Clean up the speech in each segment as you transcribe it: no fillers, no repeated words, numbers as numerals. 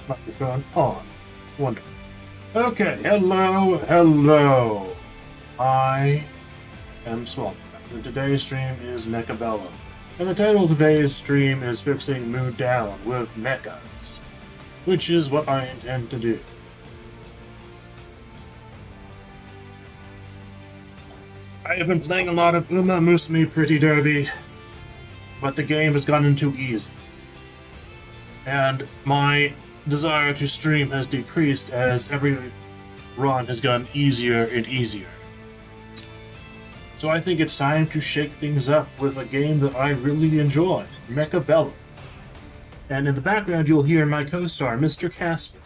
Microphone on. Wonderful. Okay, hello. I am Swabcraft, and today's stream is Mechabellum. And the title of today's stream is Fixing Mood Down with Mechas, which is what I intend to do. I have been playing a lot of Uma Musume Pretty Derby, but the game has gotten too easy. And my desire to stream has decreased as every run has gotten easier and easier. So I think it's time to shake things up with a game that I really enjoy, Mechabellum. And in the background you'll hear my co-star, Mr. Casper.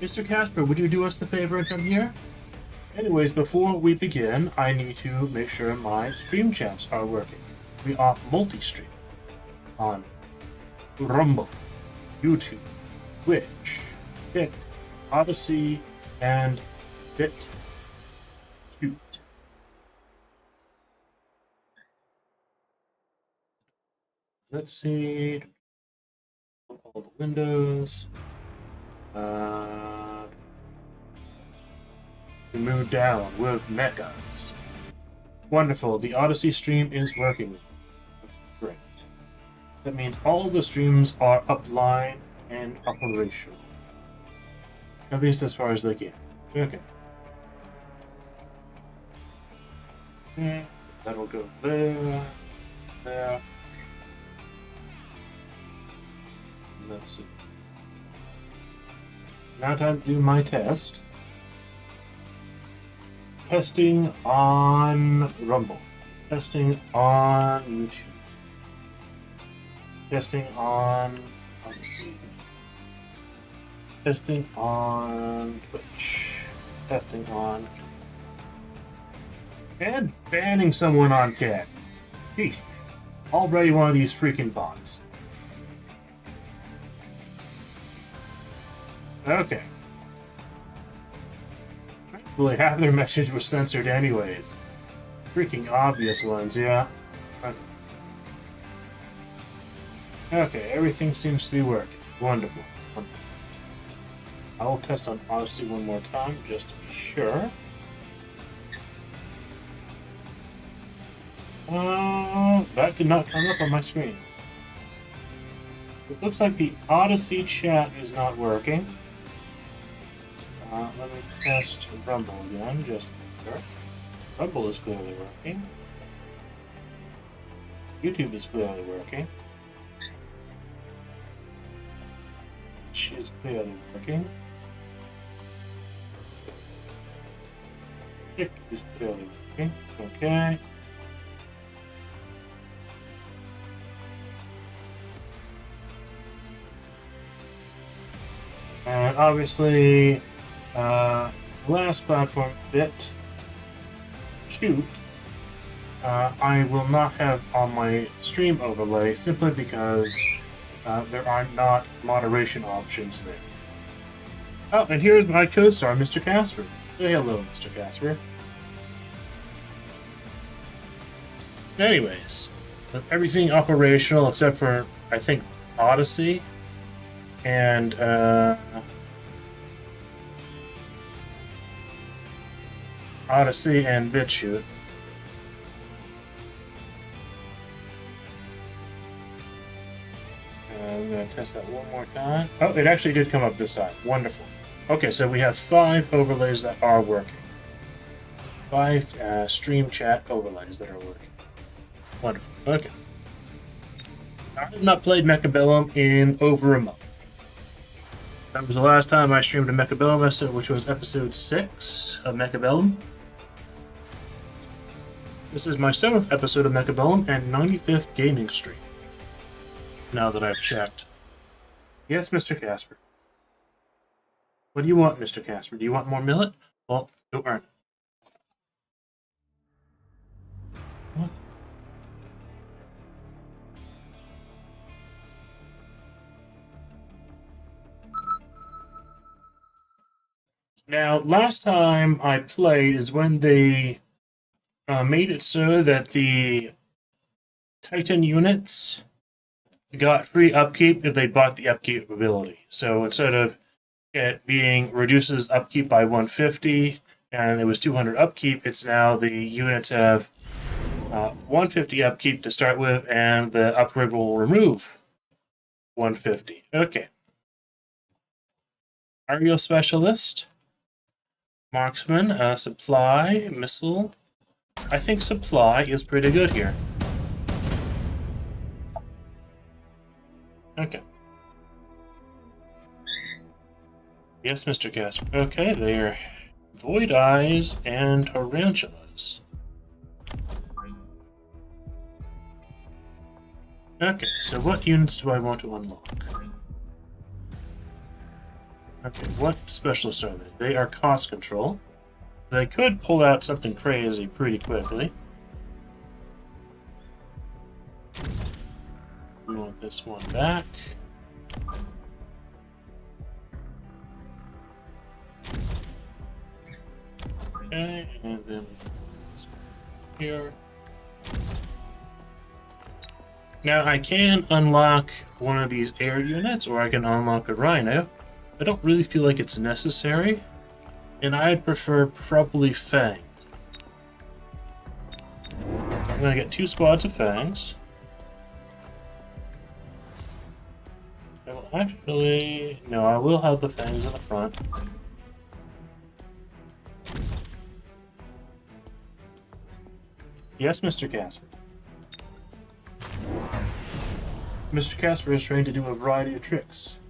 Mr. Casper, would you do us the favor and come here? Anyways, before we begin, I need to make sure my stream chats are working. We are multi-stream on Rumble, YouTube, Twitch, Kick, Odyssey, and BitChute. Let's see. All the windows. We move down with Mechas. Wonderful. The Odyssey stream is working. Great. That means all the streams are upline and operational. At least as far as they can. Okay. Okay. That'll go there. There. Let's see. Now time to do my test. Testing on Rumble. Testing on YouTube. Testing on Odyssey. Testing on Twitch. Testing on... And banning someone on cat. Sheesh. Already one of these freaking bots. Okay. Well, half their message was censored anyways. Freaking obvious ones, yeah. Okay, everything seems to be working. Wonderful. I will test on Odyssey one more time, just to be sure. That did not come up on my screen. It looks like the Odyssey chat is not working. Let me test Rumble again, just to be sure. Rumble is clearly working. YouTube is clearly working. Twitch is clearly working. Kick is clearly working. Okay. And obviously, last platform, BitChute, I will not have on my stream overlay simply because there are not moderation options there. Oh, and here's my co-star, Mr. Casper. Say hello, Mr. Casper. Anyways, everything operational except for, I think, Odyssey and BitChute. I'm going to test that one more time. Oh, it actually did come up this time. Wonderful. Okay, so we have 5 overlays that are working. 5 stream chat overlays that are working. Wonderful. Okay. I have not played Mechabellum in over a month. That was the last time I streamed a Mechabellum episode, which was episode 6 of Mechabellum. This is my 7th episode of Mechabellum and 95th gaming stream. Now that I've checked. Yes, Mr. Casper. What do you want, Mr. Casper? Do you want more millet? Well, go earn it. What? Now, last time I played is when they made it so that the Titan units got free upkeep if they bought the upkeep ability. So instead of it being reduces upkeep by 150, and it was 200 upkeep. It's now the units have 150 upkeep to start with, and the upgrade will remove 150. Okay. Aerial Specialist, Marksman, Supply, Missile. I think Supply is pretty good here. Okay. Yes, Mr. Casper. Okay, they're Void Eyes and Tarantulas. Okay, so what units do I want to unlock? Okay, what specialists are they? They are cost control. They could pull out something crazy pretty quickly. We want this one back. Okay, and then here. Now I can unlock one of these air units, or I can unlock a Rhino. I don't really feel like it's necessary, and I'd prefer probably Fangs. I'm gonna get 2 squads of Fangs. I will actually... no, I will have the Fangs in the front. Yes, Mr. Casper. Mr. Casper is trained to do a variety of tricks,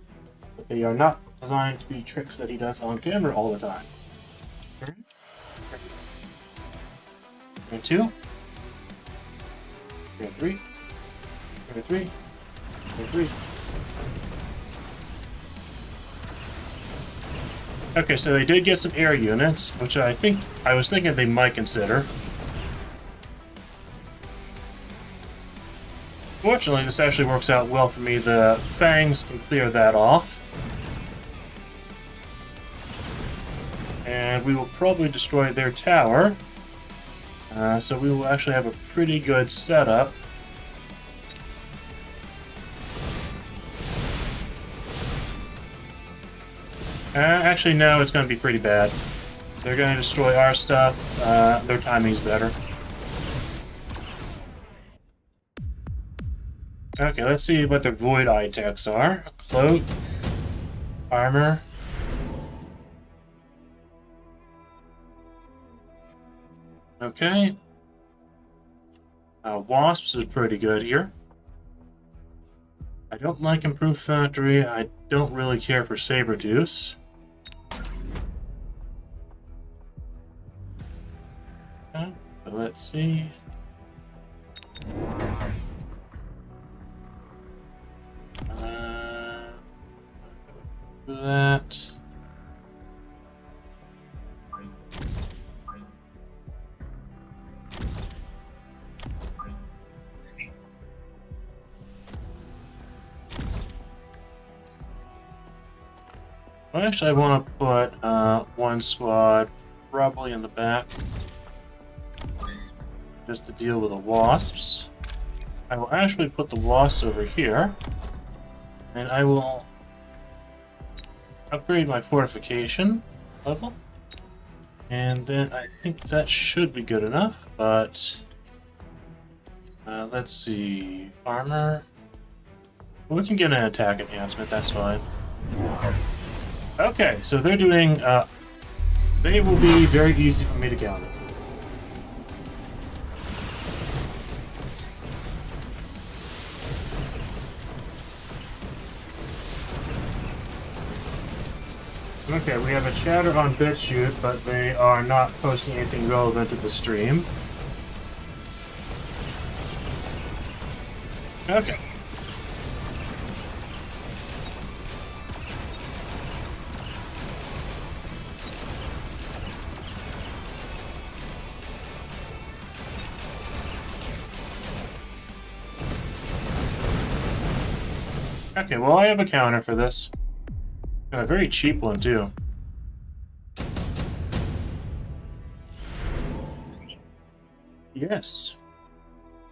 but they are not designed to be tricks that he does on camera all the time. Turn 2. Turn 3. Turn 3. Turn 3. Okay, so they did get some air units, which I was thinking they might consider. Fortunately, this actually works out well for me. The Fangs can clear that off. And we will probably destroy their tower. So we will actually have a pretty good setup. Actually, no, it's going to be pretty bad. They're going to destroy our stuff. Their timing's better. Okay, let's see what their Void Eye attacks are. Cloak, Armor. Okay. Wasps is pretty good here. I don't like Improved Factory. I don't really care for Sabertooth. Okay, so let's see. That. Well, actually, I want to put one squad probably in the back, just to deal with the wasps. I will actually put the wasps over here, and I will upgrade my fortification level, and then I think that should be good enough, but let's see, armor. Well, we can get an attack enhancement, that's fine. Okay, so they're doing, they will be very easy for me to counter. Okay, we have a chatter on BitChute, but they are not posting anything relevant to the stream. Okay. Okay, well, I have a counter for this. And a very cheap one, too. Yes.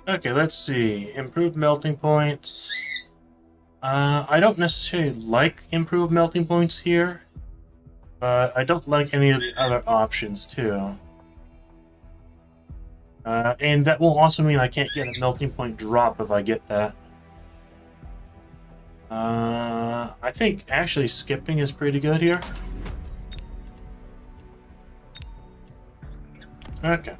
Okay, let's see. Improved melting points. I don't necessarily like improved melting points here. But I don't like any of the other options, too. And that will also mean I can't get a melting point drop if I get that. I think actually skipping is pretty good here. Okay.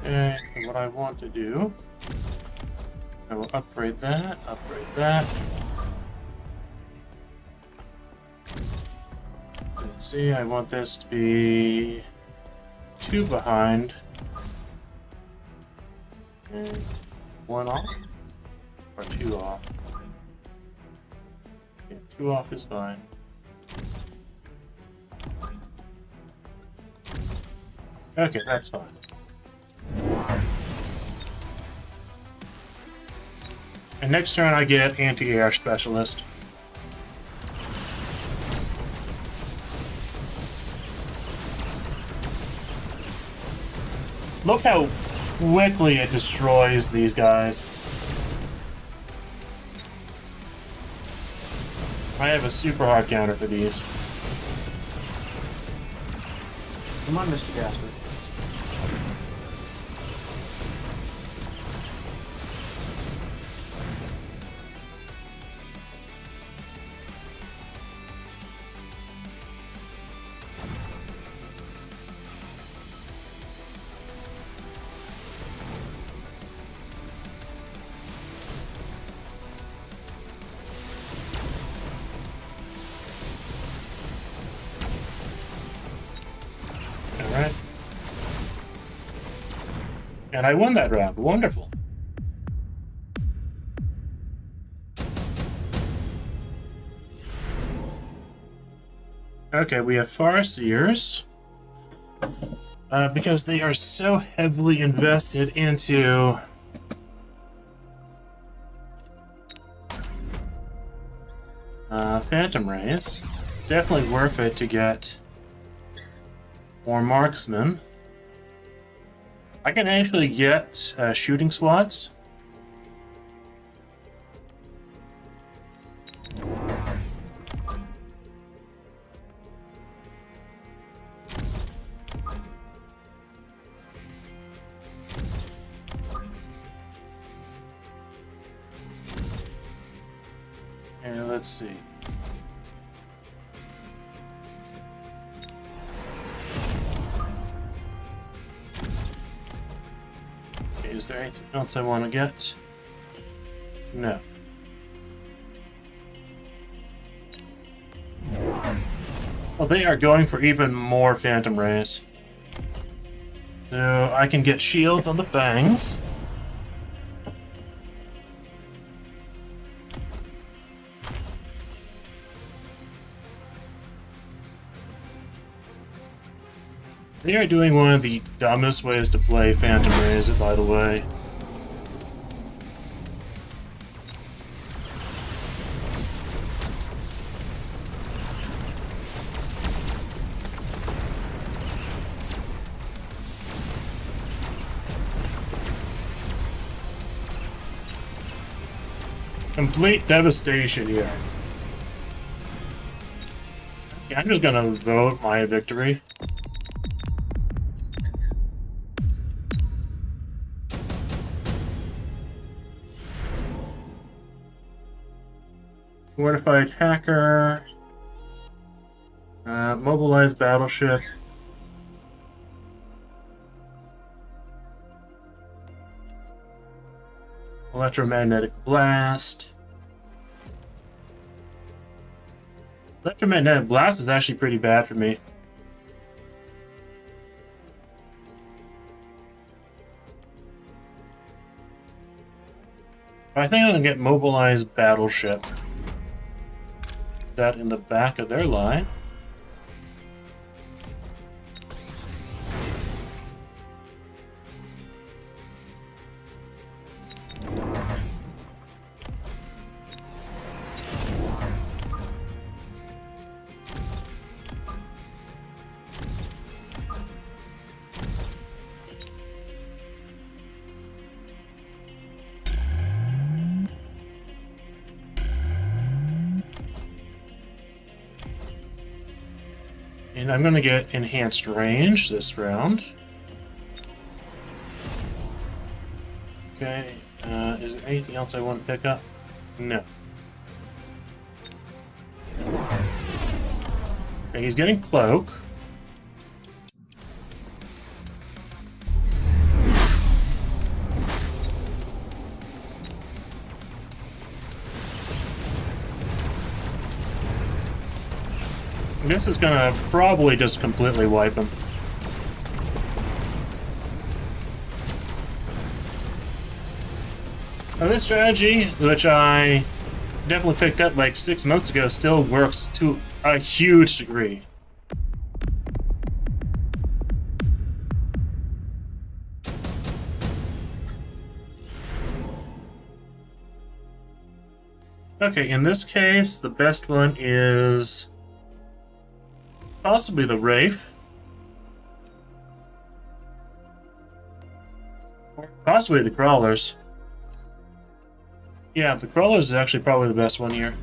And what I want to do, I will upgrade that, upgrade that. Let's see, I want this to be 2 behind. And 1 off? Or 2 off? Yeah, 2 off is fine. Okay, that's fine. And next turn I get anti-air specialist. Look how quickly it destroys these guys. I have a super hard counter for these. Come on, Mr. Gasper. Alright. And I won that round. Wonderful. Okay, we have Farseers. Because they are so heavily invested into Phantom Rays. Definitely worth it to get more marksmen. I can actually get shooting squads. And let's see. Is there anything else I want to get? No. Well, they are going for even more Phantom Rays. So I can get shields on the fangs. They are doing one of the dumbest ways to play Phantom Rays, by the way. Complete devastation here. Okay, I'm just gonna vote my victory. Fortified hacker, mobilized battleship, electromagnetic blast. Electromagnetic blast is actually pretty bad for me. I think I'm gonna get mobilized battleship. That in the back of their line. And I'm going to get enhanced range this round. Okay, is there anything else I want to pick up? No. Okay, he's getting cloak. This is gonna probably just completely wipe him. Now this strategy, which I definitely picked up like 6 months ago, still works to a huge degree. Okay, in this case, the best one is possibly the Wraith. Or possibly the Crawlers. Yeah, the Crawlers is actually probably the best one here.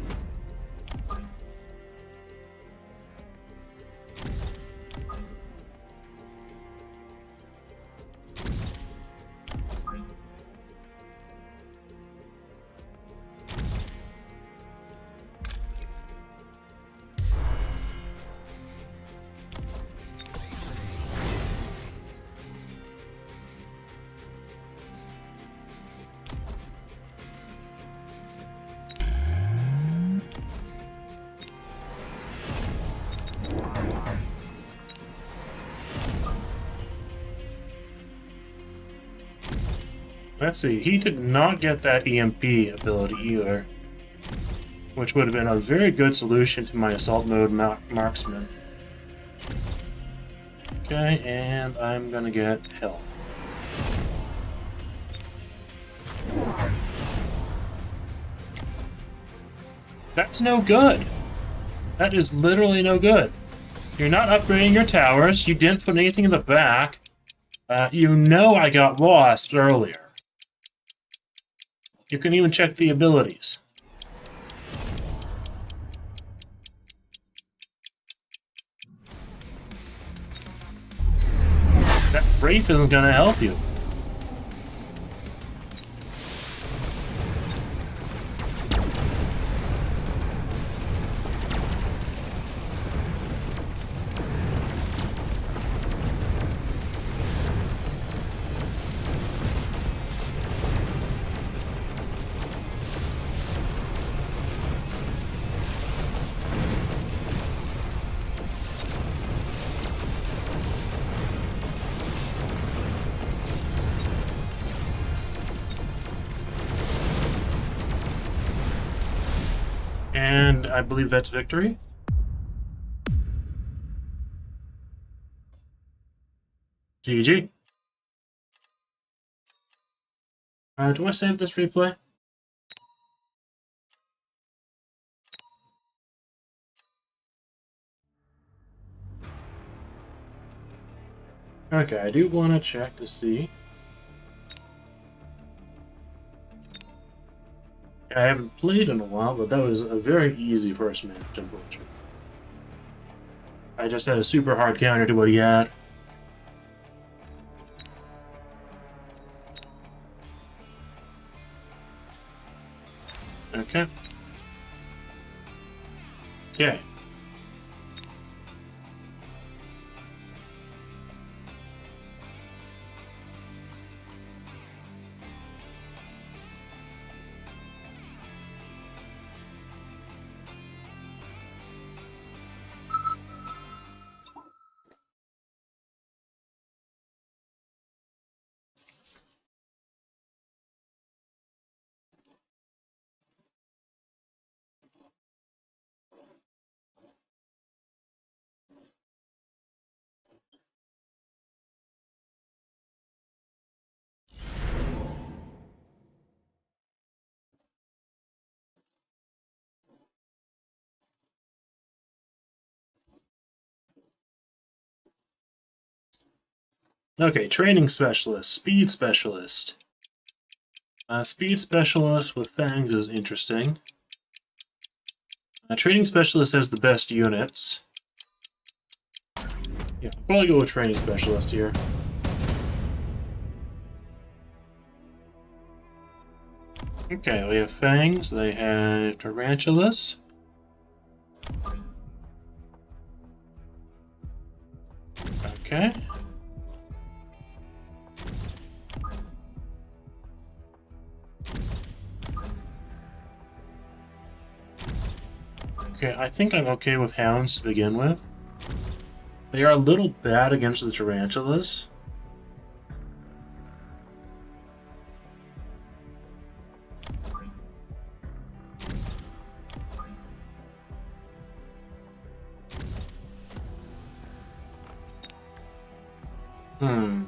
Let's see, he did not get that EMP ability either, which would have been a very good solution to my assault mode marksman. Okay, and I'm gonna get health. That's no good. That is literally no good. You're not upgrading your towers, you didn't put anything in the back. You know I got wasps earlier. You can even check the abilities. That Wraith isn't going to help you. And I believe that's victory. GG. Do I save this replay? Okay, I do want to check to see. I haven't played in a while, but that was a very easy first match, unfortunately. I just had a super hard counter to what he had. Okay. Okay. Okay, training specialist, speed specialist. Speed specialist with fangs is interesting. Training specialist has the best units. Yeah, I'll probably go with training specialist here. Okay, we have fangs, they have tarantulas. Okay. Okay, I think I'm okay with hounds to begin with. They are a little bad against the tarantulas. Hmm.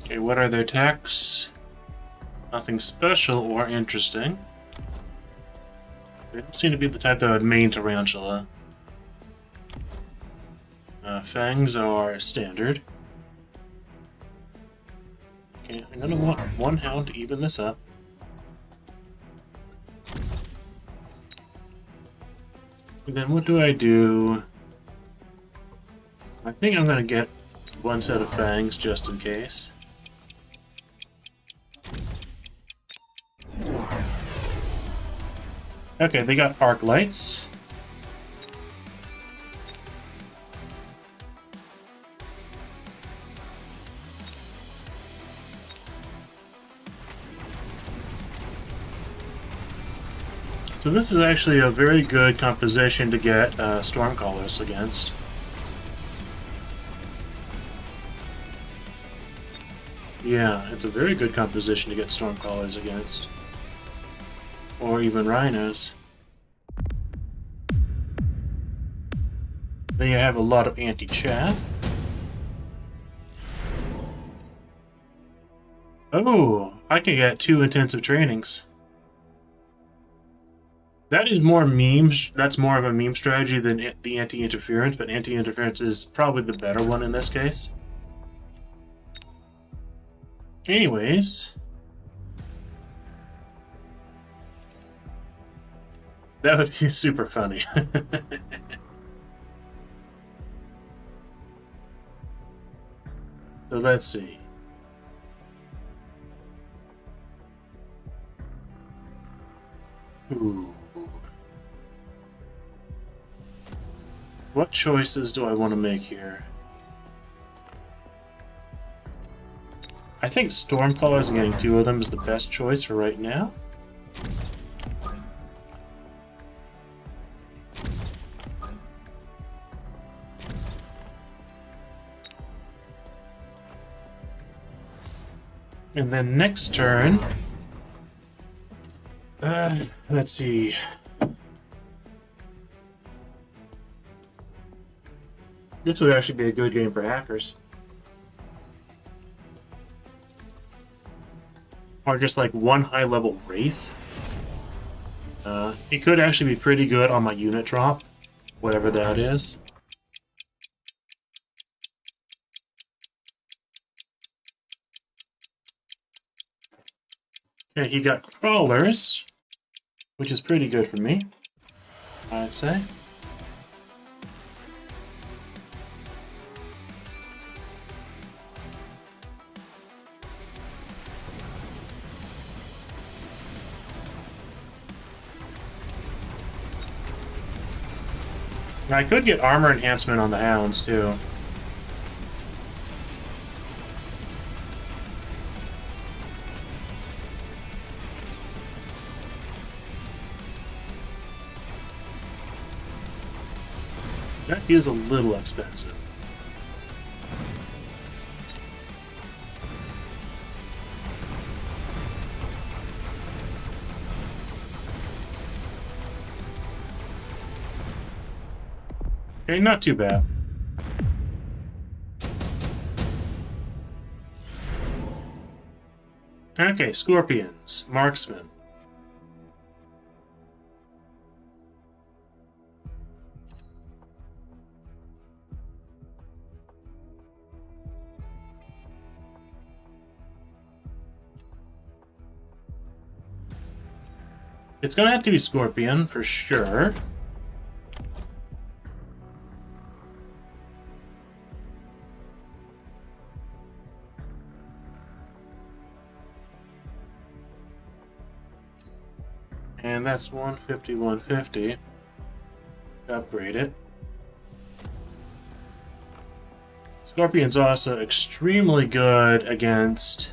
Okay, what are their attacks? Nothing special or interesting. They don't seem to be the type that would main tarantula. Fangs are standard. Okay, I'm gonna want one hound to even this up. And then what do I do? I think I'm gonna get one set of fangs just in case. Okay, they got arc lights. So this is actually a very good composition to get Stormcallers against. Yeah, it's a very good composition to get Stormcallers against. Or even Rhinos. Then you have a lot of anti-chaff. Oh, I can get 2 intensive trainings. That is more memes. That's more of a meme strategy than the anti-interference, but anti-interference is probably the better one in this case. Anyways, that would be super funny. So let's see. Ooh. What choices do I want to make here? I think Stormcallers and getting 2 of them is the best choice for right now. And then next turn, let's see. This would actually be a good game for hackers. Or just like one high-level Wraith. It could actually be pretty good on my unit drop, whatever that is. Okay, he got crawlers, which is pretty good for me, I'd say. I could get armor enhancement on the hounds, too. That is a little expensive. Okay, not too bad. Okay, Scorpions, Marksman. It's gonna have to be Scorpion, for sure. And that's 150, 150. Upgrade it. Scorpion's also extremely good against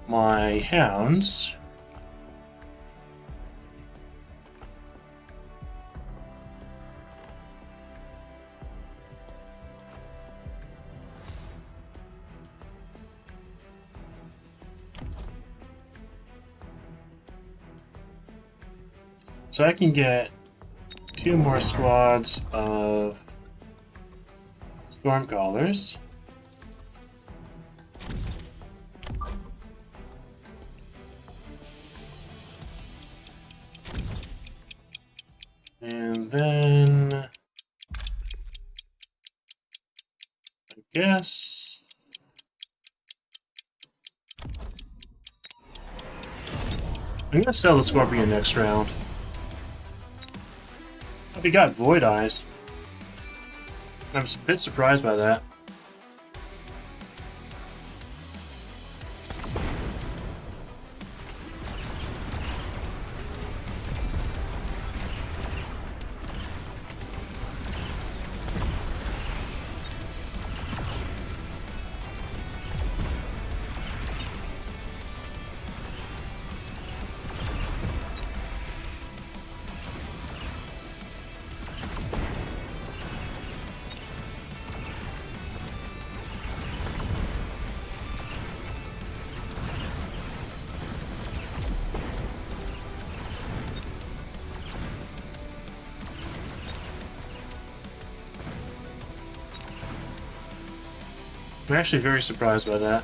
my hounds. So I can get 2 more squads of Stormcallers. And then I guess I'm gonna sell the Scorpion next round. We got Void Eyes. I'm a bit surprised by that. I'm actually very surprised by that.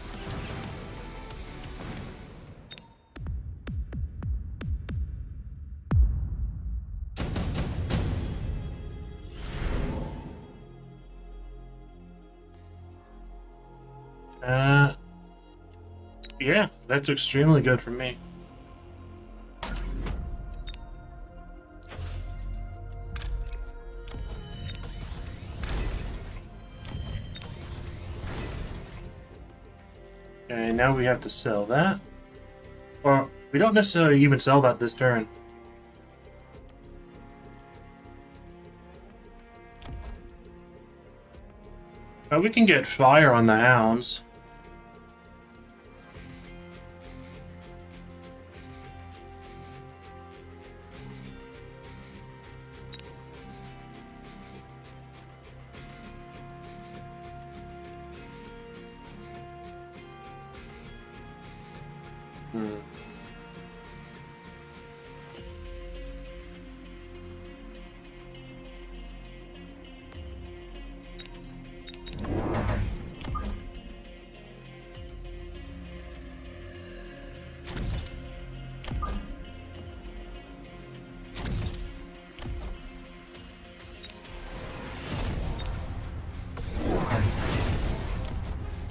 Yeah, that's extremely good for me. Okay, now we have to sell that. Or, we don't necessarily even sell that this turn. We can get fire on the hounds.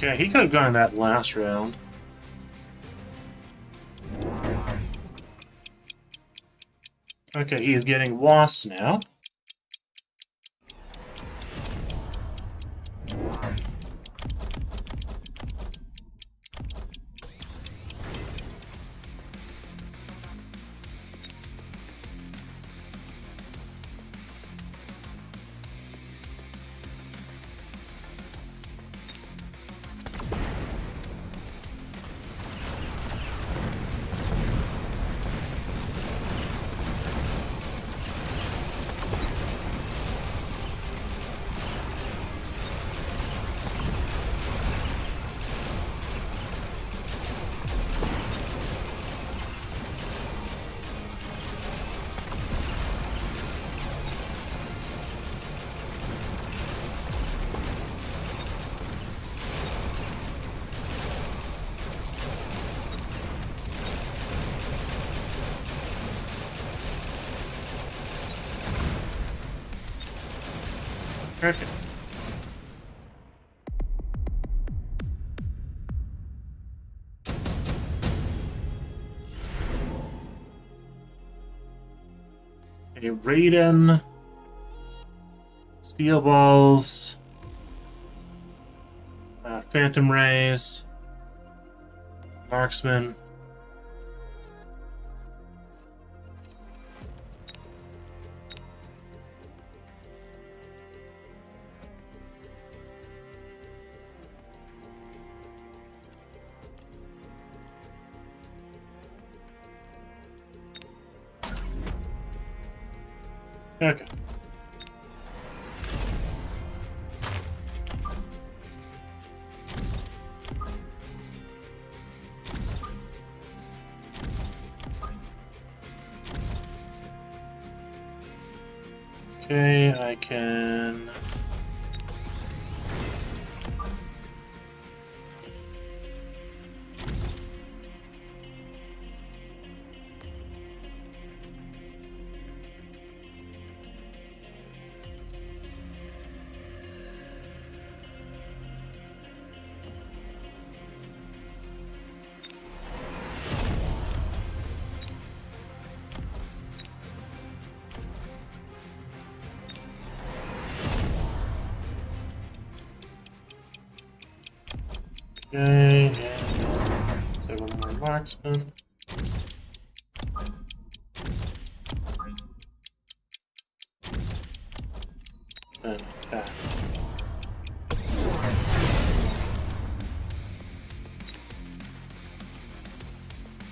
Yeah, he could have gone that last round. Okay, he's getting wasps now. Perfect. A Raiden, Steel Balls, Phantom Rays, Marksman. Okay. Okay, I can... Okay, and say one more marksman. And attack.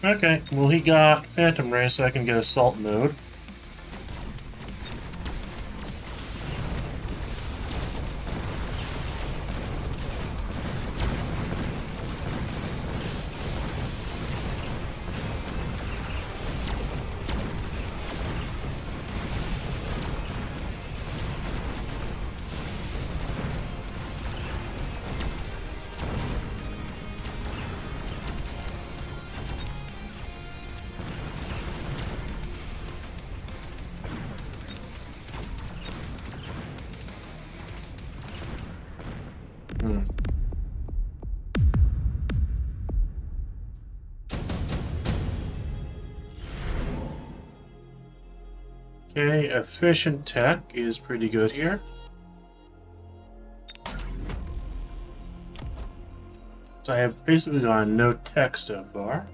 Okay, well he got Phantom Ray, so I can get Assault mode. Okay, efficient tech is pretty good here. So I have basically gone no tech so far.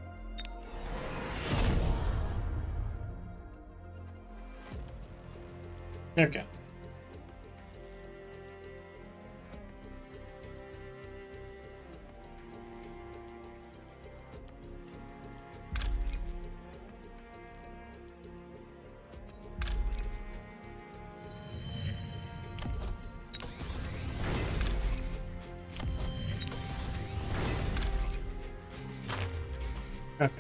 Okay. Okay.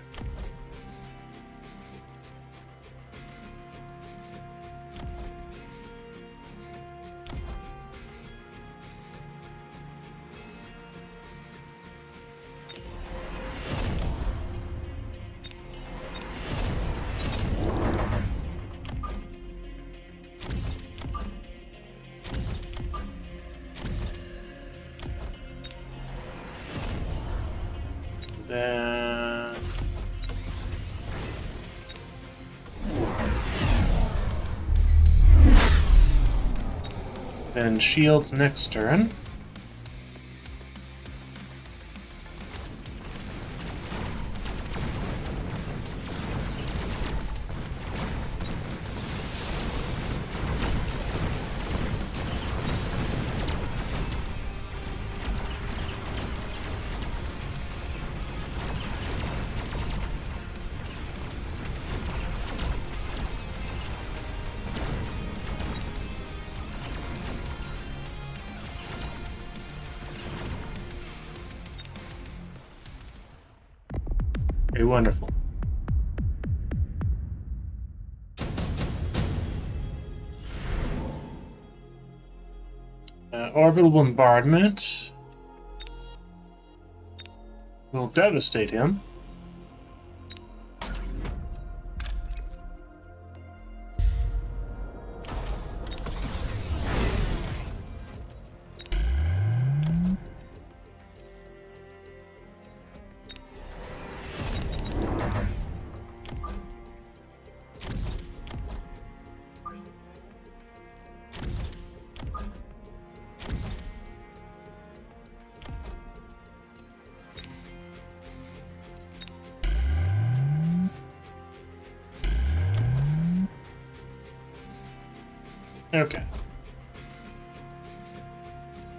Then... Then shields next turn. Very wonderful. Orbital bombardment will devastate him. Okay.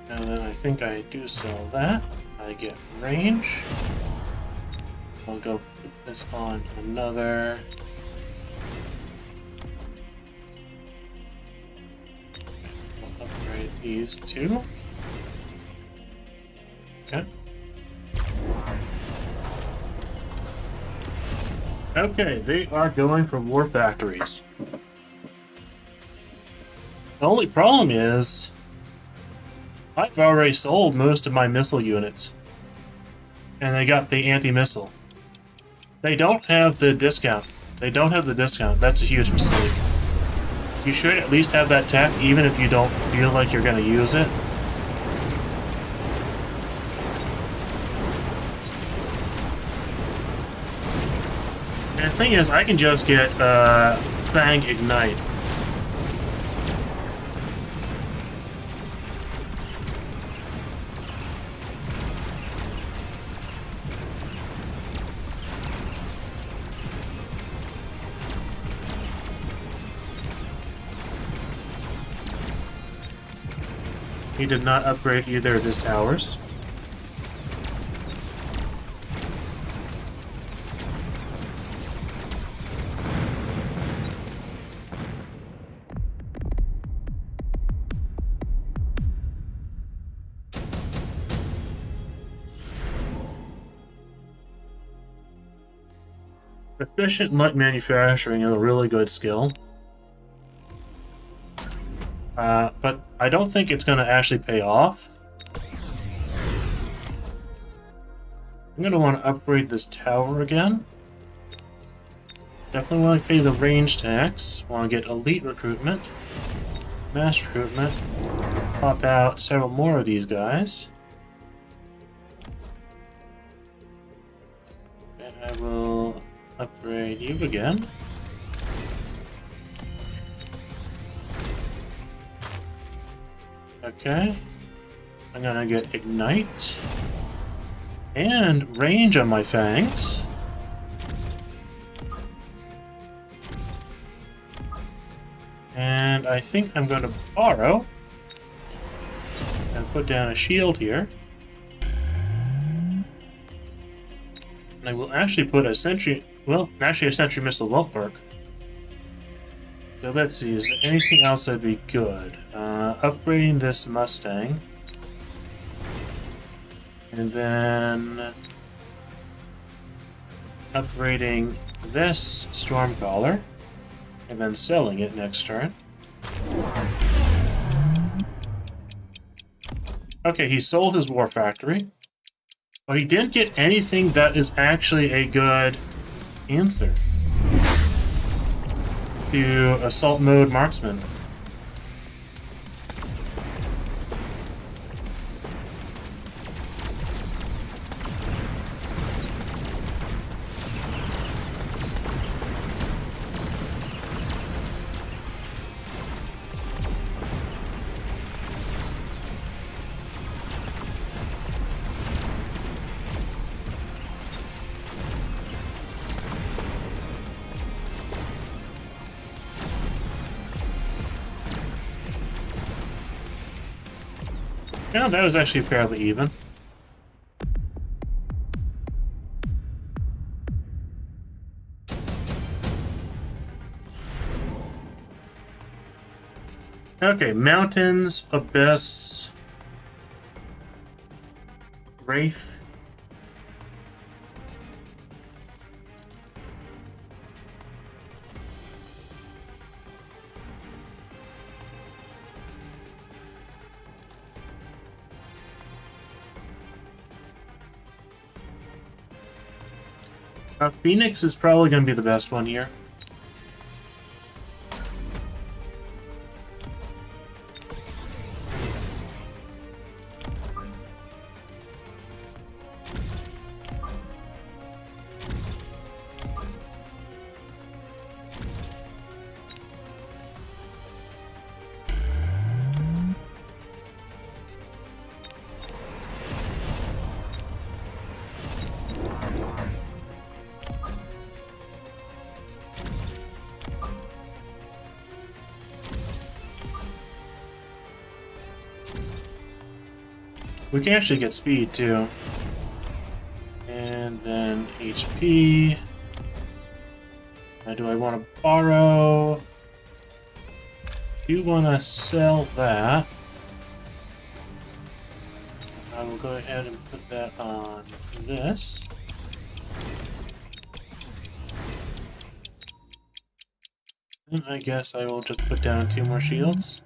And then I think I do sell that. I get range. I'll go put this on another. I'll upgrade these two. Okay. Okay, they are going for war factories. The only problem is I've already sold most of my missile units. And they got the anti-missile. They don't have the discount. They don't have the discount. That's a huge mistake. You should at least have that tech, even if you don't feel like you're going to use it. And the thing is, I can just get Fang Ignite. He did not upgrade either of his towers. Efficient light manufacturing is a really good skill. But I don't think it's going to actually pay off. I'm going to want to upgrade this tower again. Definitely want to pay the range tax. Want to get elite recruitment. Mass recruitment. Pop out several more of these guys. And I will upgrade you again. Okay. I'm gonna get Ignite. And range on my fangs. And I think I'm going to borrow and put down a shield here. And I will actually put a sentry, well, actually a sentry missile won't work. So let's see, is there anything else that'd be good? Upgrading this Mustang. And then upgrading this Stormcaller. And then selling it next turn. Okay, he sold his War Factory. But he didn't get anything that is actually a good answer to Assault Mode Marksman. Yeah, that was actually fairly even. Okay, Mountains, Abyss, Wraith. Phoenix is probably going to be the best one here. We can actually get speed too. And then HP. Do I want to borrow? You want to sell that? I will go ahead and put that on this. And I guess I will just put down 2 more shields.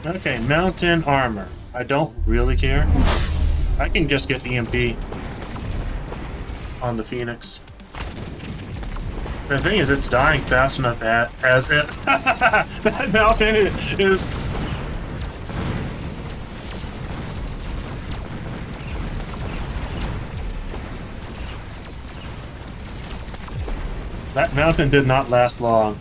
Okay, mountain armor. I don't really care. I can just get EMP on the Phoenix. The thing is, it's dying fast enough as it. That mountain is. That mountain did not last long.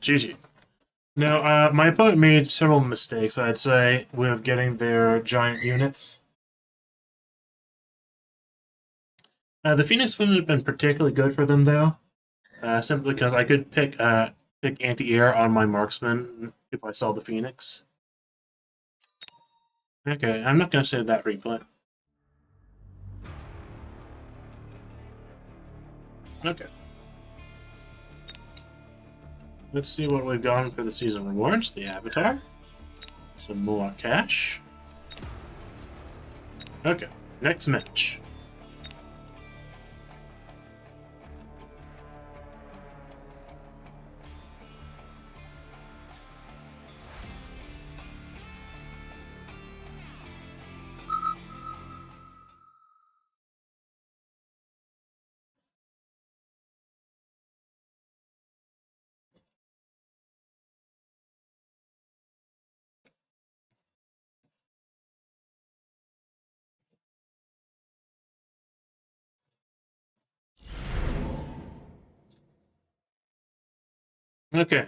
GG. Now, my opponent made several mistakes, I'd say, with getting their giant units. The Phoenix wouldn't have been particularly good for them, though, simply because I could pick anti-air on my marksman if I saw the Phoenix. Okay, I'm not going to save that replay. Okay. Let's see what we've gotten for the season rewards. The avatar. Some more cash. Okay, next match. Okay.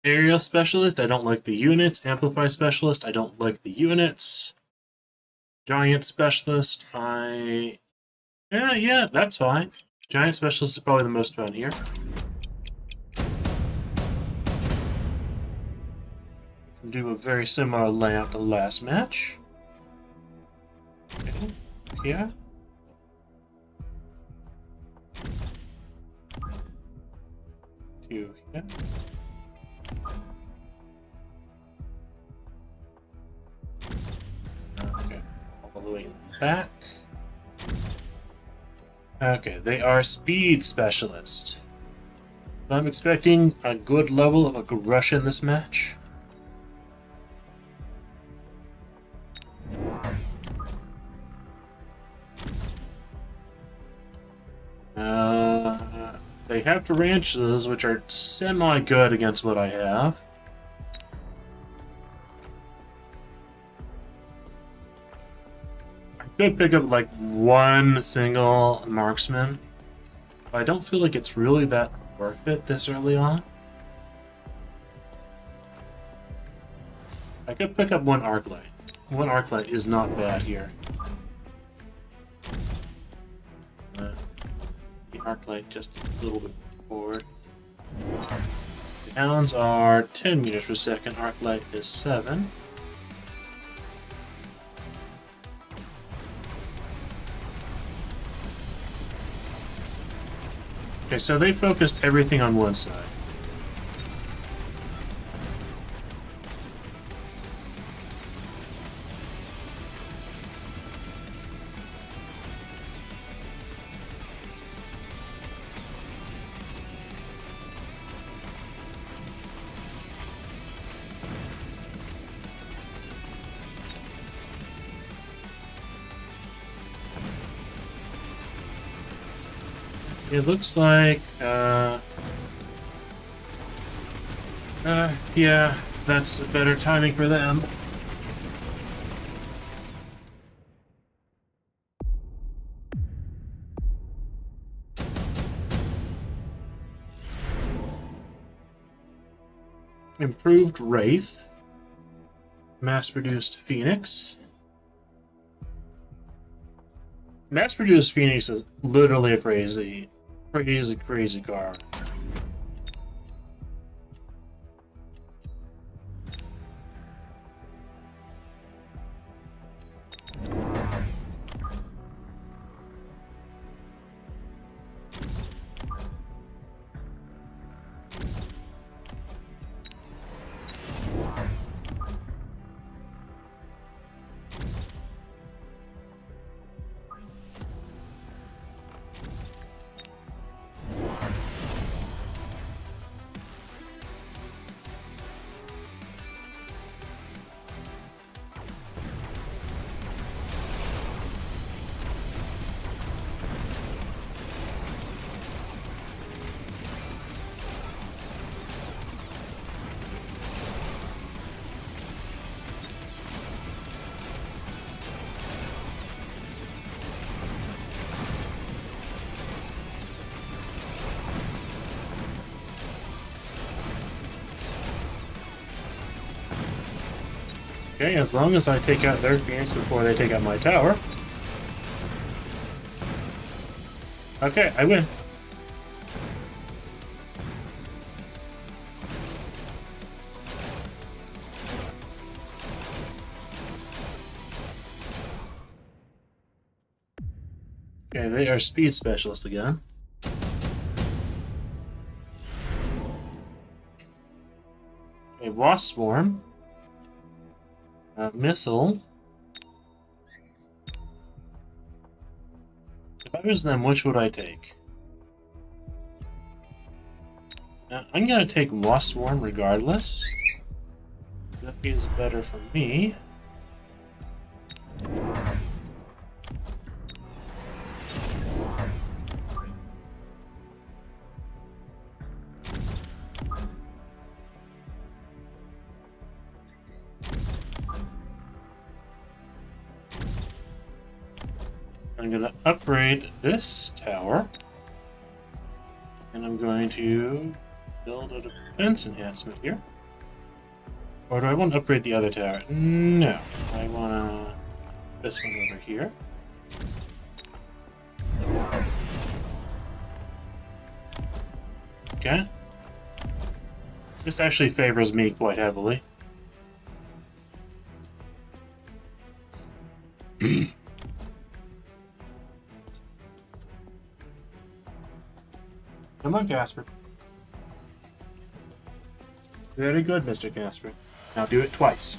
Aerial Specialist, I don't like the units. Amplify Specialist, I don't like the units. Giant Specialist, yeah, that's fine. Giant Specialist is probably the most fun here. Do a very similar layout to last match. Okay, yeah. Two here. Okay, all the way back. Okay, they are Speed Specialist. So I'm expecting a good level of aggression this match. They have tarantulas, which are semi-good against what I have. I could pick up like one single marksman, but I don't feel like it's really that worth it this early on. I could pick up one arc light. One arc light is not bad here. The arc light just a little bit forward. The hounds are 10 meters per second. Arc light is 7. Okay, so they focused everything on one side. It looks like, yeah, that's better timing for them. Improved Wraith. Mass-produced Phoenix. Mass-produced Phoenix is literally a crazy car. Okay, as long as I take out their Phoenix before they take out my tower. Okay, I win. Okay, they are speed specialists again. A Wasp Swarm. Missile. If I was them, which would I take? I'm gonna take Wasp Swarm regardless. That is better for me. I'm going to upgrade this tower, and I'm going to build a defense enhancement here. Or do I want to upgrade the other tower? No, I want this one over here. Okay. This actually favors me quite heavily. Come on, Casper. Very good, Mr. Casper. Now do it twice.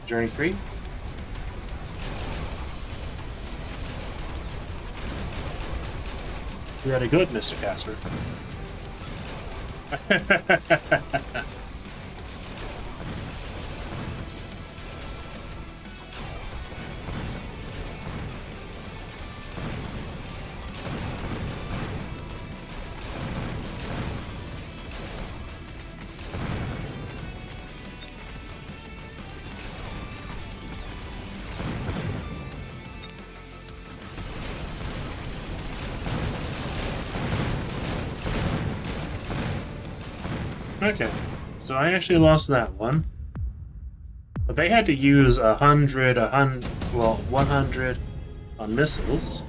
Journey 3. Very good, Mr. Casper. Okay, so I actually lost that one. But they had to use 100 on missiles.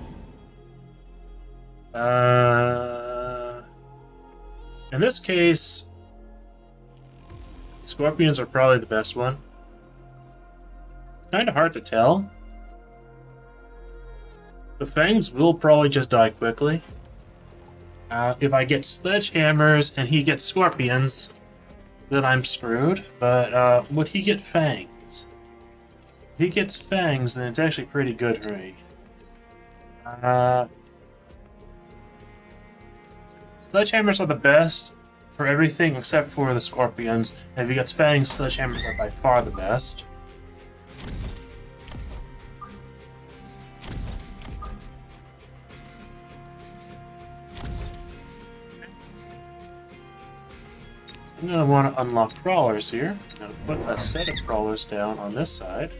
In this case, Scorpions are probably the best one. It's kind of hard to tell. The Fangs will probably just die quickly. If I get Sledgehammers and he gets Scorpions, then I'm screwed. But would he get Fangs? If he gets Fangs, then it's actually pretty good for me. Sledgehammers are the best for everything except for the Scorpions. And if he gets Fangs, Sledgehammers are by far the best. I'm going to want to unlock crawlers here. I'm going to put a set of crawlers down on this side.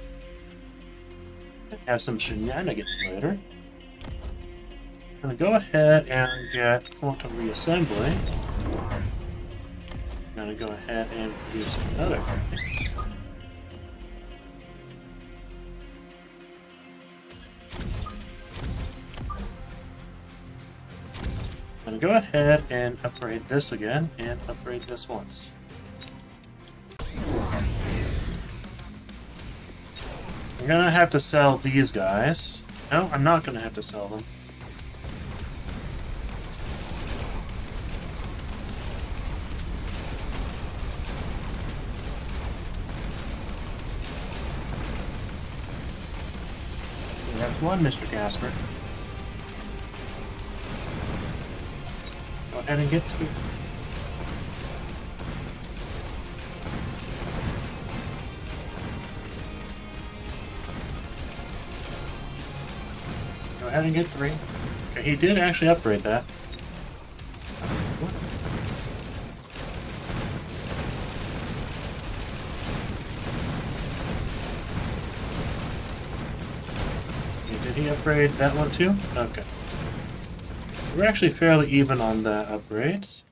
Have some shenanigans later. I'm gonna go ahead and get quantum reassembly. I'm gonna go ahead and produce another furnace. I'm gonna go ahead and upgrade this again, and upgrade this once. I'm gonna have to sell these guys. No, I'm not gonna have to sell them. Okay, that's one, Mr. Casper. Go ahead and get to it. Go ahead and get 3. Okay, he did actually upgrade that. Okay, did he upgrade that one too? Okay. So we're actually fairly even on the upgrades.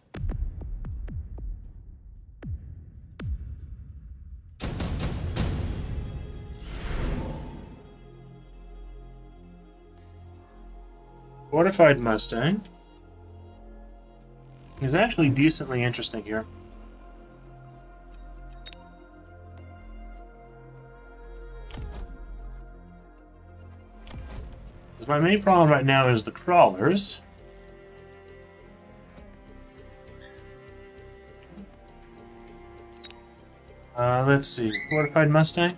Fortified Mustang is actually decently interesting here. Because my main problem right now is the crawlers. Let's see. Fortified Mustang?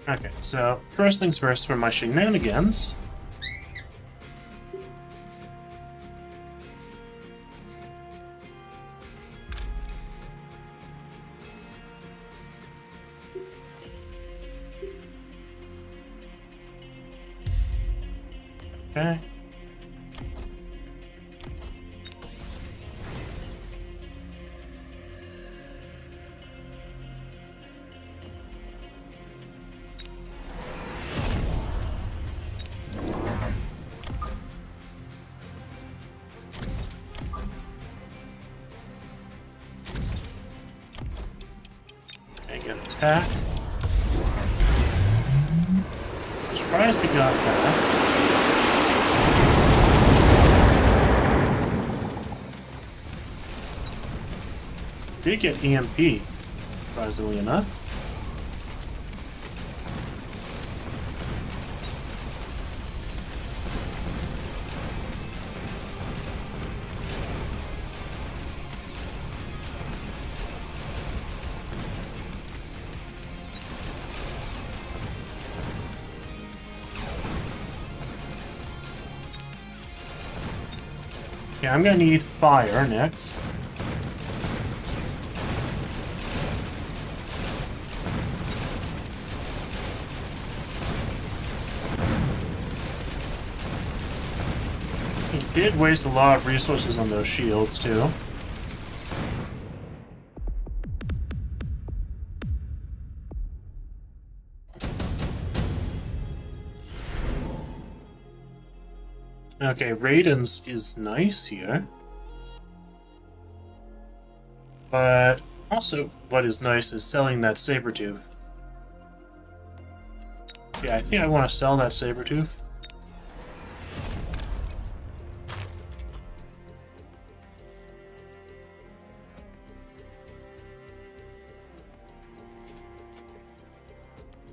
Okay, so first things first for my shenanigans. Okay. Attack. I'm surprised he got that. Did get EMP, surprisingly enough. Okay, I'm gonna need fire next. He did waste a lot of resources on those shields, too. Okay, Raiden's is nice here. But also, what is nice is selling that Sabertooth. Yeah, I think I want to sell that Sabertooth.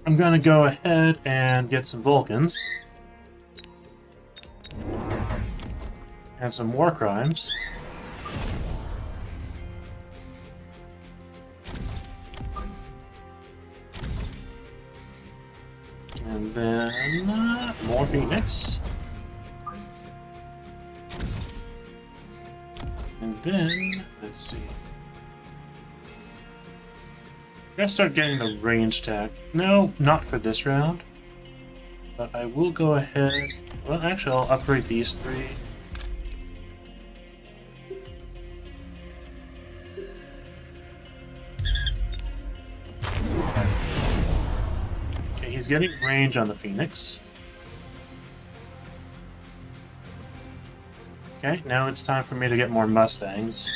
I'm gonna go ahead and get some Vulcans. And some war crimes. And then more Phoenix. And then, let's see. I'm gonna start getting the range tag. No, not for this round. But I will go ahead. Well, actually, I'll upgrade these 3. He's getting range on the Phoenix. Okay, now it's time for me to get more Mustangs.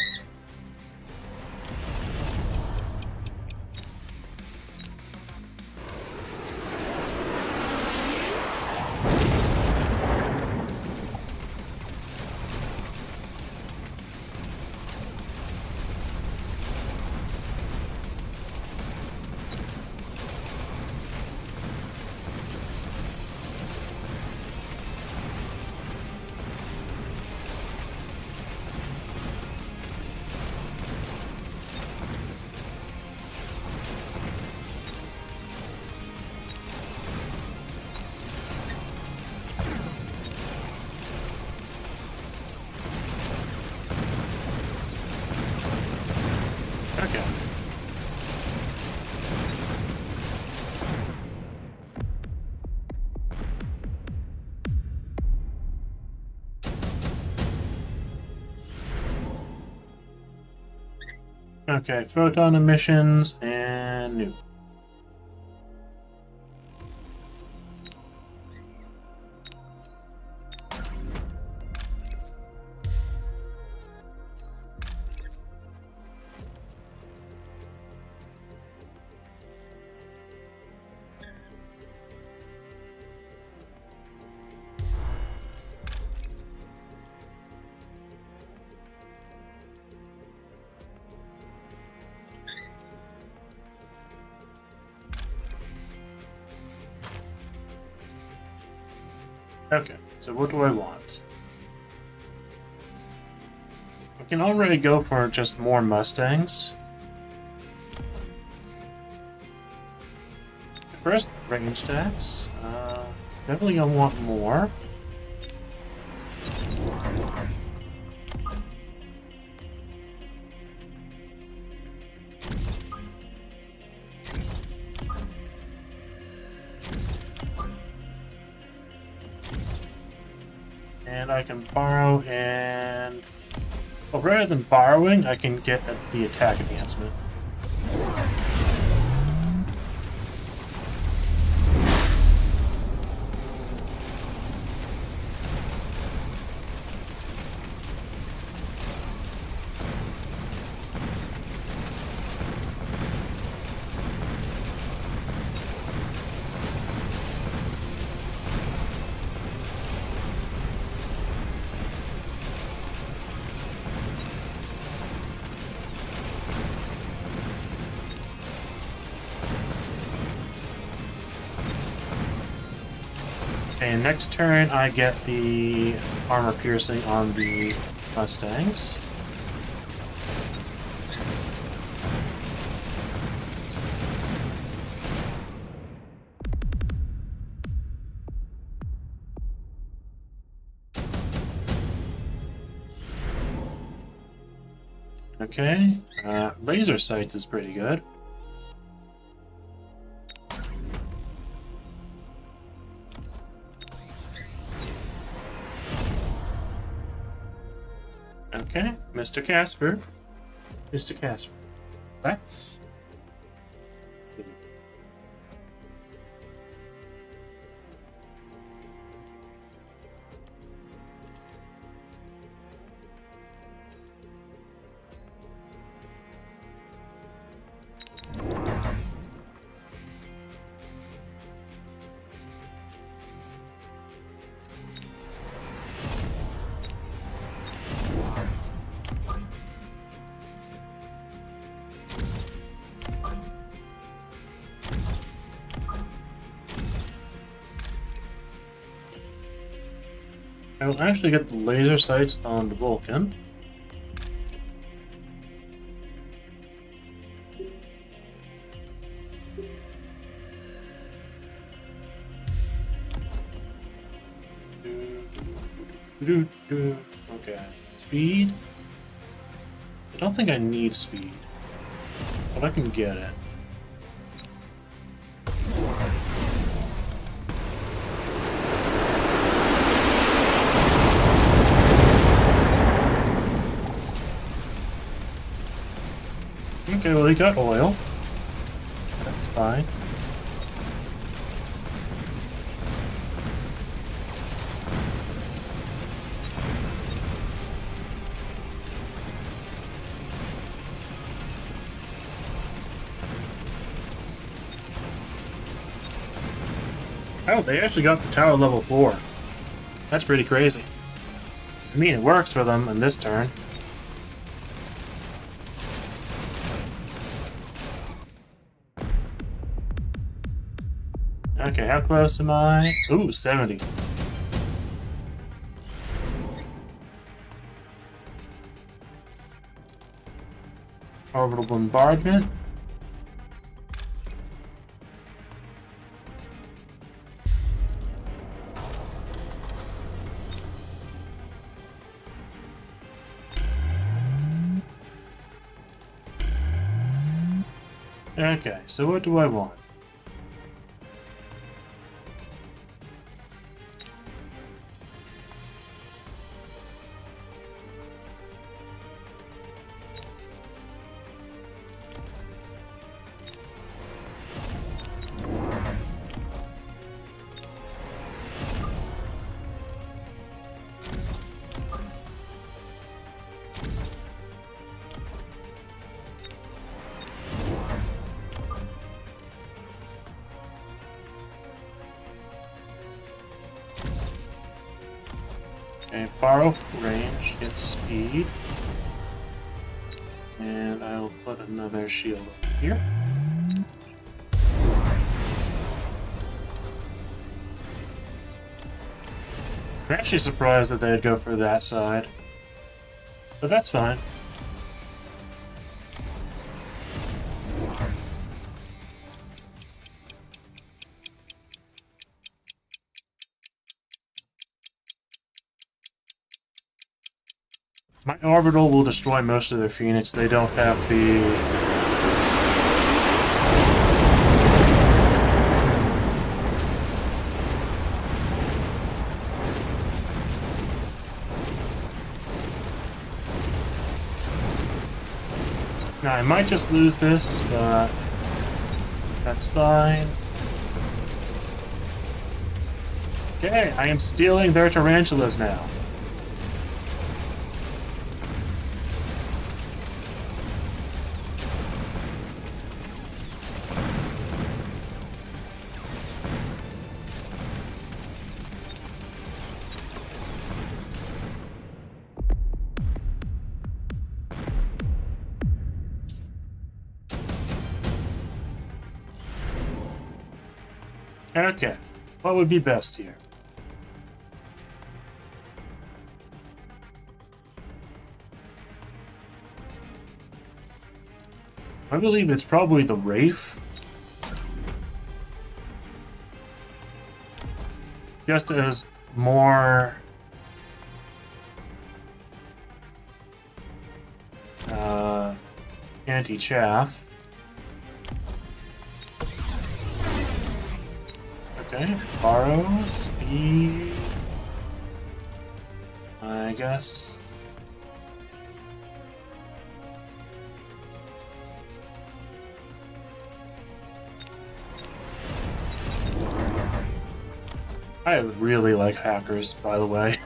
Okay. Okay, photon emissions and new. Okay, so what do I want? I can already go for just more Mustangs. First, range stacks. Definitely gonna want more. And I can borrow and... well, rather than borrowing, I can get the attack enhancement. And next turn, I get the armor piercing on the Mustangs. Okay, laser sights is pretty good. Okay, Mr. Casper. Mr. Casper. Let's... I will actually get the laser sights on the Vulcan. Okay. Speed? I don't think I need speed, but I can get it. Okay, well, he got oil. That's fine. Oh, they actually got the tower level 4. That's pretty crazy. I mean, it works for them in this turn. Okay, how close am I? Ooh, 70. Orbital bombardment. Okay, so what do I want? Okay, borrow range, get speed. And I will put another shield over here. I'm actually surprised that they'd go for that side. But that's fine. My orbital will destroy most of their Phoenix. They don't have the... Now, I might just lose this, but that's fine. Okay, I am stealing their tarantulas now. Okay, what would be best here? I believe it's probably the Wraith. Just as more... anti-chaff. Okay, borrow, speed... I guess... I really like hackers, by the way.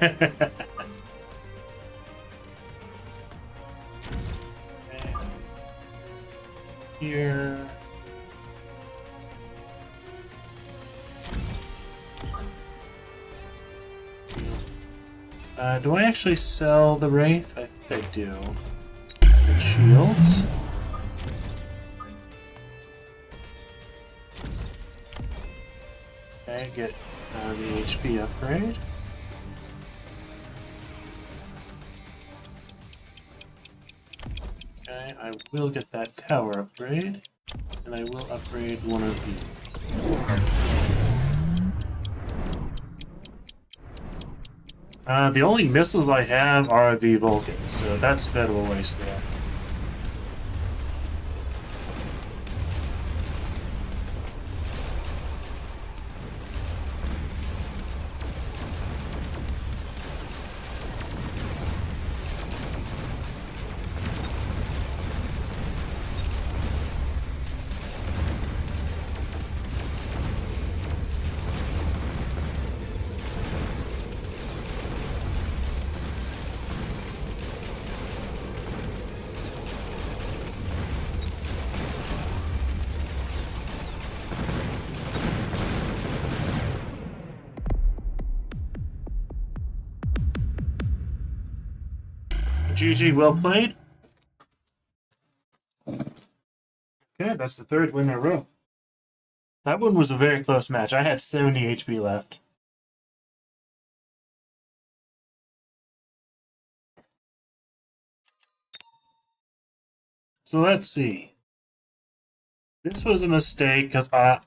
Here... do I actually sell the Wraith? I think I do. The shields. Okay, get the HP upgrade. Okay, I will get that tower upgrade, and I will upgrade one of these. The only missiles I have are the Vulcans, so that's a bit of a waste there. GG, well played. Okay, that's the third win in a row. That one was a very close match. I had 70 HP left. So let's see. This was a mistake because like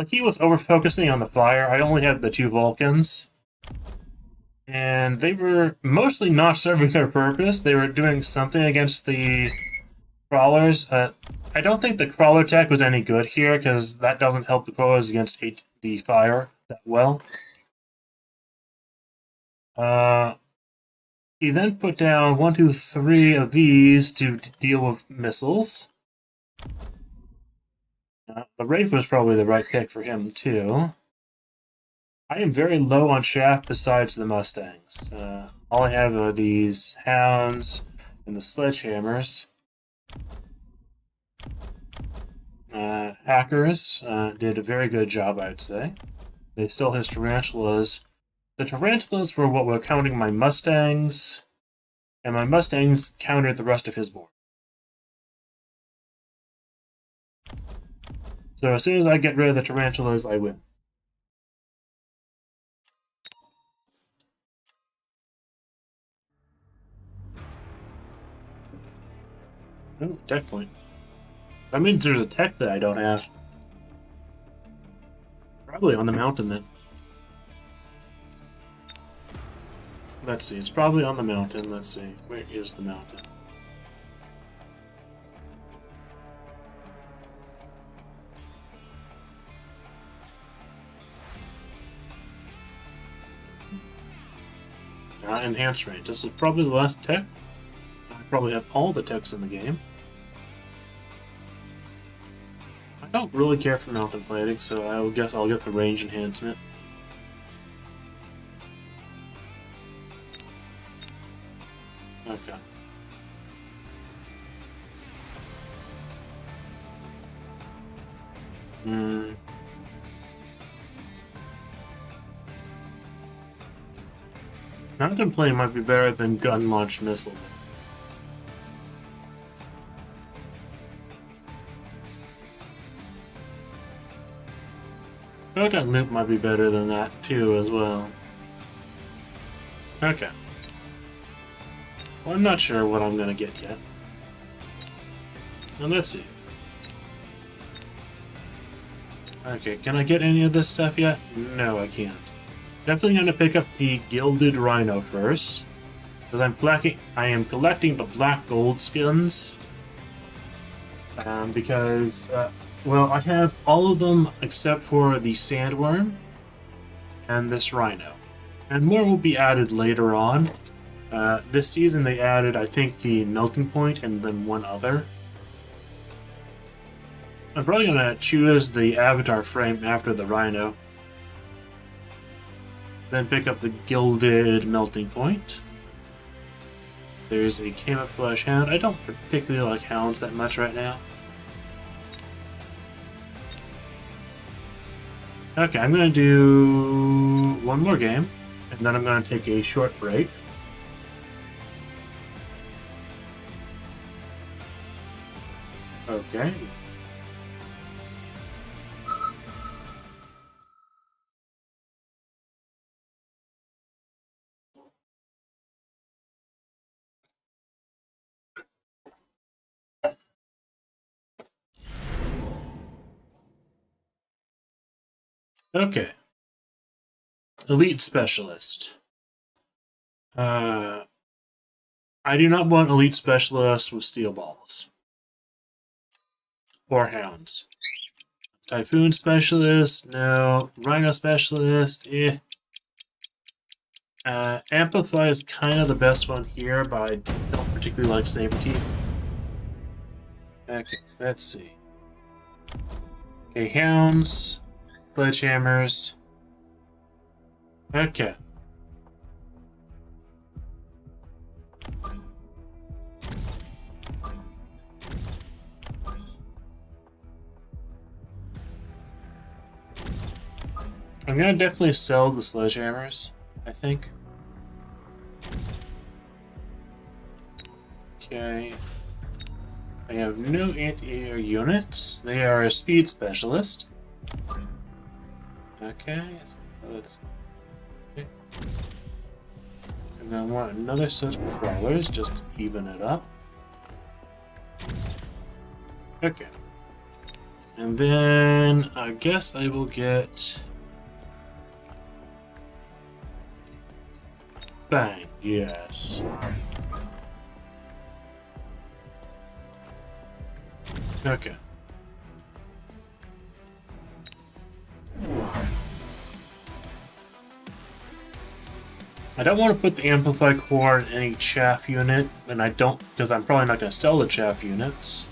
he was over-focusing on the fire. I only had the 2 Vulcans. And they were mostly not serving their purpose. They were doing something against the crawlers. I don't think the crawler tech was any good here, because that doesn't help the crawlers against the fire that well. He then put down 1, 2, 3 of these to deal with missiles. The Wraith was probably the right pick for him, too. I am very low on shaft besides the Mustangs. All I have are these hounds and the sledgehammers. Hackers did a very good job, I'd say. They stole his tarantulas. The tarantulas were what were counting my Mustangs, and my Mustangs countered the rest of his board. So as soon as I get rid of the tarantulas, I win. Oh, tech point. That means there's a tech that I don't have. Probably on the mountain, then. Let's see, it's probably on the mountain. Let's see, where is the mountain? Enhanced range. This is probably the last tech. I probably have all the techs in the game. I don't really care for mountain plating, so I guess I'll get the range enhancement. Okay. Mountain plane might be better than gun-launched missile. Photon loop might be better than that too, as well. Okay. Well, I'm not sure what I'm gonna get yet. Well, let's see. Okay, can I get any of this stuff yet? No, I can't. Definitely gonna pick up the Gilded Rhino first, because I am collecting the black gold skins. Well, I have all of them except for the Sandworm and this Rhino. And more will be added later on. This season they added, I think, the Melting Point and then one other. I'm probably going to choose the Avatar frame after the Rhino. Then pick up the Gilded Melting Point. There's a Camouflage Hound. I don't particularly like hounds that much right now. Okay, I'm going to do one more game, and then I'm going to take a short break. Okay. Okay. Elite Specialist. I do not want Elite Specialist with Steel Balls. Or Hounds. Typhoon Specialist, no. Rhino Specialist, eh. Amplify is kind of the best one here, but I don't particularly like Saber Teeth. Okay, let's see. Okay, Hounds. Sledgehammers. Okay. I'm gonna definitely sell the sledgehammers, I think. Okay. I have no anti-air units. They are a speed specialist. Okay. So let's... okay. And then I want another set of crawlers just to even it up. Okay. And then I guess I will get... bang, yes. Okay. I don't want to put the Amplify Core in any chaff unit, and I don't, because I'm probably not going to sell the chaff units.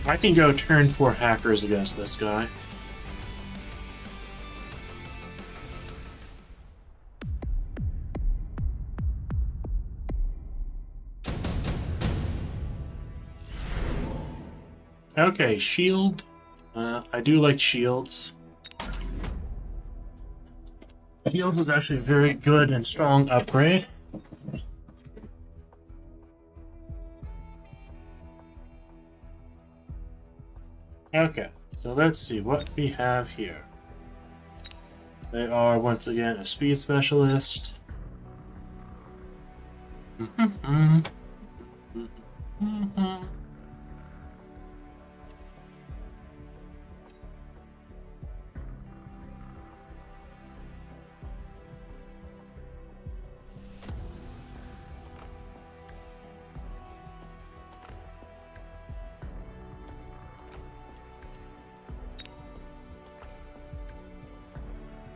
I can go turn 4 hackers against this guy. Okay, shield. I do like shields. Shields is actually a very good and strong upgrade. Okay, so let's see what we have here. They are once again a speed specialist.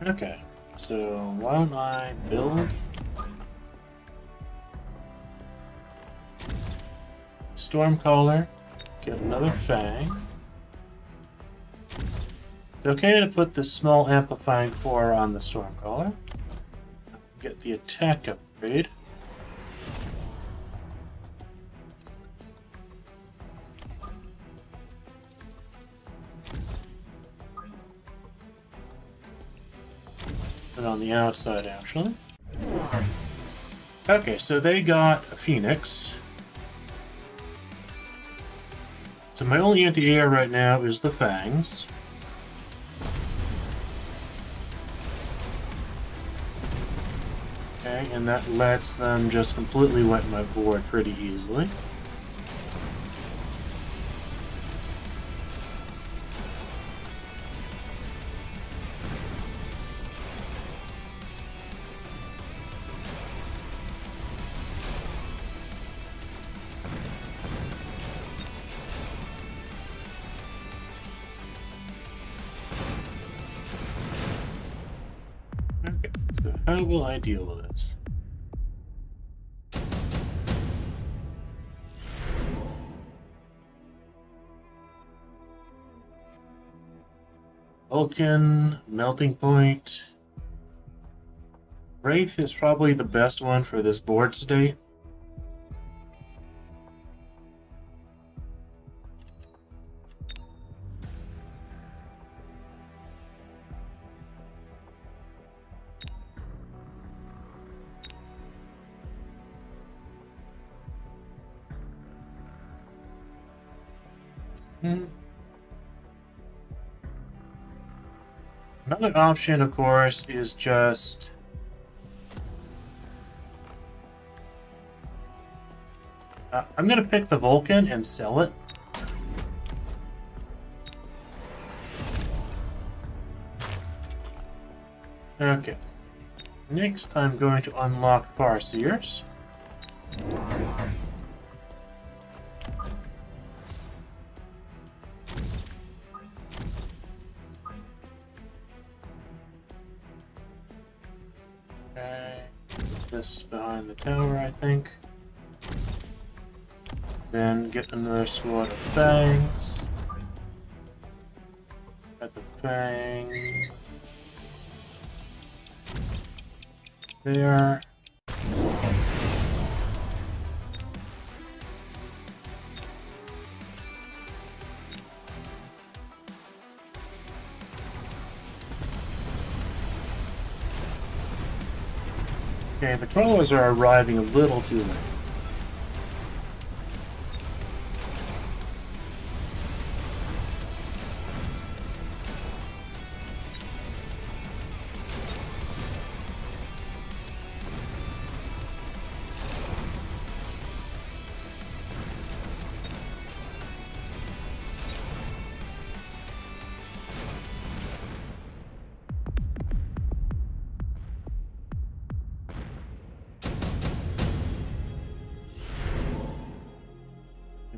Okay, so why don't I build Stormcaller, get another Fang. It's okay to put this small amplifying core on the Stormcaller. Get the attack upgrade. And on the outside, actually. Okay, so they got a Phoenix. So my only anti-air right now is the Fangs. Okay, and that lets them just completely wet my board pretty easily. Okay, so how will I deal with this? Vulcan, Melting Point. Wraith is probably the best one for this board today. Another option, of course, is just I'm going to pick the Vulcan and sell it. Okay. Next, I'm going to unlock Farseers. Okay. This behind the tower, I think. Then get another squad of Fangs. fangs. There. Okay, the crawlers are arriving a little too late.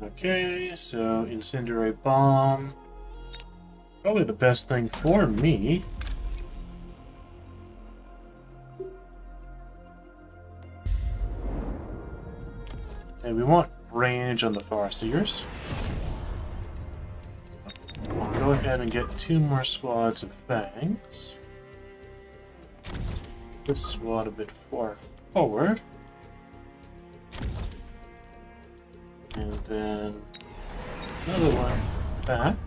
Okay, so Incendiary Bomb. Probably the best thing for me. And we want range on the Farseers. We'll go ahead and get 2 more squads of Fangs. This squad a bit far forward. And then another one back.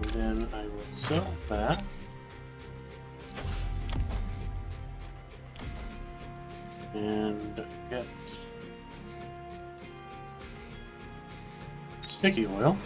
And then I will sell that. And get sticky oil.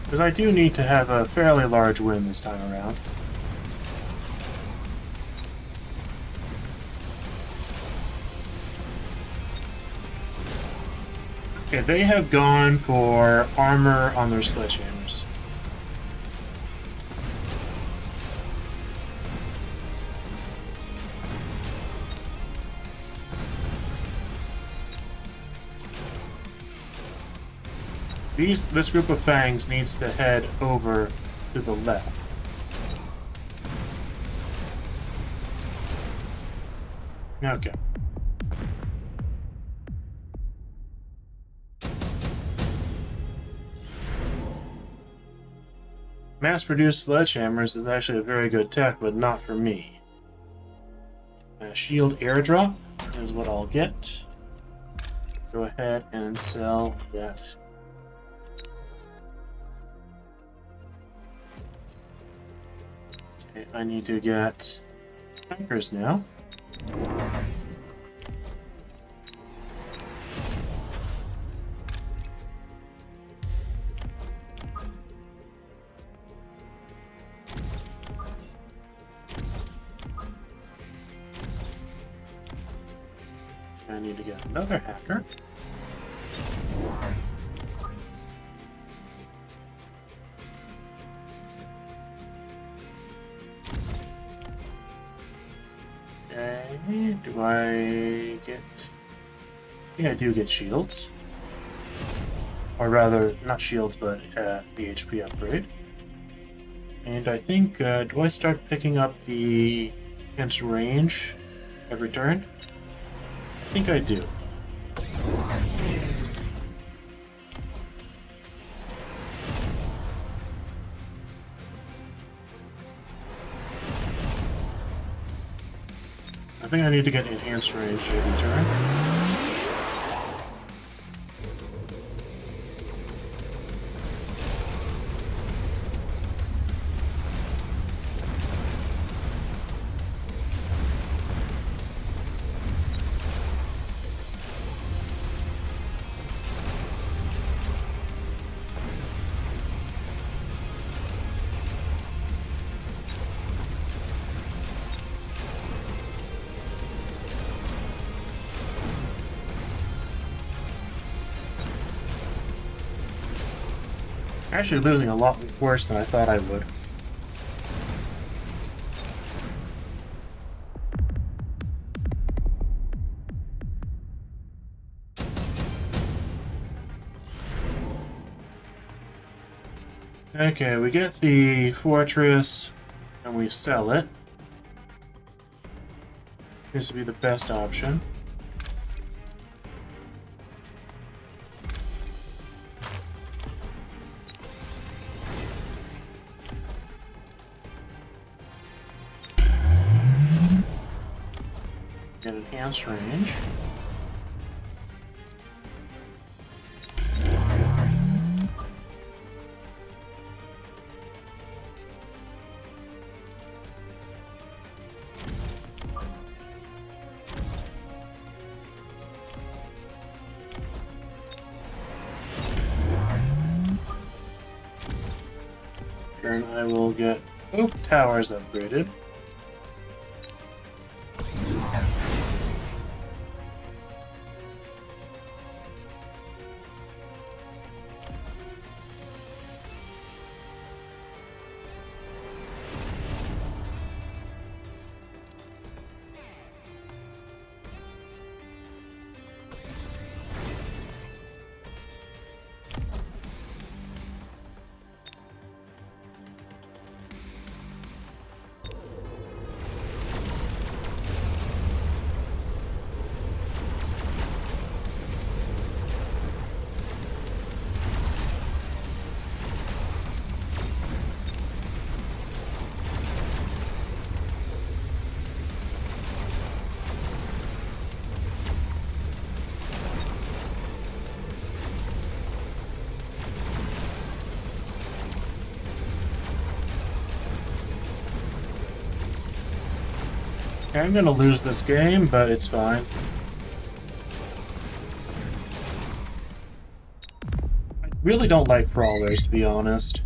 Because I do need to have a fairly large win this time around. Okay, they have gone for armor on their sledgehammers. This group of Fangs needs to head over to the left. Okay. Mass-produced sledgehammers is actually a very good tech, but not for me. Shield airdrop is what I'll get. Go ahead and sell that. Okay, I need to get tankers now. I need to get another hacker. Okay, do I get... Yeah, I do get shields. Or rather, not shields, but the HP upgrade. And I think, do I start picking up the against range every turn? I think I do. I think I need to get enhanced range every turn. Actually losing a lot worse than I thought I would. Okay, we get the fortress and we sell it. Seems to be the best option. Get enhanced range. Then I will get both towers upgraded. I'm gonna lose this game, but it's fine. I really don't like crawlers, to be honest.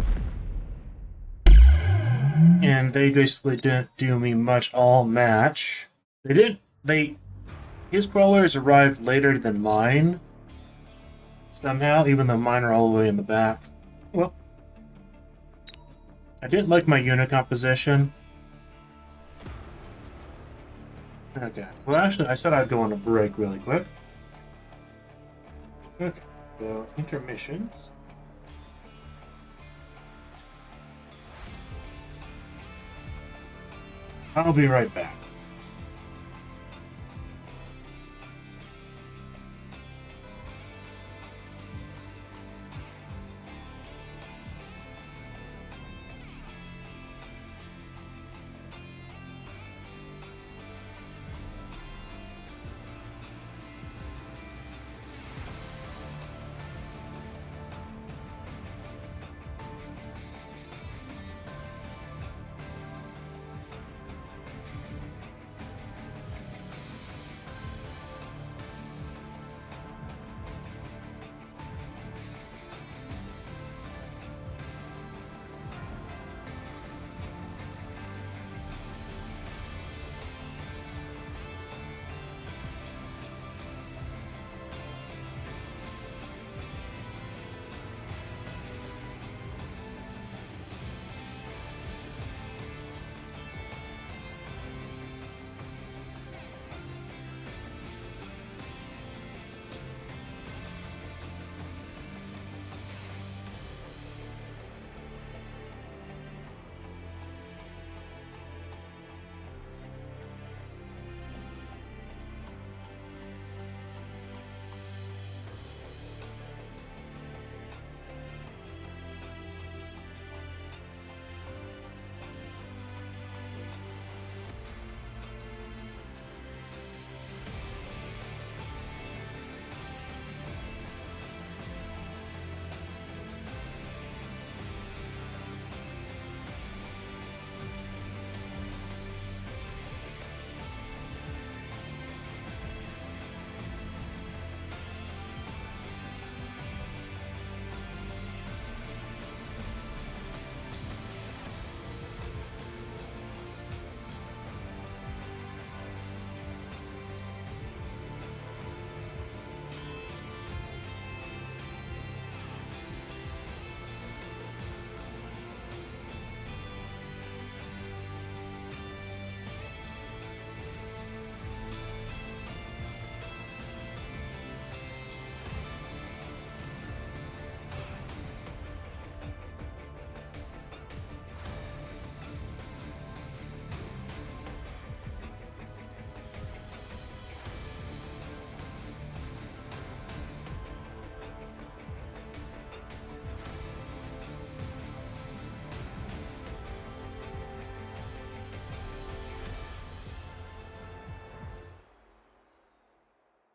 And they basically didn't do me much all match. His crawlers arrived later than mine. Somehow, even though mine are all the way in the back. Well, I didn't like my unit composition. Okay. Well, actually, I said I'd go on a break really quick. Okay. So, intermissions. I'll be right back.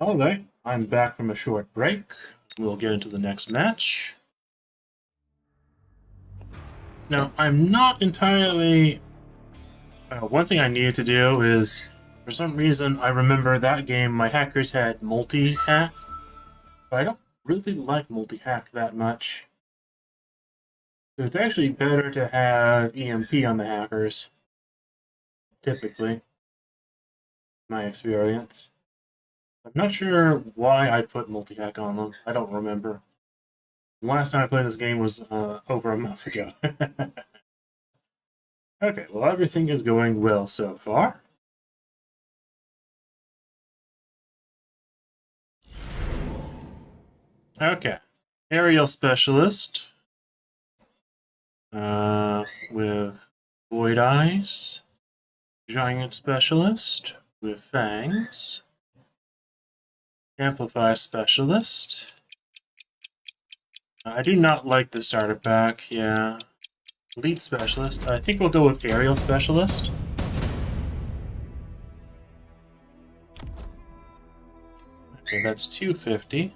Alright, I'm back from a short break. We'll get into the next match. Now, I'm not entirely... one thing I needed to do is, for some reason, I remember that game my hackers had multi-hack, but I don't really like multi-hack that much. So it's actually better to have EMP on the hackers, typically, my experience. I'm not sure why I put multi-hack on them. I don't remember. The last time I played this game was over a month ago. Okay, well, everything is going well so far. Okay, aerial specialist with void eyes, giant specialist with fangs, amplify specialist. I do not like the starter pack, yeah. Elite specialist. I think we'll go with aerial specialist. Okay, that's 250.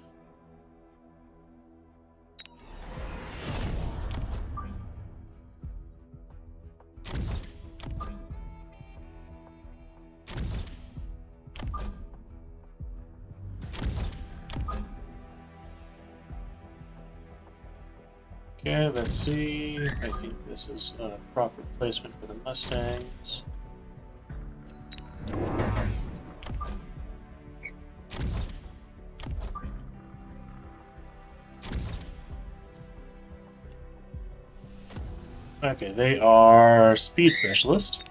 Okay, let's see. I think this is a proper placement for the Mustangs. Okay, they are speed specialist.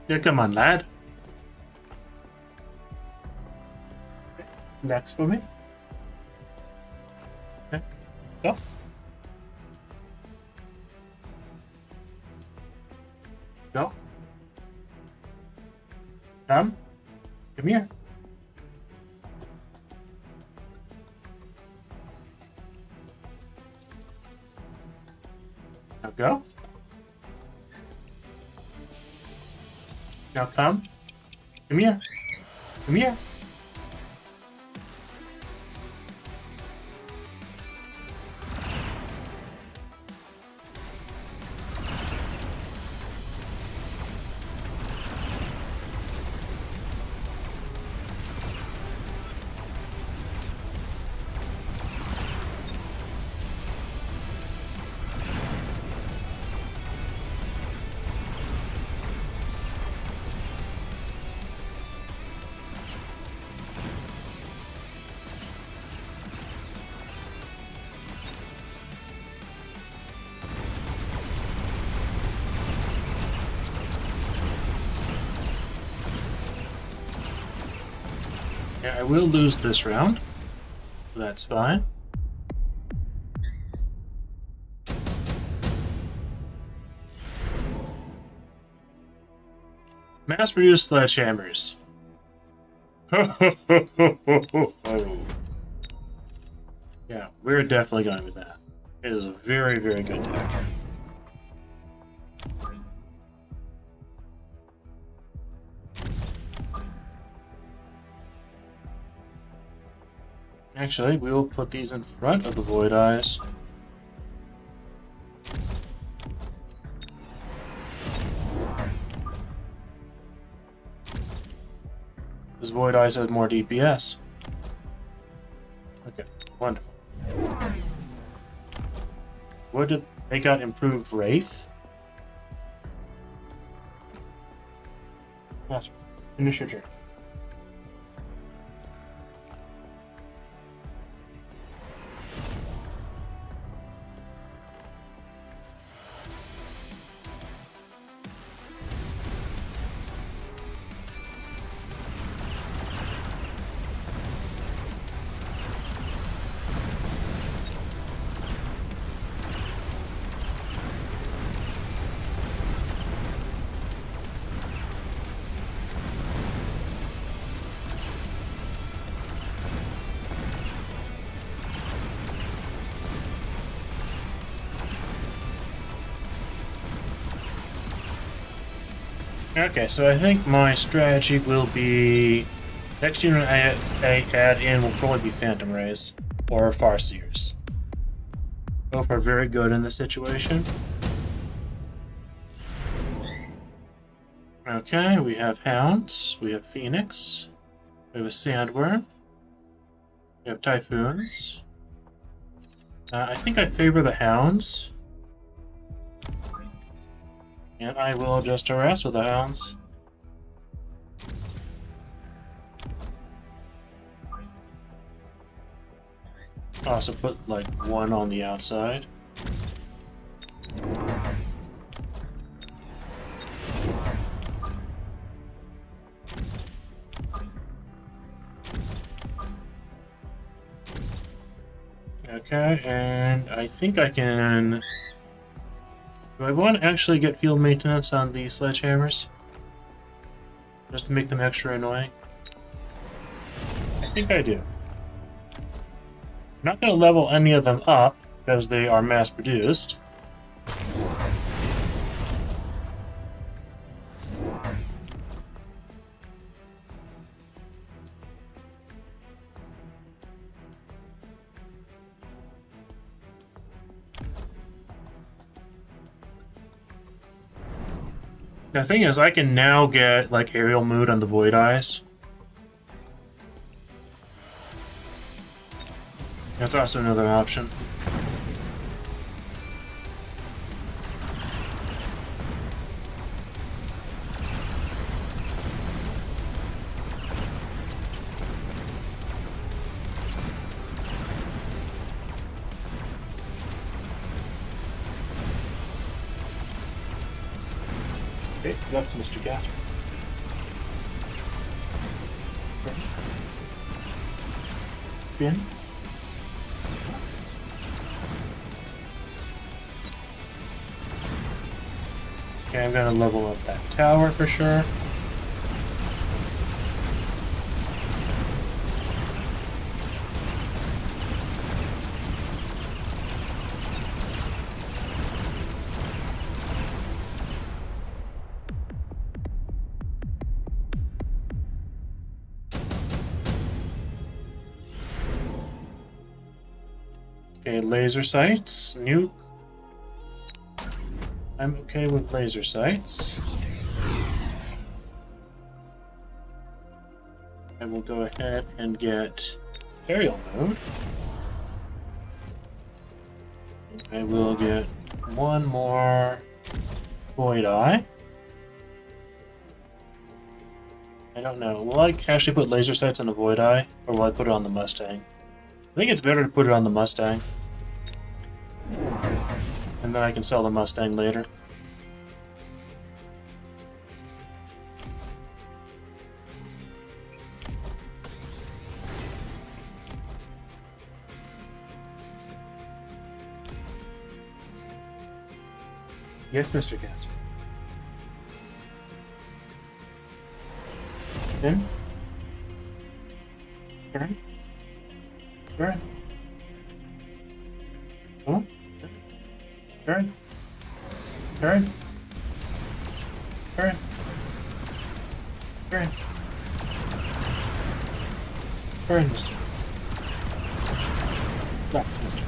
Yeah, come on, lad. Next for me. Okay, go. Go. Come here. Now go. Now come. Come here. Come here. Yeah, I will lose this round. That's fine. Mass-produced sledgehammers. Yeah, we're definitely going with that. It is a very, very good deck. Actually, we will put these in front of the Void Eyes. This Void Eyes has more DPS. Okay, wonderful. What did they got? Improved Wraith? Yes. Finish your turn. Okay, so I think my strategy will be... Next unit I add in will probably be Phantom Rays or Farseers. Both are very good in this situation. Okay, we have Hounds, we have Phoenix, we have a Sandworm, we have Typhoons. I think I favor the Hounds. And I will just harass with the Hounds. Also put, like, one on the outside. Okay, and I think I can... Do I want to actually get field maintenance on the sledgehammers? Just to make them extra annoying? I think I do. I'm not going to level any of them up, because they are mass-produced. The thing is, I can now get, like, aerial mood on the Void Eyes. That's also another option. Okay, that's Mr. Gasper. Bin. Okay, I'm gonna level up that tower for sure. Okay, laser sights, nuke. I'm okay with laser sights. I will go ahead and get aerial mode. I will get one more Void Eye. I don't know. Will I actually put laser sights on the Void Eye, or will I put it on the Mustang? I think it's better to put it on the Mustang. And then I can sell the Mustang later. Yes, Mr. Gasper. In. Turn. Turn. Oh. Turn. Turn. Turn. Turn. Turn, Mr. Flex, Mr.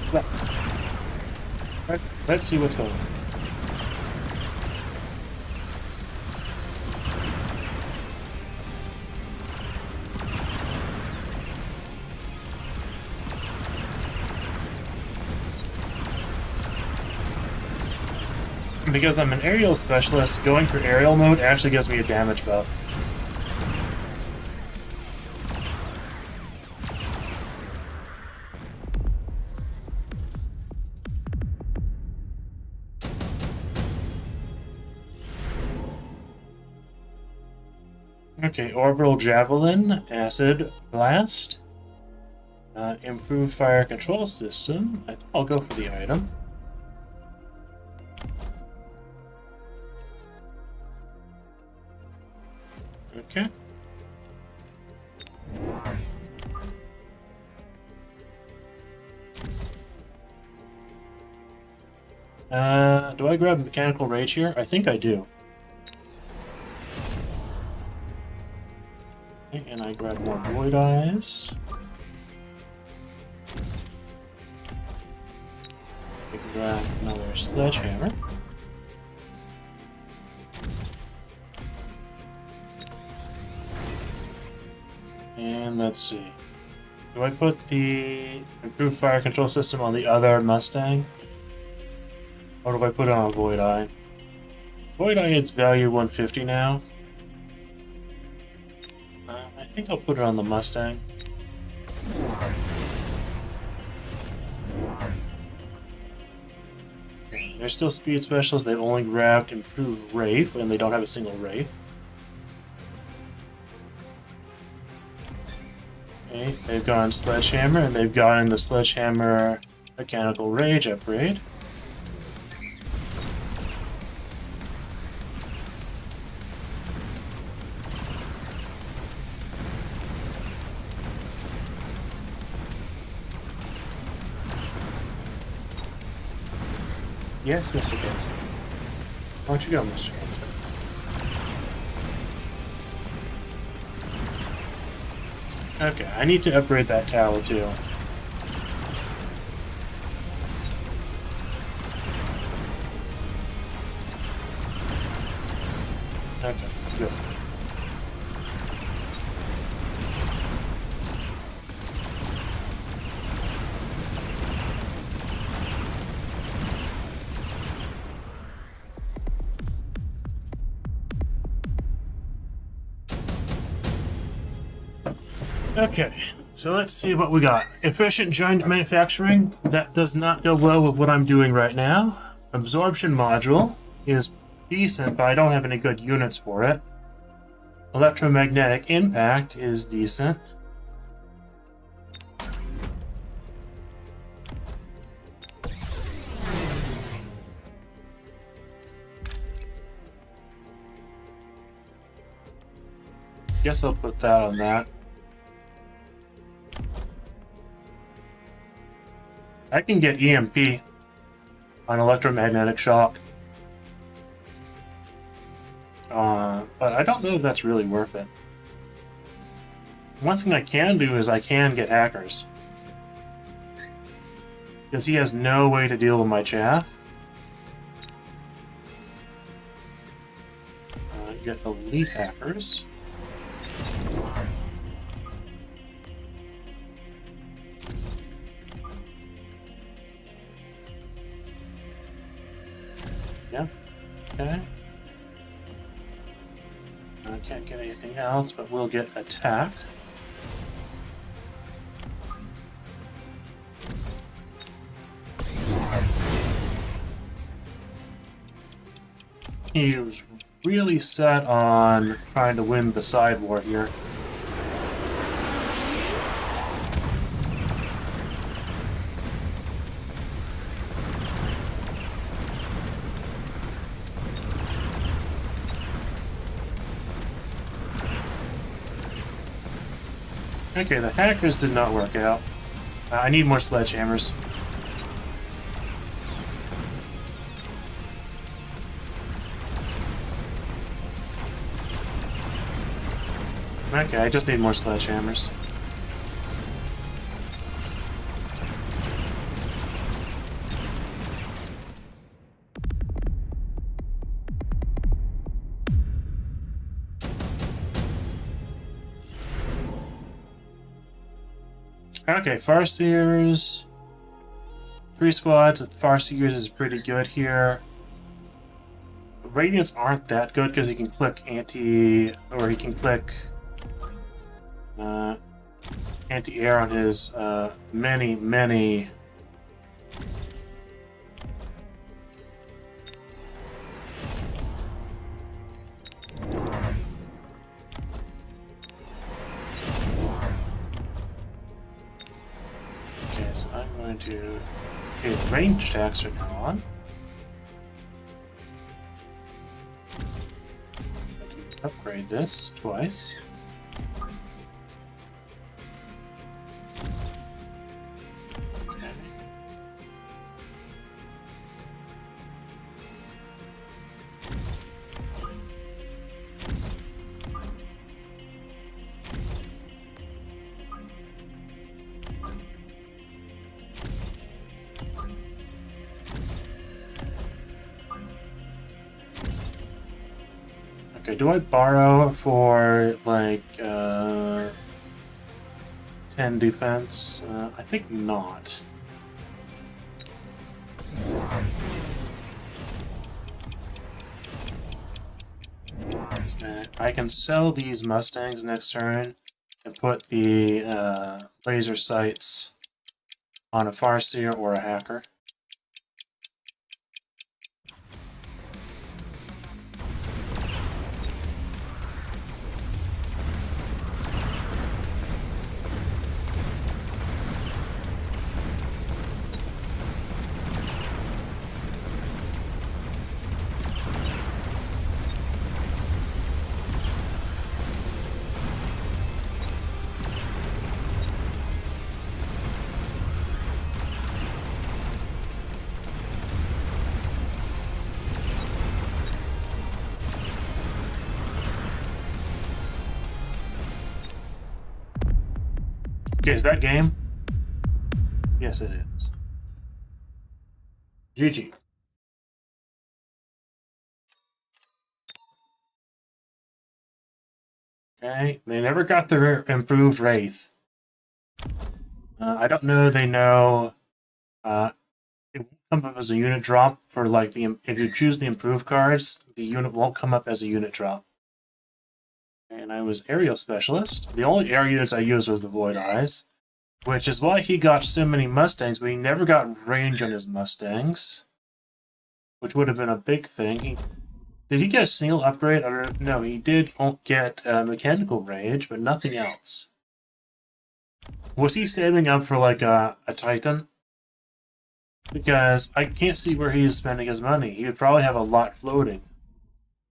Flex. Right. Let's see what's going on. Because I'm an aerial specialist, going for aerial mode actually gives me a damage buff. Okay, Orbital Javelin, Acid Blast, Improved Fire Control System. I think I'll go for the item. Okay. Do I grab Mechanical Rage here? I think I do. I grab more void eyes. I can grab another sledgehammer. And let's see. Do I put the improved fire control system on the other Mustang? Or do I put it on a void eye? Void eye its value 150 now. I think I'll put it on the Mustang. They're still speed specials. They've only grabbed improved Wraith, and they don't have a single Wraith. Okay, they've gone Sledgehammer, and they've gotten the Sledgehammer Mechanical Rage upgrade. Yes, Mr. Gansman. Why don't you go, Mr. Gansman? Okay, I need to upgrade that tower too. Okay, good. Okay, so let's see what we got. Efficient joint manufacturing. That does not go well with what I'm doing right now. Absorption module is decent, but I don't have any good units for it. Electromagnetic impact is decent. Guess I'll put that on that. I can get EMP on electromagnetic shock. But I don't know if that's really worth it. One thing I can do is I can get hackers. Because he has no way to deal with my chaff. Get elite hackers. Yeah, okay. I can't get anything else, but we'll get attack. He was really set on trying to win the side war here. Okay, the hackers did not work out. I need more sledgehammers. Okay, I just need more sledgehammers. Okay, Farseers. 3 squads with Farseers is pretty good here. Radiants aren't that good because he can click or he can click anti-air on his many Okay, so I'm going to... Okay, range attacks are now on. Upgrade this twice. Okay. Okay, do I borrow for, like, 10 defense? I think not. I can sell these Mustangs next turn and put the laser sights on a Farseer or a Hacker. Okay, is that game? Yes, it is. GG. Okay, they never got their improved Wraith. I don't know they know it won't come up as a unit drop for like if you choose the improved cards, the unit won't come up as a unit drop. And I was aerial specialist. The only air units I used was the Void Eyes, which is why he got so many Mustangs, but he never got range on his Mustangs, which would have been a big thing. Did he get a single upgrade? I don't know. He did get mechanical range, but nothing else. Was he saving up for like a Titan? Because I can't see where he is spending his money. He would probably have a lot floating.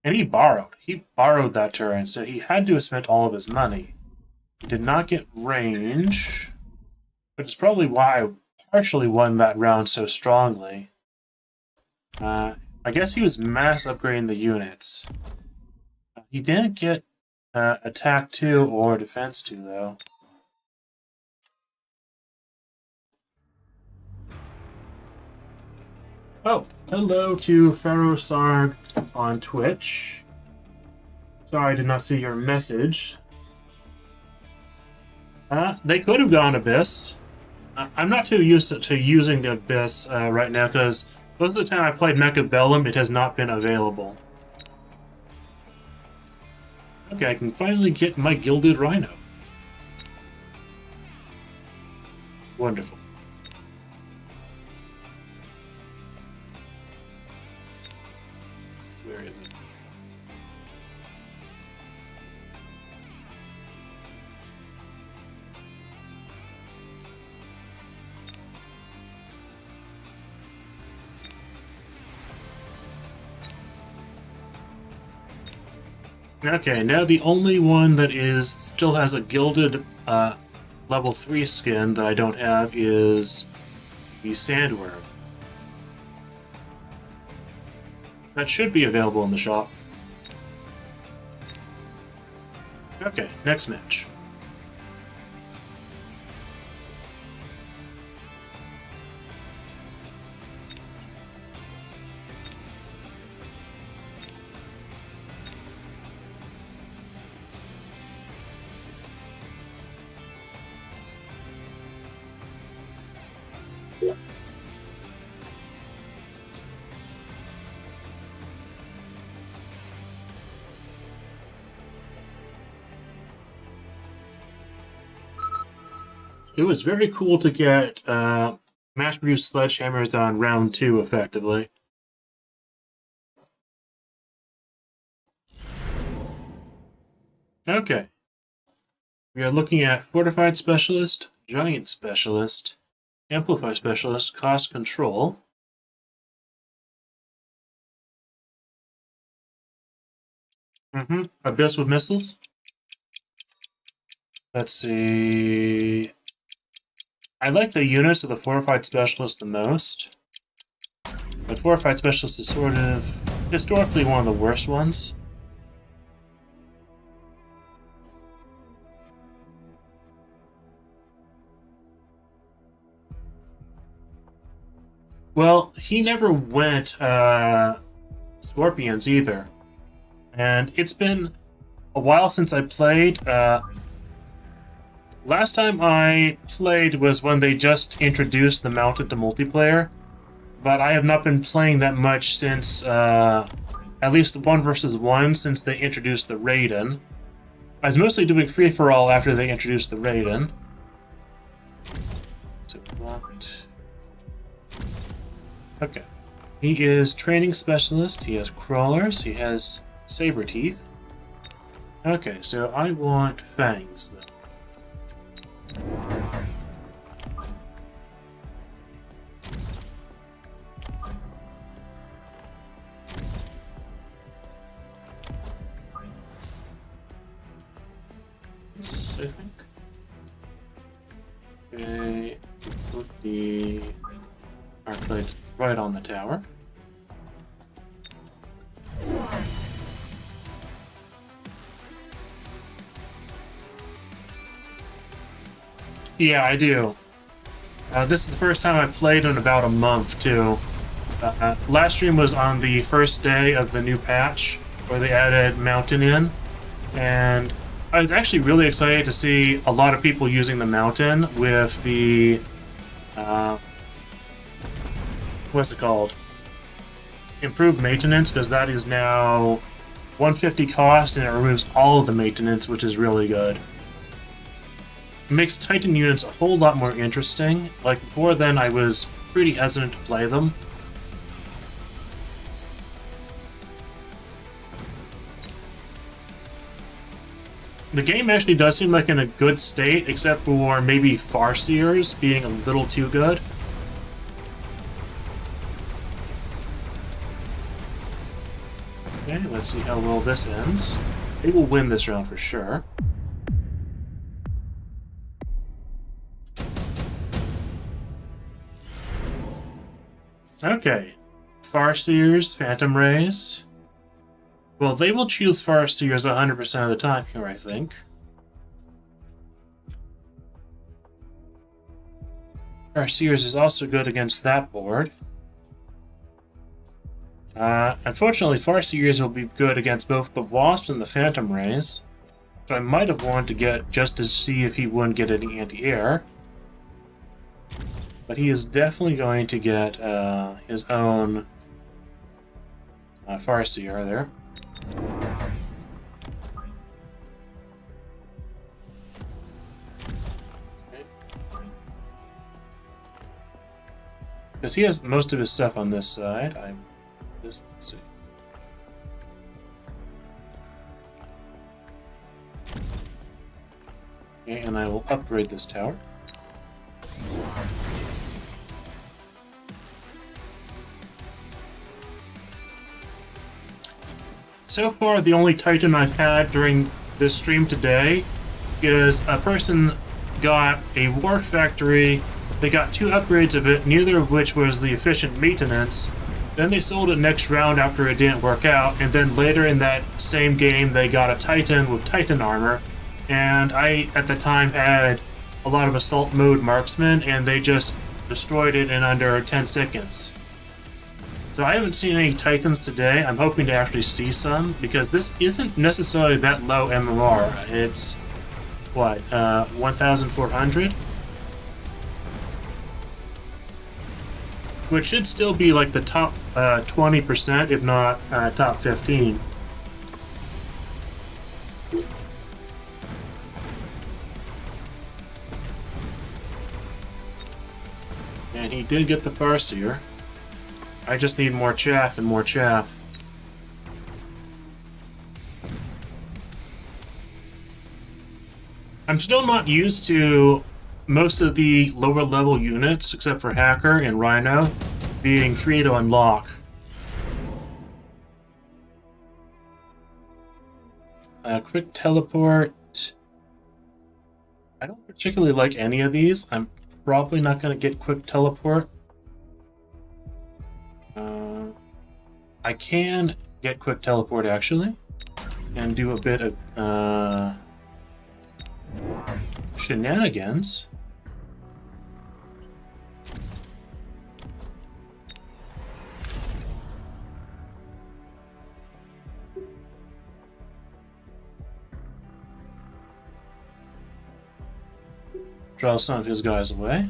And he borrowed. He borrowed that turn, so he had to have spent all of his money. He did not get range, which is probably why I partially won that round so strongly. I guess he was mass upgrading the units. He didn't get attack 2 or defense 2, though. Oh, hello to Pharaoh Sarg on Twitch. Sorry I did not see your message. They could have gone Abyss. I'm not too used to using the Abyss right now, because most of the time I played Mechabellum, it has not been available. Okay, I can finally get my Gilded Rhino. Wonderful. Where is it? Okay, now the only one that still has a gilded level 3 skin that I don't have is the Sandworm. That should be available in the shop. Okay, next match. It was very cool to get mass-produced sledgehammers on round 2, effectively. Okay. We are looking at Fortified Specialist, Giant Specialist, Amplify Specialist, Cost Control. Abyss with missiles. Let's see. I like the units of the Fortified Specialist the most. But Fortified Specialist is sort of historically one of the worst ones. Well, he never went Scorpions either. And it's been a while since I played. Last time I played was when they just introduced the mount to multiplayer, but I have not been playing that much since at least 1 versus 1 since they introduced the Raiden. I was mostly doing free-for-all after they introduced the Raiden. So what? Okay. He is training specialist, he has crawlers, he has saber teeth. Okay, so I want fangs then. This, I think. Okay, put the arc plates right on the tower. Yeah, I do. This is the first time I've played in about a month, too. Last stream was on the first day of the new patch, where they added Mountain in, and I was actually really excited to see a lot of people using the Mountain with the... what's it called? Improved maintenance, because that is now 150 cost, and it removes all of the maintenance, which is really good. It makes Titan units a whole lot more interesting. Like, before then, I was pretty hesitant to play them. The game actually does seem like in a good state, except for maybe Farseers being a little too good. Okay, let's see how well this ends. They will win this round for sure. Okay. Farseers, Phantom Rays. Well, they will choose Farseers 100% of the time here, I think. Farseers is also good against that board. Unfortunately, Farseers will be good against both the Wasps and the Phantom Rays. So I might have wanted to get just to see if he wouldn't get any anti-air. But he is definitely going to get his own Farseer there. Because he has most of his stuff on this side. Let's see. Okay, and I will upgrade this tower. So far, the only Titan I've had during this stream today is a person got a War Factory. They got 2 upgrades of it, neither of which was the efficient maintenance. Then they sold it next round after it didn't work out, and then later in that same game they got a Titan with Titan armor. And I, at the time, had a lot of Assault Mode Marksmen, and they just destroyed it in under 10 seconds. So I haven't seen any Titans today. I'm hoping to actually see some, because this isn't necessarily that low MMR. It's, what, 1,400? Which should still be like the top 20%, if not top 15. And he did get the Farseer. I just need more chaff and more chaff. I'm still not used to most of the lower level units, except for Hacker and Rhino, being free to unlock. Quick teleport. I don't particularly like any of these. I'm probably not going to get quick teleport. I can get quick teleport actually, and do a bit of shenanigans. Draw some of his guys away.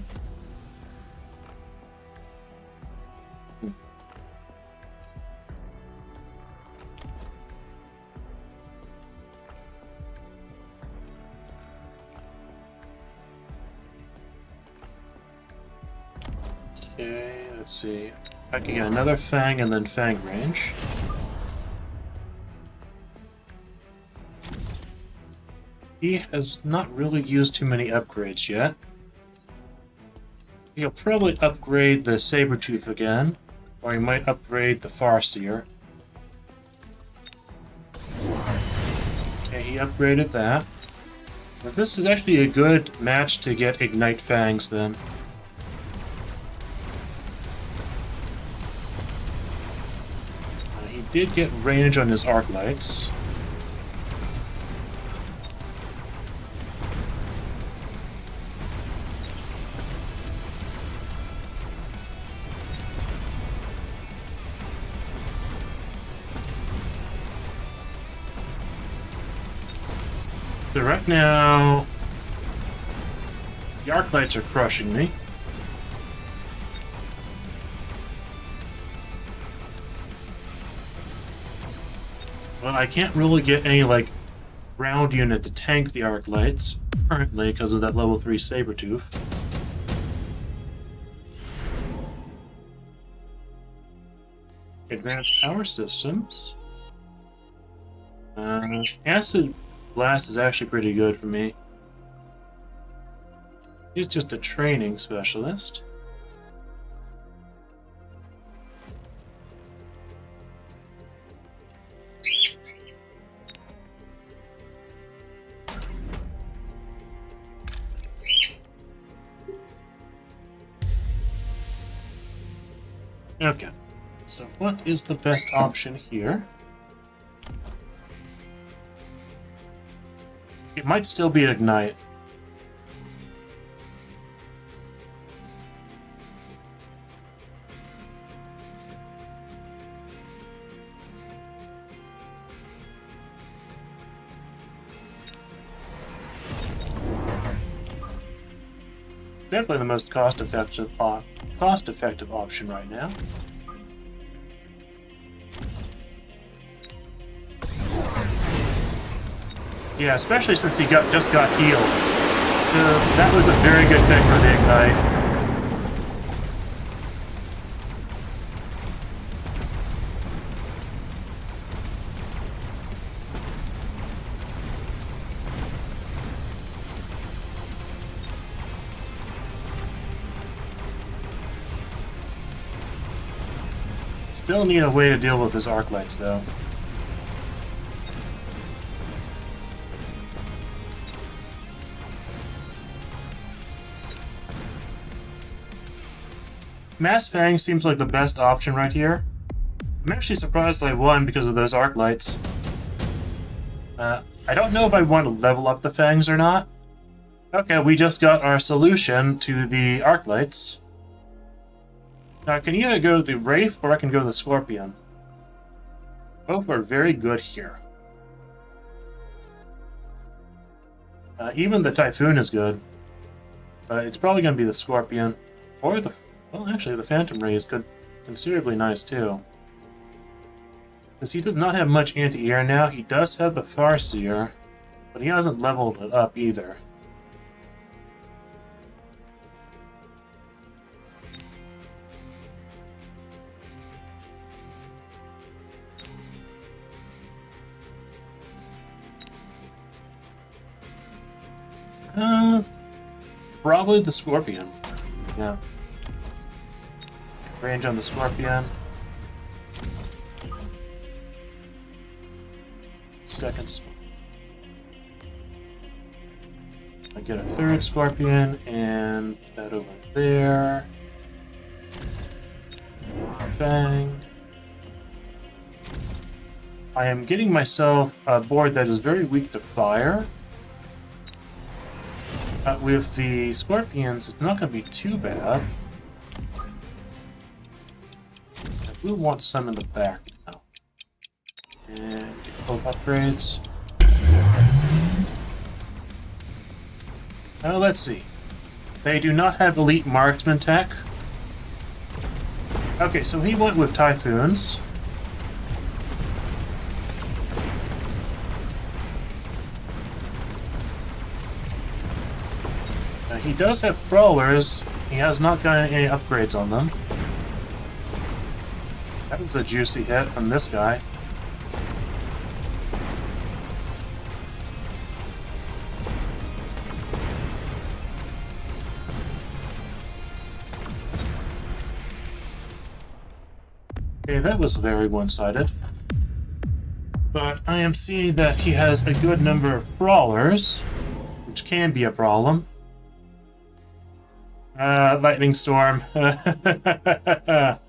Okay, let's see. I can get another Fang and then Fang range. He has not really used too many upgrades yet. He'll probably upgrade the Sabertooth again, or he might upgrade the Farseer. Okay, he upgraded that. But this is actually a good match to get Ignite Fangs then. He did get range on his Arc Lights. So right now, the Arc Lights are crushing me. But I can't really get any, like, ground unit to tank the Arc Lights currently because of that level 3 Sabertooth. Advanced Power Systems. Acid Blast is actually pretty good for me. He's just a training specialist. Okay, so what is the best option here? It might still be Ignite. Definitely the most cost-effective option right now. Yeah, especially since he just got healed. That was a very good thing for the Ignite. Still need a way to deal with his Arc Lights, though. Mass Fang seems like the best option right here. I'm actually surprised I won because of those Arc Lights. I don't know if I want to level up the Fangs or not. Okay, we just got our solution to the Arc Lights. Now, I can either go the Wraith or I can go the Scorpion. Both are very good here. Even the Typhoon is good. It's probably going to be the Scorpion. Or the... Well, actually, the Phantom Ray is considerably nice, too. Because he does not have much anti-air now. He does have the Farseer, but he hasn't leveled it up either. Probably the Scorpion. Yeah. Range on the Scorpion. Second. I get a third Scorpion and that over there. Fang. I am getting myself a board that is very weak to fire. With the Scorpions, it's not going to be too bad. I will want some in the back now. And get both upgrades. Let's see. They do not have elite marksman tech. Okay, so he went with Typhoons. He does have Crawlers. He has not gotten any upgrades on them. That was a juicy hit from this guy. Okay, that was very one-sided. But I am seeing that he has a good number of Crawlers, which can be a problem. Lightning Storm. I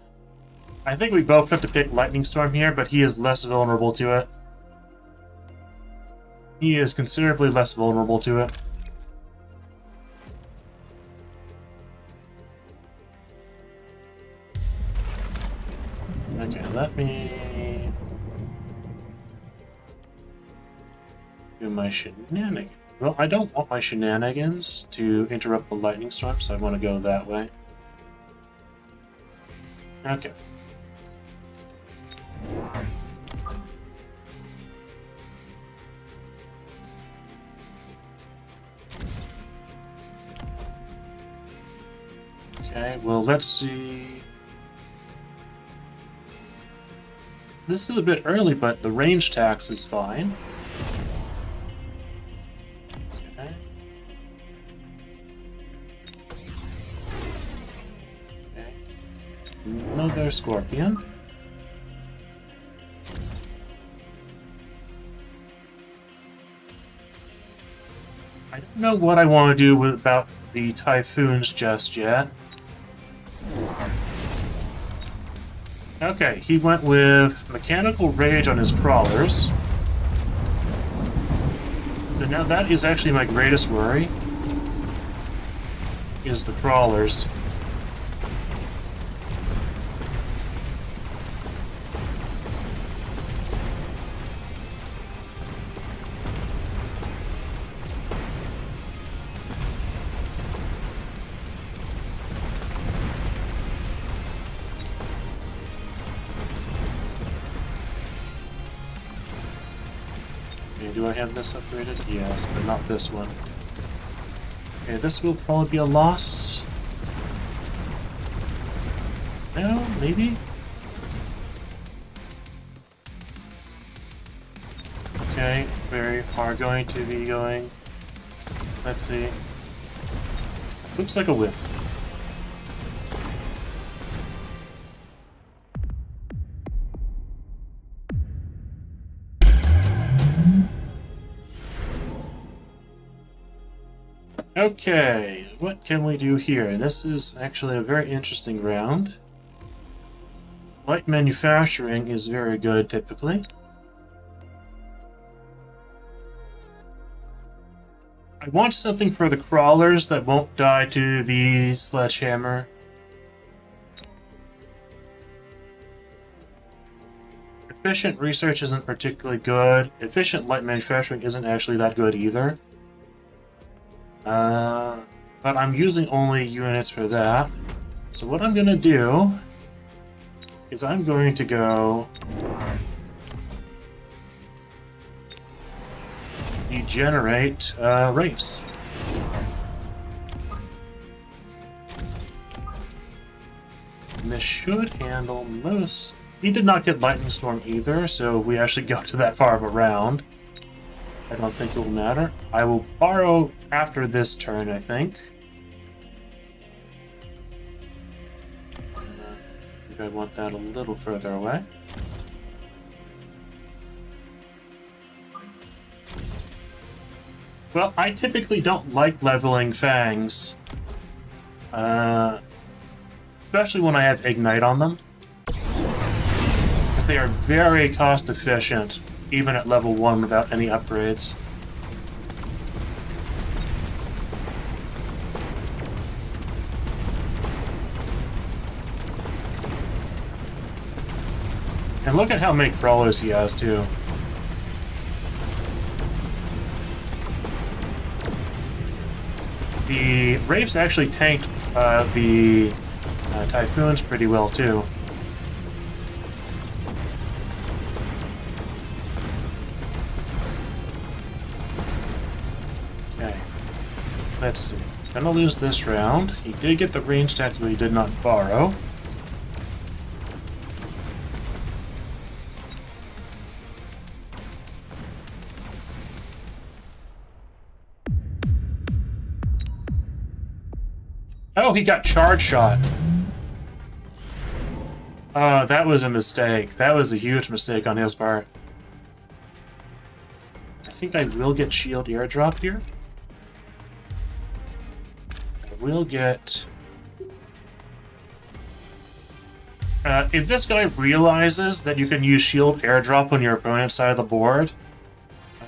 think we both have to pick Lightning Storm here, but he is less vulnerable to it. He is considerably less vulnerable to it. Okay, let me do my shenanigans. Well, I don't want my shenanigans to interrupt the lightning storm, so I want to go that way. Okay. Okay, well, let's see. This is a bit early, but the range tax is fine. Okay. Okay. Another Scorpion. I don't know what I want to do about the Typhoons just yet. Okay, he went with Mechanical Rage on his Crawlers. So now that is actually my greatest worry, is the Crawlers. Do I have this upgraded? Yes, but not this one. Okay, this will probably be a loss. No, maybe? Okay, we are going to be going. Let's see. Looks like a whip. Okay, what can we do here? This is actually a very interesting round. Light manufacturing is very good, typically. I want something for the Crawlers that won't die to the Sledgehammer. Efficient research isn't particularly good. Efficient light manufacturing isn't actually that good either. But I'm using only units for that. So what I'm gonna do is I'm going to go degenerate race. And this should handle most. He did not get Lightning Storm either, so we actually go to that far of a round. I don't think it will matter. I will borrow after this turn, I think. I think I want that a little further away. Well, I typically don't like leveling Fangs. Especially when I have Ignite on them. Because they are very cost efficient. Even at level 1 without any upgrades. And look at how many Crawlers he has, too. The Wraiths actually tanked the Typhoons pretty well, too. Okay. Let's see. Gonna lose this round. He did get the range stats, but he did not borrow. Oh, he got charge shot. Oh, that was a mistake. That was a huge mistake on his part. I think I will get shield airdrop here. I will get... if this guy realizes that you can use shield airdrop on your opponent's side of the board,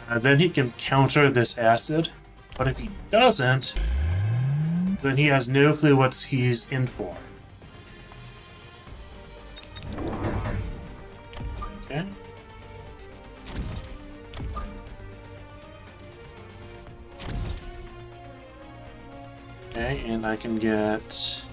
then he can counter this acid. But if he doesn't, then he has no clue what he's in for. Okay. Okay, and I can get...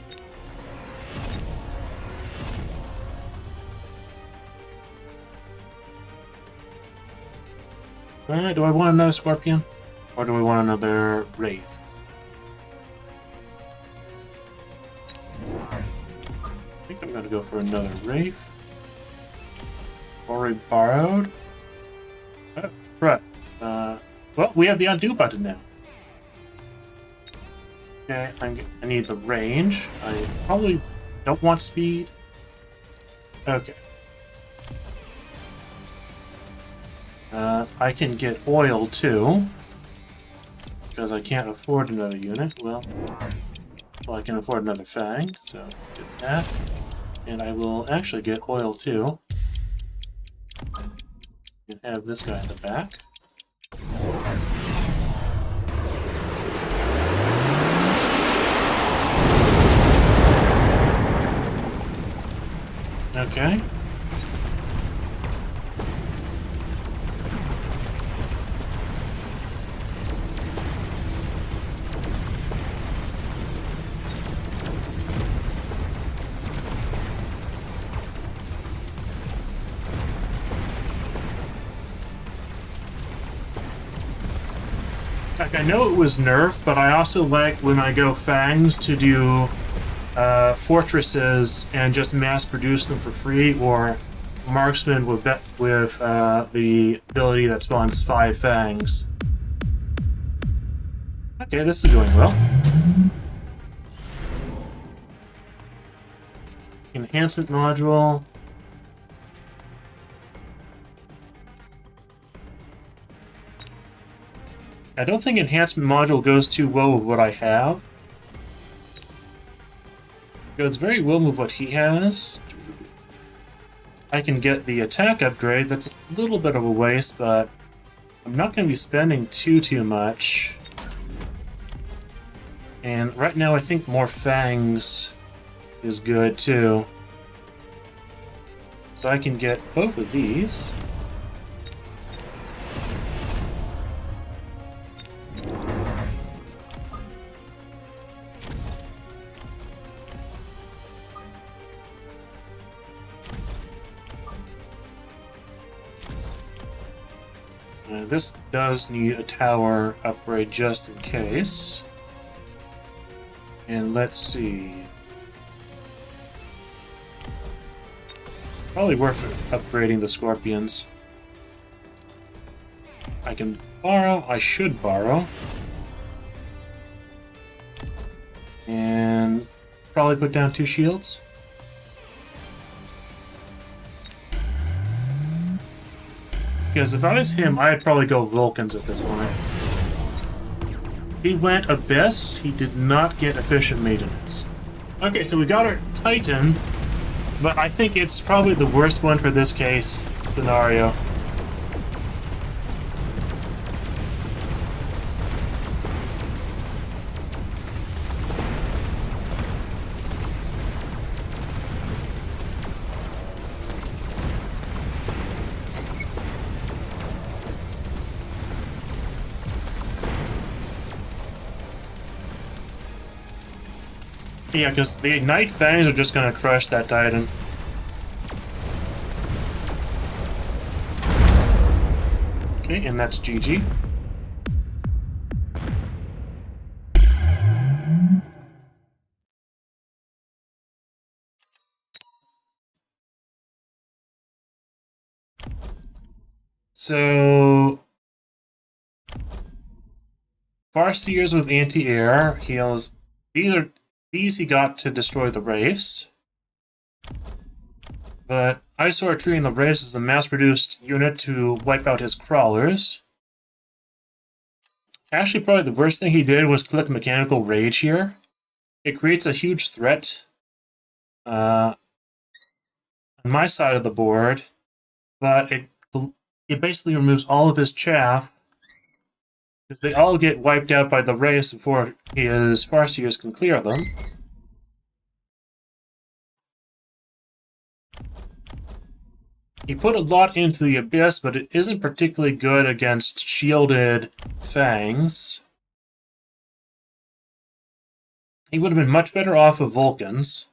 do I want another Scorpion? Or do we want another Wraith? I think I'm going to go for another Wraith. Already borrowed. Oh, right. Well, we have the undo button now. Okay, I need the range. I probably don't want speed. Okay. I can get oil too, because I can't afford another unit. Well, I can afford another Fang, so get that. And I will actually get oil too. And have this guy in the back. Okay. Like, I know it was nerfed, but I also like when I go Fangs to do fortresses and just mass produce them for free, or marksman with the ability that spawns 5 Fangs. Okay, this is going well. Enhancement module. I don't think enhancement module goes too well with what I have. It goes very well with what he has. I can get the attack upgrade. That's a little bit of a waste, but I'm not going to be spending too much. And right now I think more Fangs is good too. So I can get both of these. This does need a tower upgrade just in case. And let's see. Probably worth upgrading the Scorpions. I can borrow. I should borrow. And probably put down 2 shields. Because if I was him, I'd probably go Vulcans at this point. He went Abyss, he did not get efficient maintenance. Okay, so we got our Titan, but I think it's probably the worst one for this case scenario. Yeah, because the Ignite Fangs are just gonna crush that Titan. Okay, and that's GG. So Farseers with anti-air heals. These he got to destroy the Wraiths. But Eyesore treating the Wraiths as a mass-produced unit to wipe out his crawlers. Actually, probably the worst thing he did was click Mechanical Rage here. It creates a huge threat on my side of the board, but it basically removes all of his chaff, because they all get wiped out by the Wraiths before his Farseers can clear them. He put a lot into the Abyss, but it isn't particularly good against shielded Fangs. He would have been much better off of Vulcans.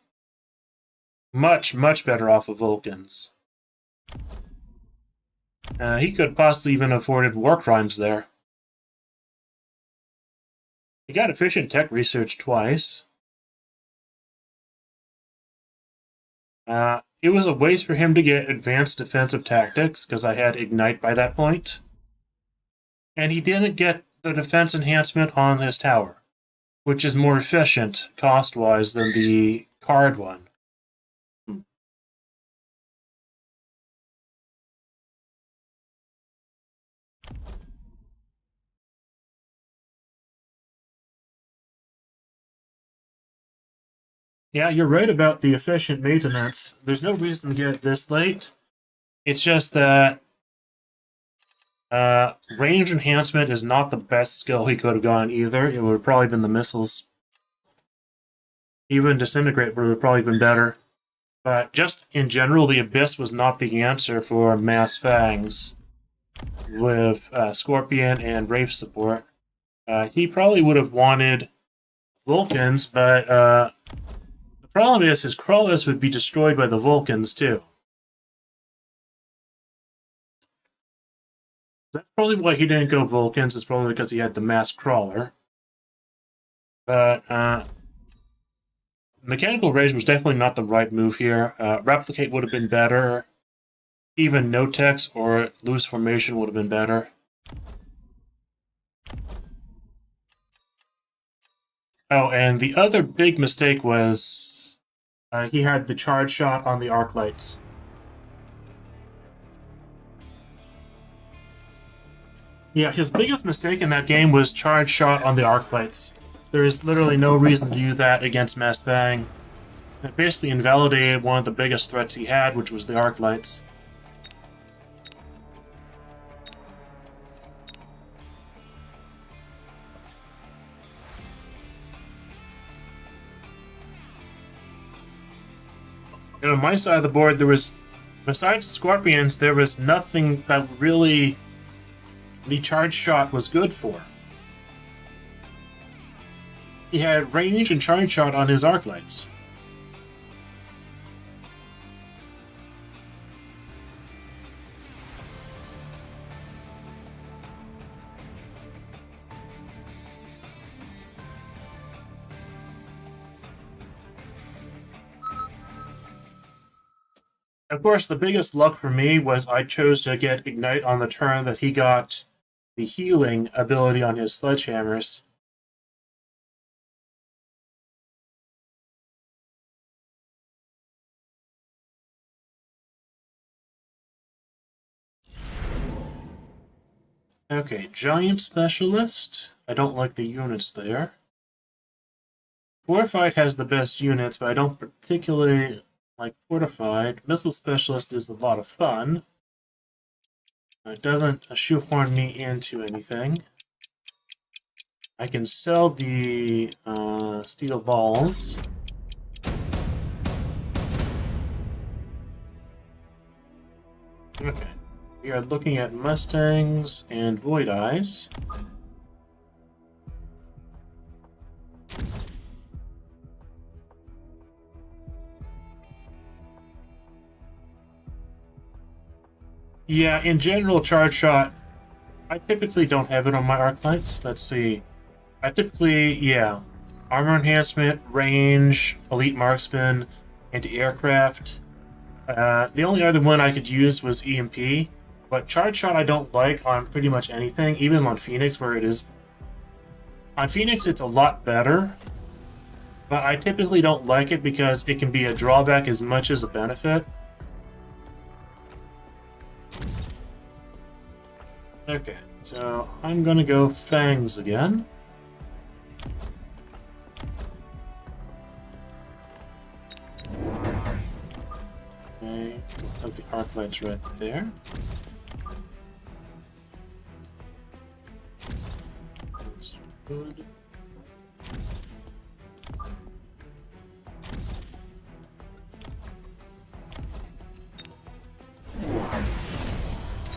Much, much better off of Vulcans. He could possibly even afforded War Crimes there. He got efficient tech research twice. It was a waste for him to get advanced defensive tactics, because I had Ignite by that point. And he didn't get the defense enhancement on his tower, which is more efficient cost-wise than the card one. Yeah, you're right about the efficient maintenance. There's no reason to get it this late. It's just that range enhancement is not the best skill he could have gone either. It would have probably been the missiles. Even Disintegrate would have probably been better. But just in general, the Abyss was not the answer for mass Fangs with Scorpion and Wraith support. He probably would have wanted Vulcans, but the problem is his crawlers would be destroyed by the Vulcans too. That's probably why he didn't go Vulcans. It's probably because he had the mass crawler. But Mechanical Rage was definitely not the right move here. Replicate would have been better. Even No-Tex or Loose Formation would have been better. Oh, and the other big mistake was he had the charge shot on the arc lights. Yeah, his biggest mistake in that game was charge shot on the arc lights. There is literally no reason to do that against Mass Bang. It basically invalidated one of the biggest threats he had, which was the arc lights. And on my side of the board, there was, besides Scorpions, there was nothing that really the charge shot was good for. He had range and charge shot on his arc lights. Of course, the biggest luck for me was I chose to get Ignite on the turn that he got the healing ability on his sledgehammers. Okay, Giant Specialist. I don't like the units there. Fortified has the best units, but I don't particularly like Fortified. Missile Specialist is a lot of fun. It doesn't shoehorn me into anything. I can sell the steel balls. Okay. We are looking at Mustangs and Void Eyes. Yeah, in general, charge shot, I typically don't have it on my arc lights. Let's see. I typically, yeah, armor enhancement, range, elite marksman, anti-aircraft. The only other one I could use was EMP, but charge shot I don't like on pretty much anything, even on Phoenix where it is. On Phoenix, it's a lot better, but I typically don't like it because it can be a drawback as much as a benefit. Okay, so I'm gonna go Fangs again. Okay, we'll have the arc lights right there. That's good.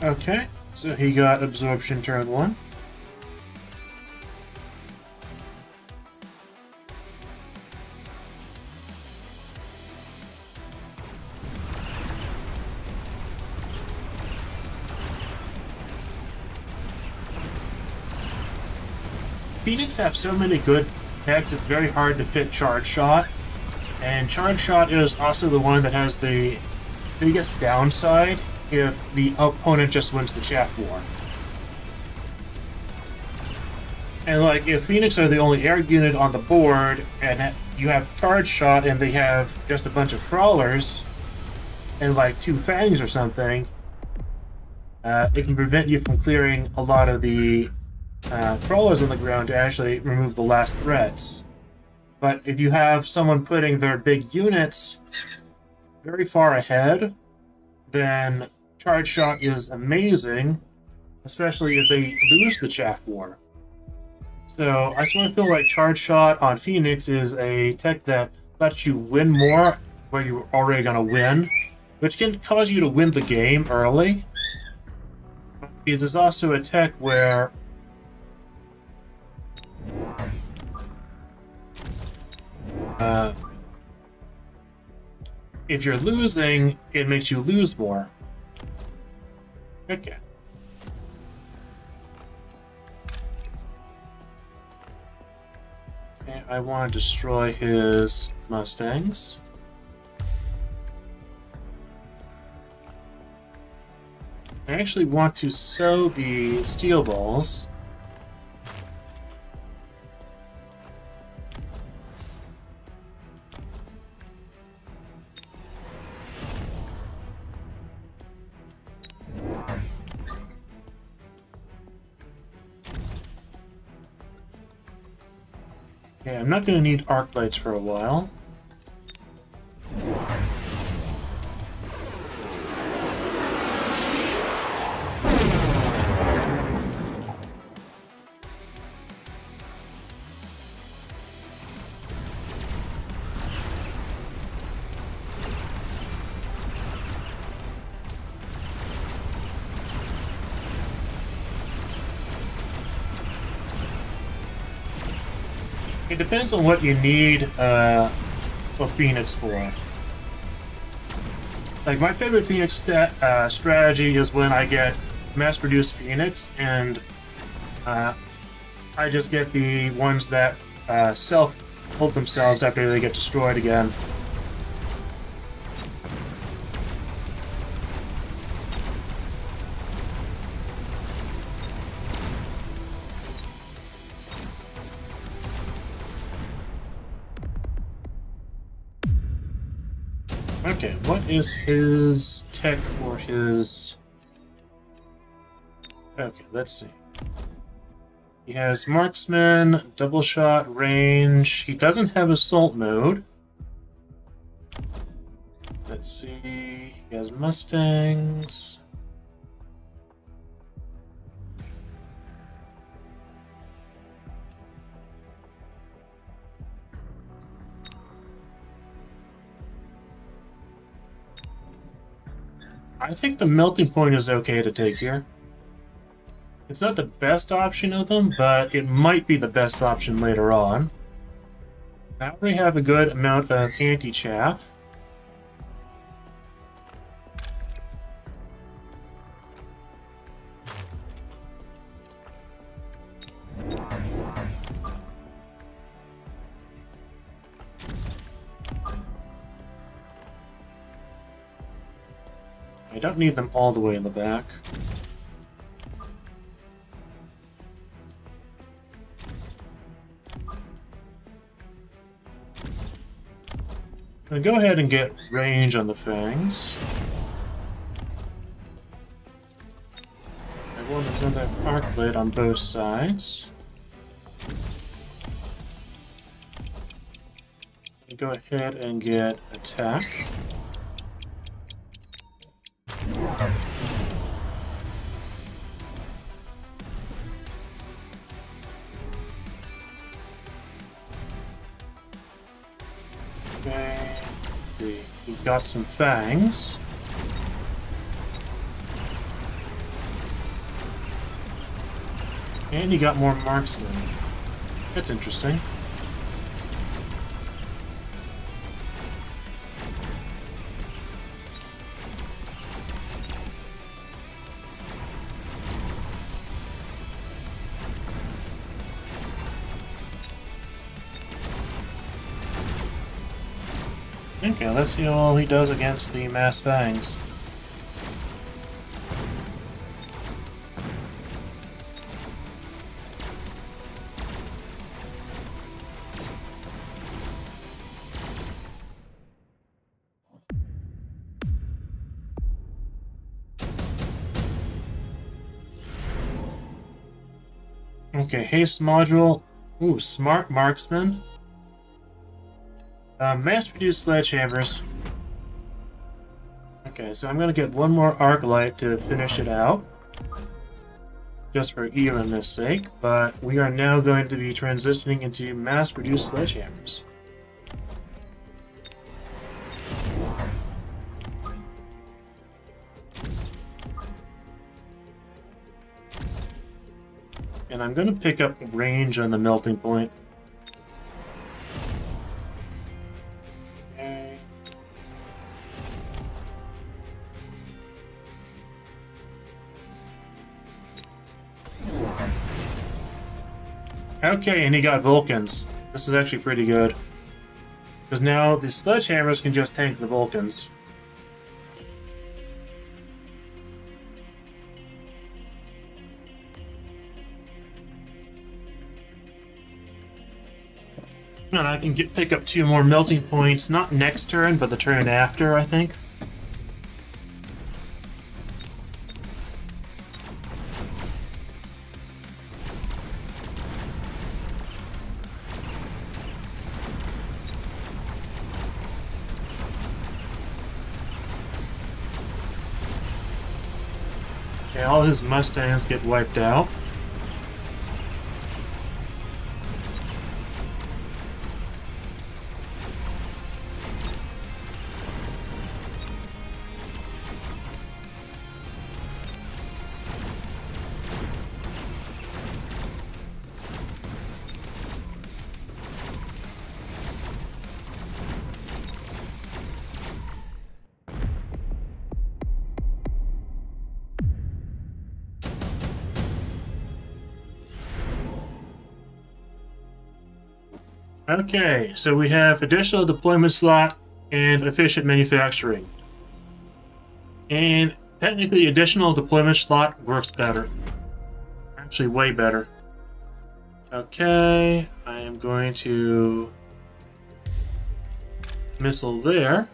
Okay, so he got absorption turn 1. Phoenix have so many good techs, it's very hard to fit charge shot. And charge shot is also the one that has the biggest downside if the opponent just wins the chaff war. And like, if Phoenix are the only air unit on the board, and you have charge shot and they have just a bunch of crawlers, and like 2 fangs or something, it can prevent you from clearing a lot of the crawlers on the ground to actually remove the last threats. But if you have someone putting their big units very far ahead, then charge shot is amazing, especially if they lose the chaff war. So I sort of feel like charge shot on Phoenix is a tech that lets you win more where you're already going to win, which can cause you to win the game early. It is also a tech where if you're losing, it makes you lose more. Okay. Okay, I want to destroy his Mustangs. I actually want to sow the steel balls. Okay, I'm not going to need arc lights for a while. It depends on what you need a Phoenix for. Like, my favorite Phoenix strategy is when I get mass-produced Phoenix, and I just get the ones that self-hold themselves after they get destroyed again. Okay, what is his tech for his... Okay, let's see. He has marksman, double shot, range. He doesn't have assault mode. Let's see. He has Mustangs. I think the melting point is okay to take here. It's not the best option of them, but it might be the best option later on. Now we have a good amount of anti-chaff. I don't need them all the way in the back. Now go ahead and get range on the fangs. I want another arc blade on both sides. Go ahead and get attack. Okay, let's see. We've got some fangs. And you got more marksmen. That's interesting. Okay, let's see how he does against the mass fangs. Okay, haste module. Ooh, smart marksman. Mass-produced sledgehammers. Okay, so I'm gonna get one more arc light to finish it out. Just for evenness sake, but we are now going to be transitioning into mass-produced sledgehammers. And I'm gonna pick up range on the melting point. Okay, and he got Vulcans. This is actually pretty good. Because now the sledgehammers can just tank the Vulcans. And I can pick up 2 more melting points, not next turn, but the turn after, I think. Okay, all his Mustangs get wiped out. Okay, so we have additional deployment slot and efficient manufacturing. And technically, additional deployment slot works better. Actually, way better. Okay, I am going to missile there.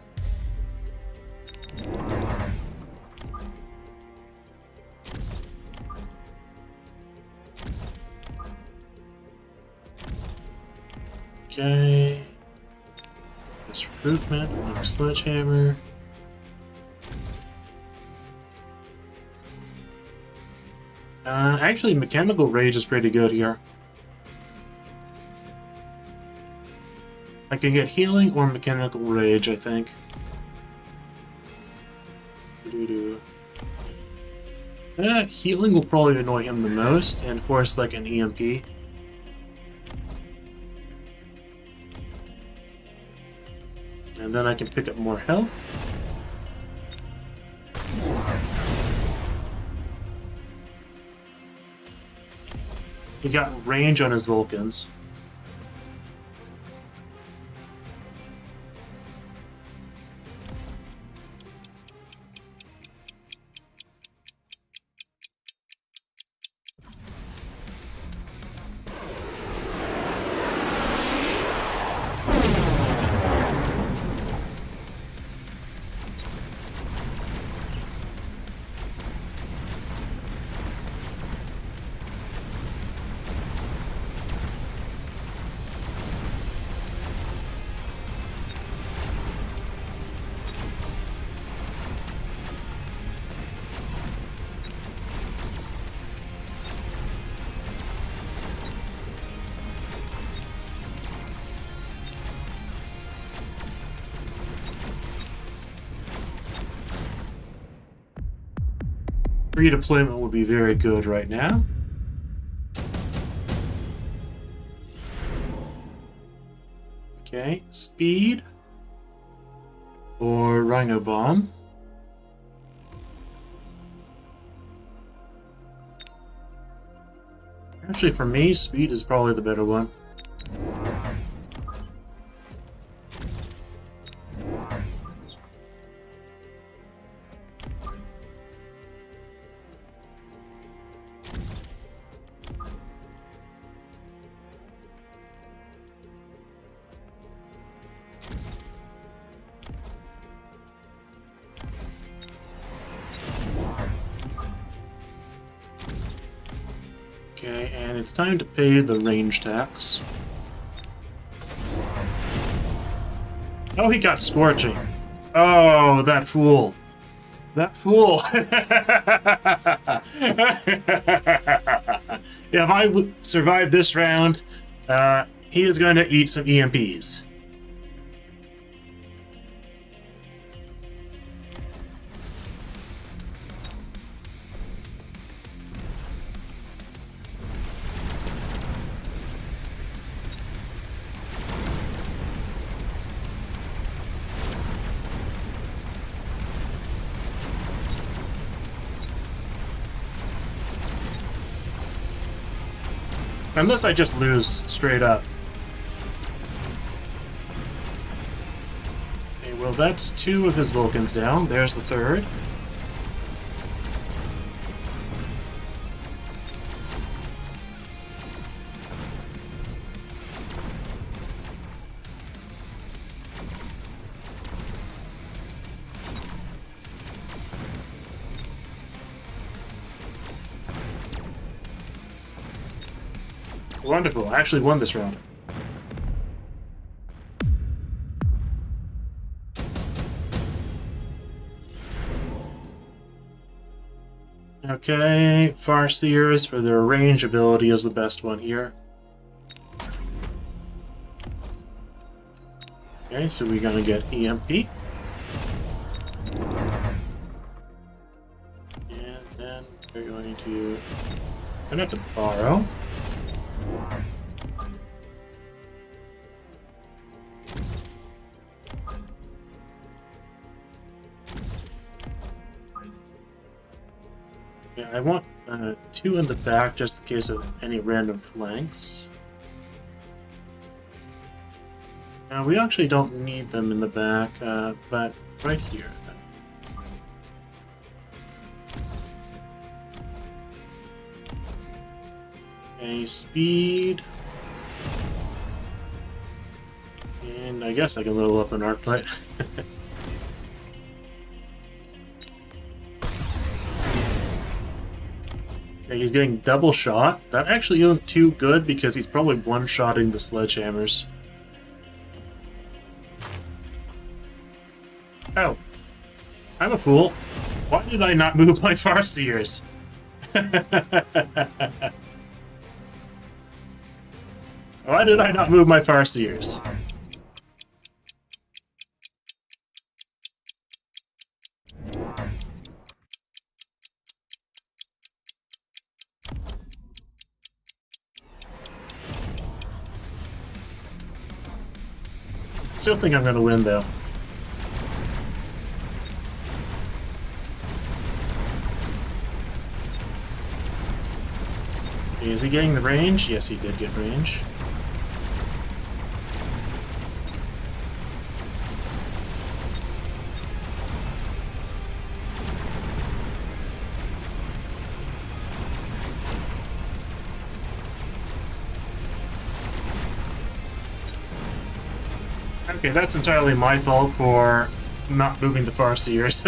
Okay. This recruitment, another sledgehammer. Actually, mechanical rage is pretty good here. I can get healing or mechanical rage, I think. Healing will probably annoy him the most, and force like an EMP. And then I can pick up more health. He got range on his Vulcans. Redeployment would be very good right now. Okay, speed or Rhino Bomb. Actually, for me, speed is probably the better one. Okay, and it's time to pay the range tax. Oh, he got Scorching. Oh, that fool. That fool. If I survive this round, he is going to eat some EMPs. Unless I just lose straight up. Okay, well that's 2 of his Vulcans down. There's the 3rd. Wonderful, I actually won this round. Okay, Farseers for their range ability is the best one here. Okay, so we're gonna get EMP. And then we're going to connect to borrow. Yeah, I want 2 in the back just in case of any random flanks. Now, we actually don't need them in the back, but right here. Okay, speed. And I guess I can level up an arc light. Okay, he's getting double shot. That actually isn't too good because he's probably one-shotting the sledgehammers. Oh. I'm a fool. Why did I not move my Farseers? Why did I not move my Farseers? Still think I'm gonna win though. Okay, is he getting the range? Yes, he did get range. Okay, that's entirely my fault for not moving the Farseers.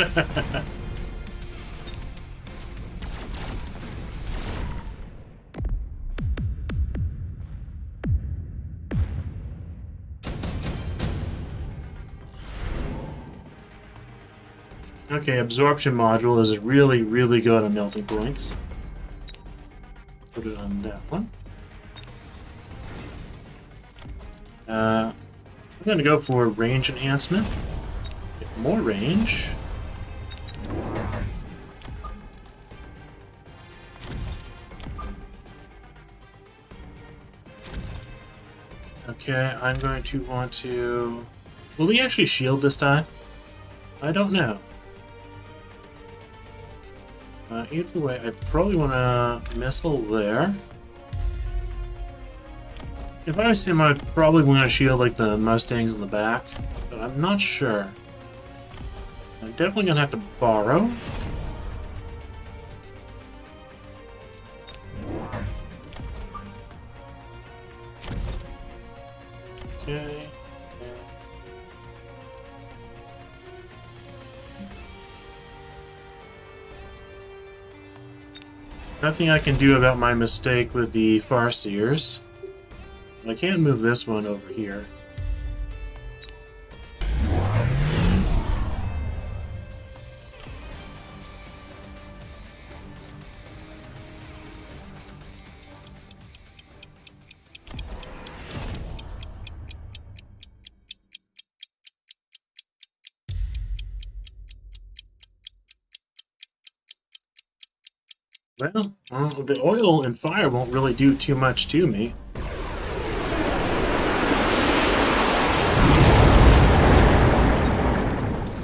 Okay, absorption module is really, really good on melting points. Put it on that one. I'm going to go for range enhancement. Get more range. Okay, I'm going to want to... Will he actually shield this time? I don't know. Either way, I probably want to missile there. If I was him, I'd probably want to shield like the Mustangs in the back, but I'm not sure. I'm definitely going to have to borrow. Okay. Nothing I can do about my mistake with the Farseers. I can't move this one over here. Well, the oil and fire won't really do too much to me.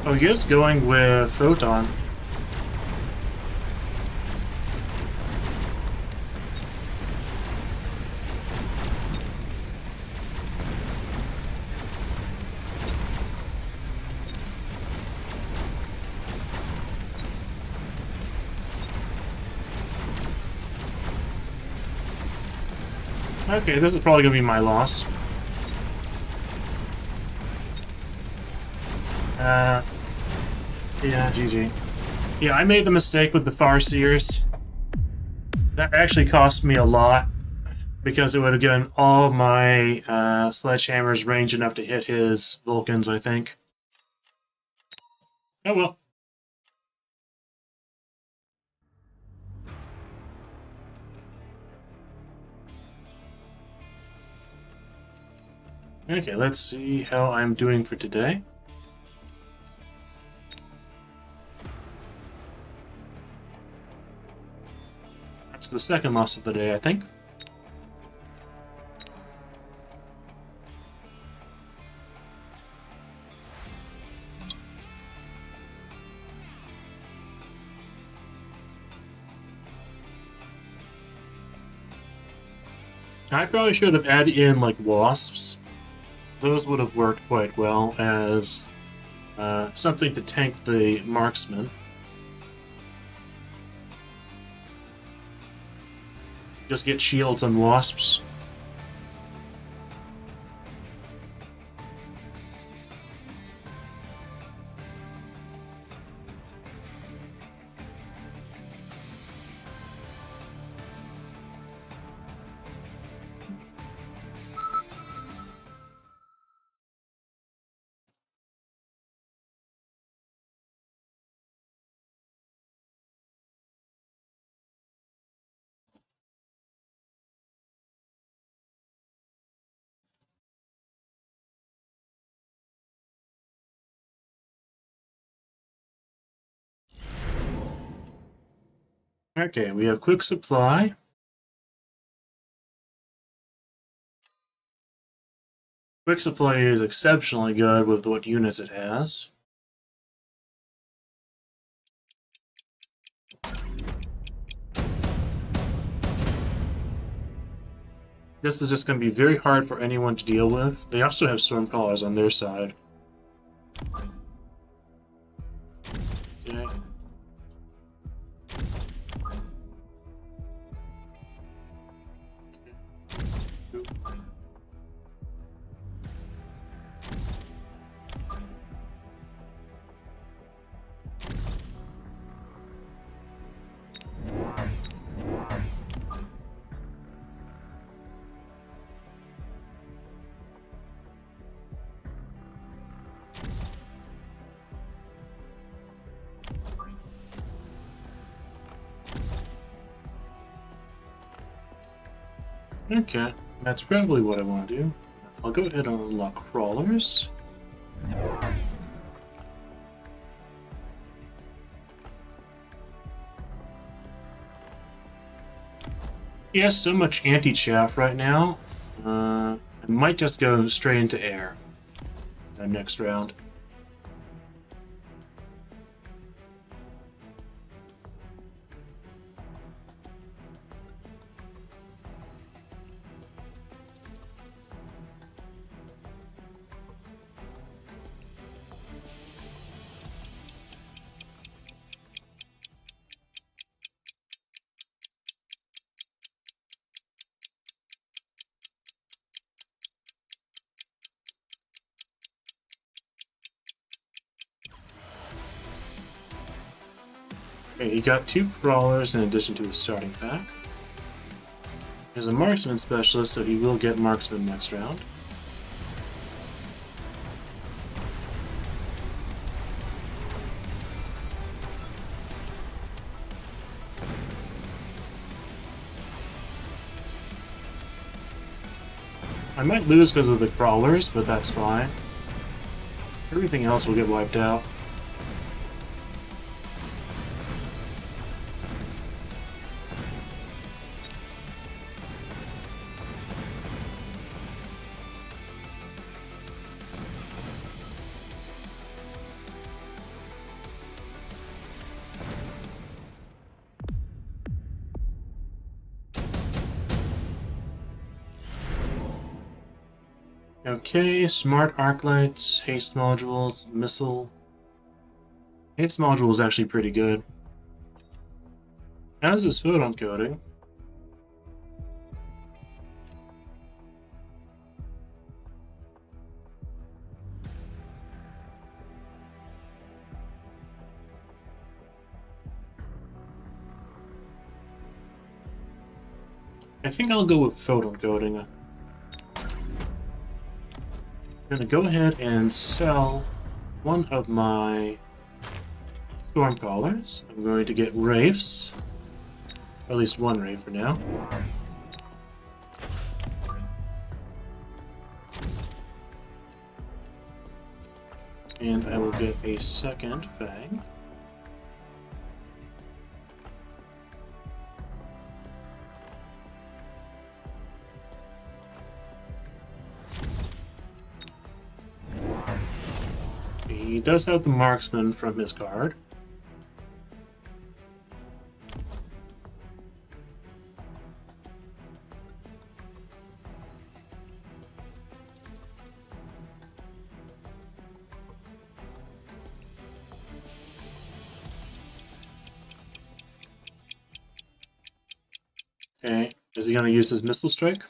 Oh, he is going with Photon. Okay, this is probably going to be my loss. Yeah, GG. Yeah, I made the mistake with the Farseers. That actually cost me a lot, because it would have given all my sledgehammers range enough to hit his Vulcans, I think. Oh well. Okay, let's see how I'm doing for today. That's the second loss of the day, I think. I probably should have added in, like, wasps. Those would have worked quite well as something to tank the marksman. Just get shields and wasps. Okay, we have quick supply. Quick supply is exceptionally good with what units it has. This is just going to be very hard for anyone to deal with. They also have Stormcallers on their side. Okay. Okay, that's probably what I want to do. I'll go ahead and unlock crawlers. Yes, so much anti-chaff right now. And might just go straight into air next round. Okay, he got 2 crawlers in addition to his starting pack. He's a marksman specialist, so he will get marksman next round. I might lose because of the crawlers, but that's fine. Everything else will get wiped out. Okay, smart arc lights, haste modules, missile. Haste module is actually pretty good. As is photon coating. I think I'll go with photon coating. I'm gonna go ahead and sell one of my storm callers. I'm going to get wraiths, or at least one wraith for now. And I will get a second fang. He does have the marksman from his card. Okay, is he going to use his missile strike?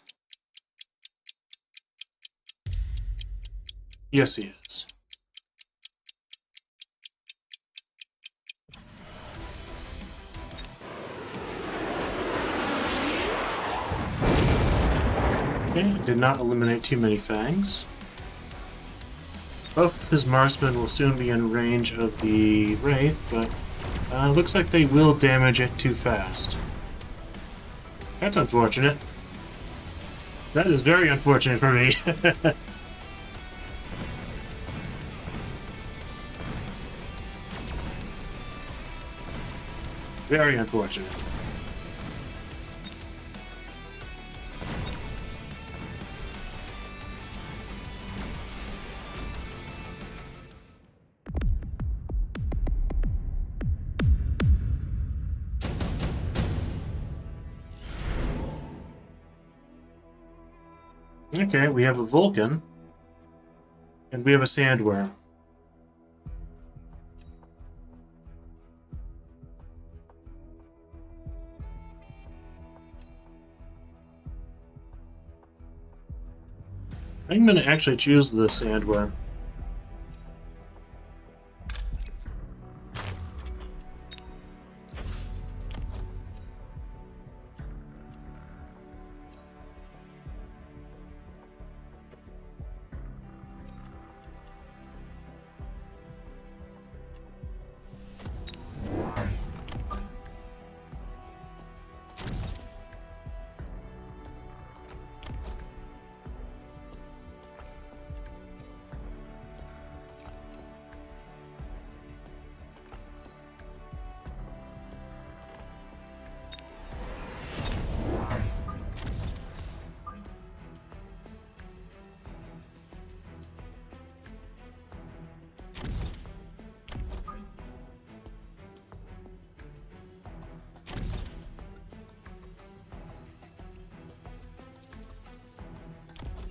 Yes, he is. Okay, did not eliminate too many fangs. Both his marksmen will soon be in range of the wraith, but looks like they will damage it too fast. That's unfortunate. That is very unfortunate for me. Very unfortunate. Okay, we have a Vulcan, and we have a Sandworm. I'm going to actually choose the Sandworm.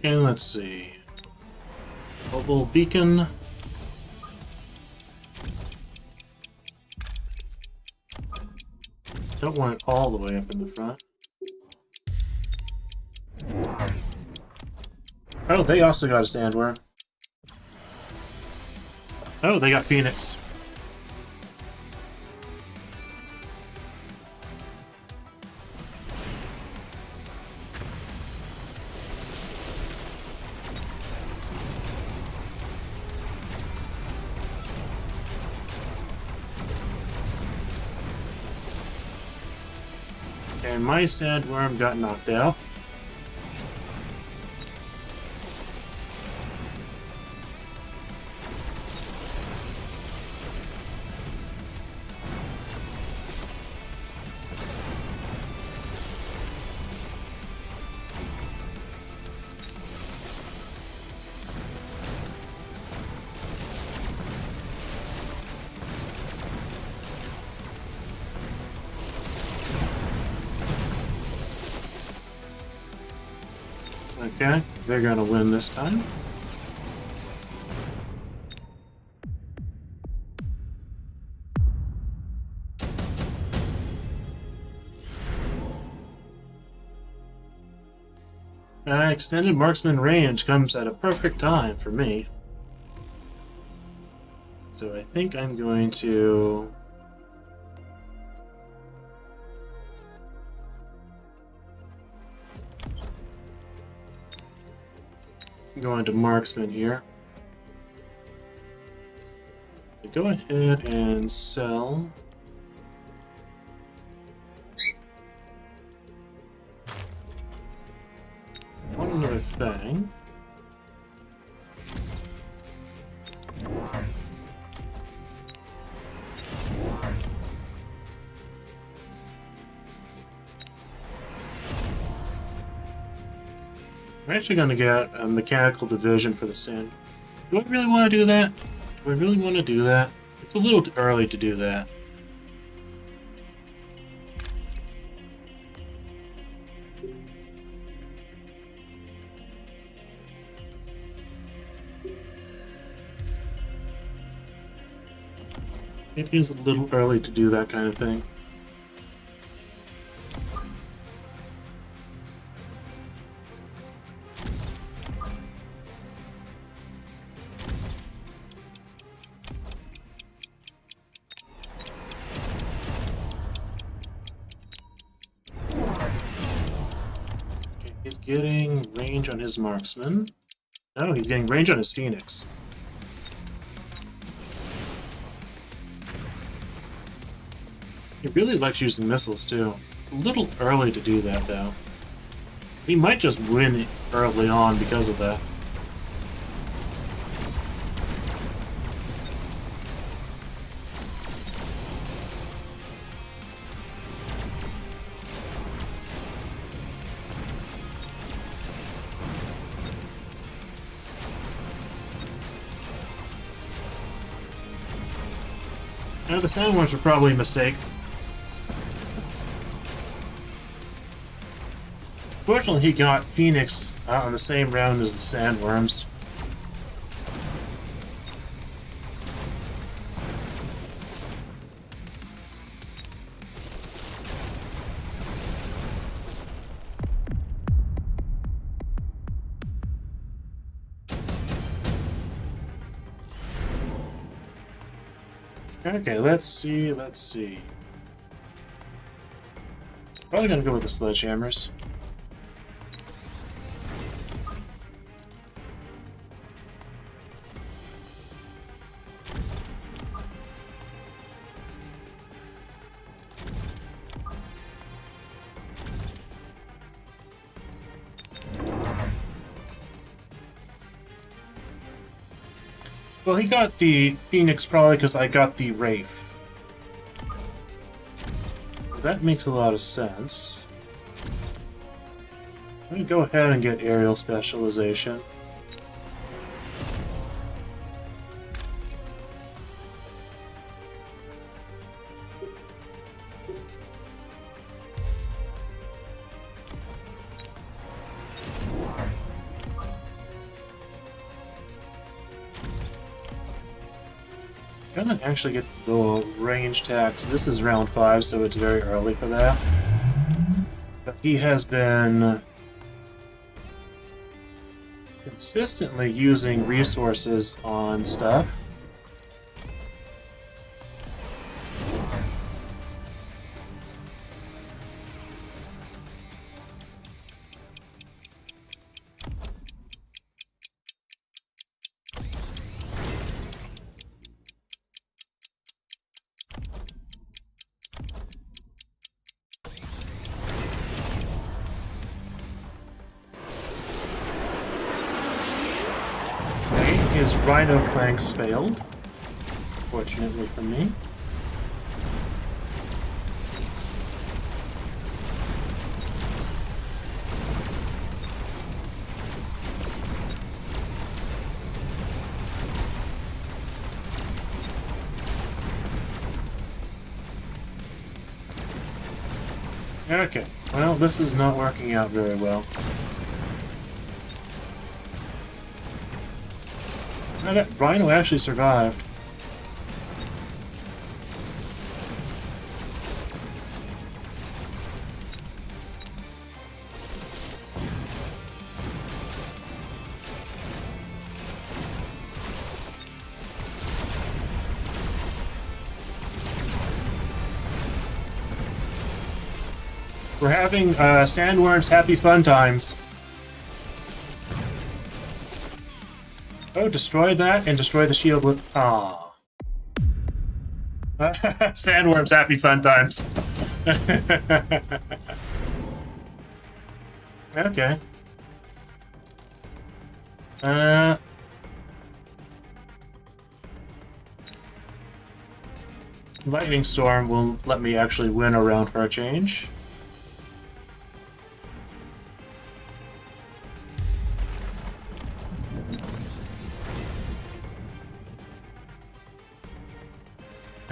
And let's see. Mobile beacon. Don't want it all the way up in the front. Oh, they also got a sandworm. Oh, they got Phoenix. And my sandworm got knocked out. Okay, they're gonna win this time. Extended marksman range comes at a perfect time for me. So I think I'm going to... go into marksman here. Go ahead and sell. One another thing. We're actually going to get a mechanical division for the sand. Do I really want to do that? Do I really want to do that? It's a little too early to do that. It is a little early to do that kind of thing. He's getting range on his marksman. Oh, he's getting range on his phoenix. He really likes using missiles too. A little early to do that though. He might just win early on because of that. Now the sandworms were probably a mistake. Fortunately, he got Phoenix on the same round as the sandworms. Okay, let's see. Probably gonna go with the sledgehammers. Well, he got the Phoenix probably because I got the Wraith. That makes a lot of sense. I'm gonna go ahead and get aerial specialization. I'm gonna actually get the range tax. This is round 5, so it's very early for that. But he has been consistently using resources on stuff. His rhino flanks failed, fortunately for me. Okay, well, this is not working out very well. Now that rhino actually survived. We're having sandworms happy fun times. Oh, destroy that and destroy the shield with... Aww. Sandworms happy fun times. Okay. Lightning Storm will let me actually win a round for a change.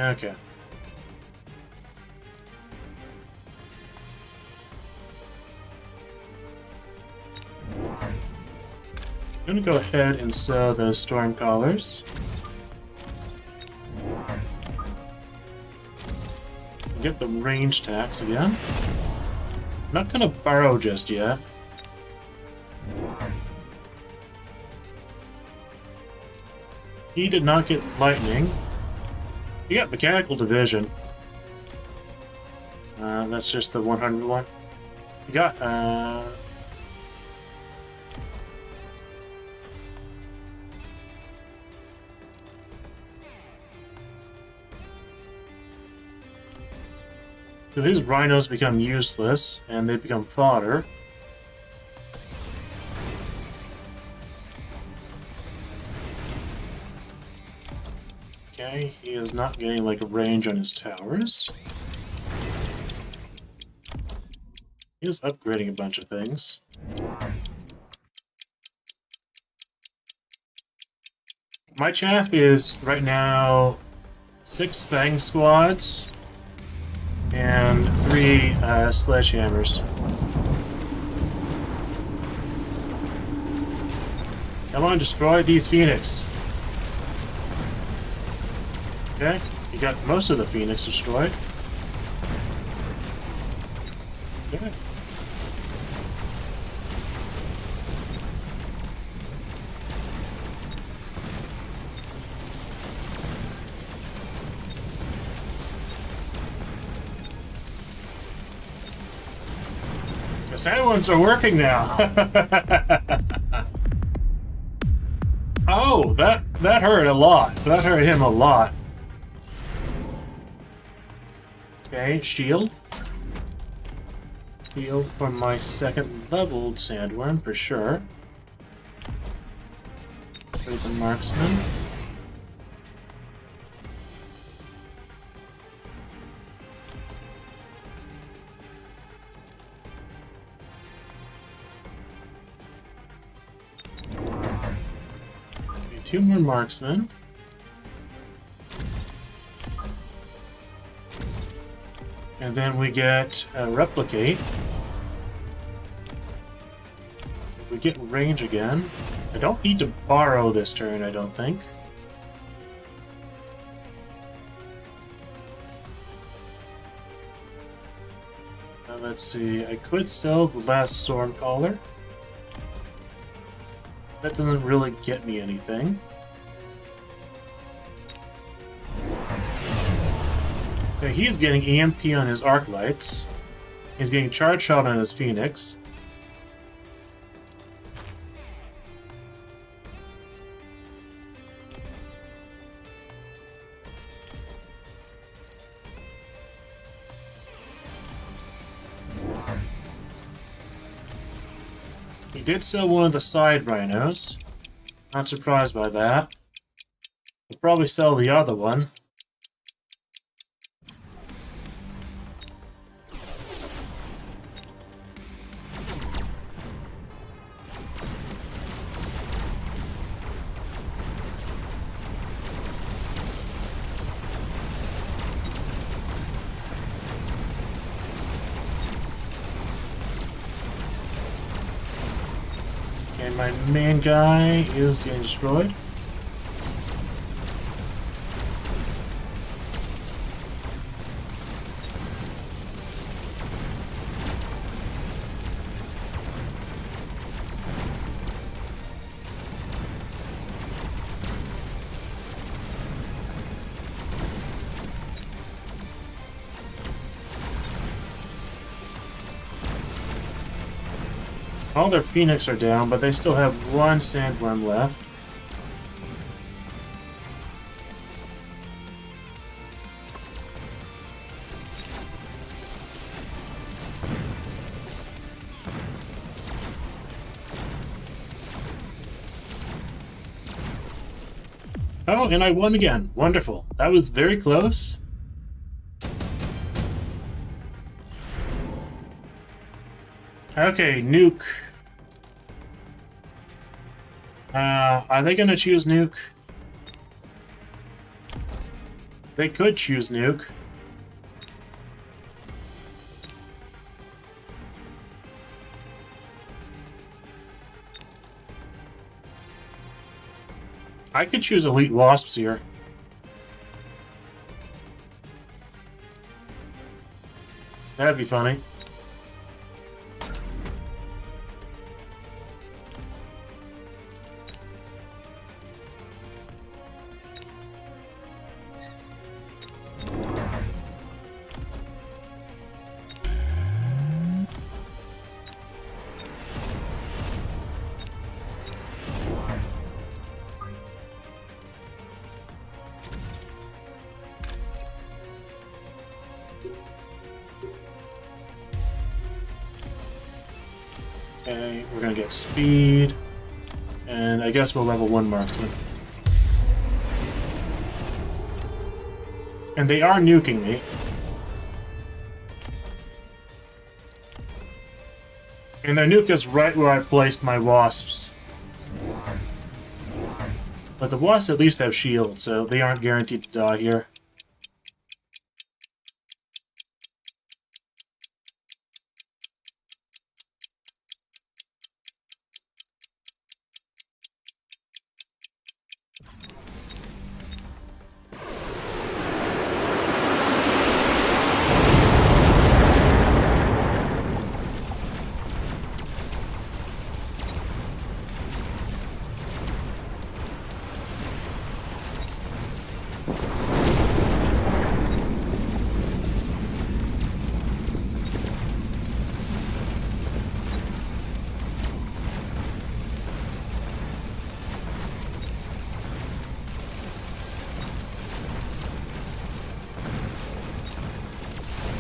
Okay. I'm gonna go ahead and sell those storm collars. Get the range tax again. I'm not gonna borrow just yet. He did not get lightning. He got mechanical division. That's just the 100 one. He got so his rhinos become useless and they become fodder. Okay, he is not getting like a range on his towers. He is upgrading a bunch of things. My chaff is right now 6 Fang squads and 3 sledgehammers. Come on, destroy these Phoenix. Okay, you got most of the Phoenix destroyed. Okay. The sandworms are working now. Oh, that hurt a lot. That hurt him a lot. Okay, shield. Shield for my 2nd leveled sandworm for sure. For the marksman. Okay, 2 more marksmen. And then we get replicate. We get range again. I don't need to borrow this turn, I don't think. Let's see, I could sell the last storm collar. That doesn't really get me anything. Okay, he's getting EMP on his arc lights. He's getting charge shot on his Phoenix. He did sell one of the side rhinos. Not surprised by that. He'll probably sell the other one. Okay, my main guy is getting destroyed. All their Phoenix are down, but they still have one Sandworm left. Oh, and I won again. Wonderful. That was very close. Okay, nuke. Are they gonna choose nuke? They could choose nuke. I could choose elite wasps here. That'd be funny. Okay, we're gonna get speed, and I guess we'll level 1 marksman. And they are nuking me. And their nuke is right where I placed my wasps. But the wasps at least have shield, so they aren't guaranteed to die here.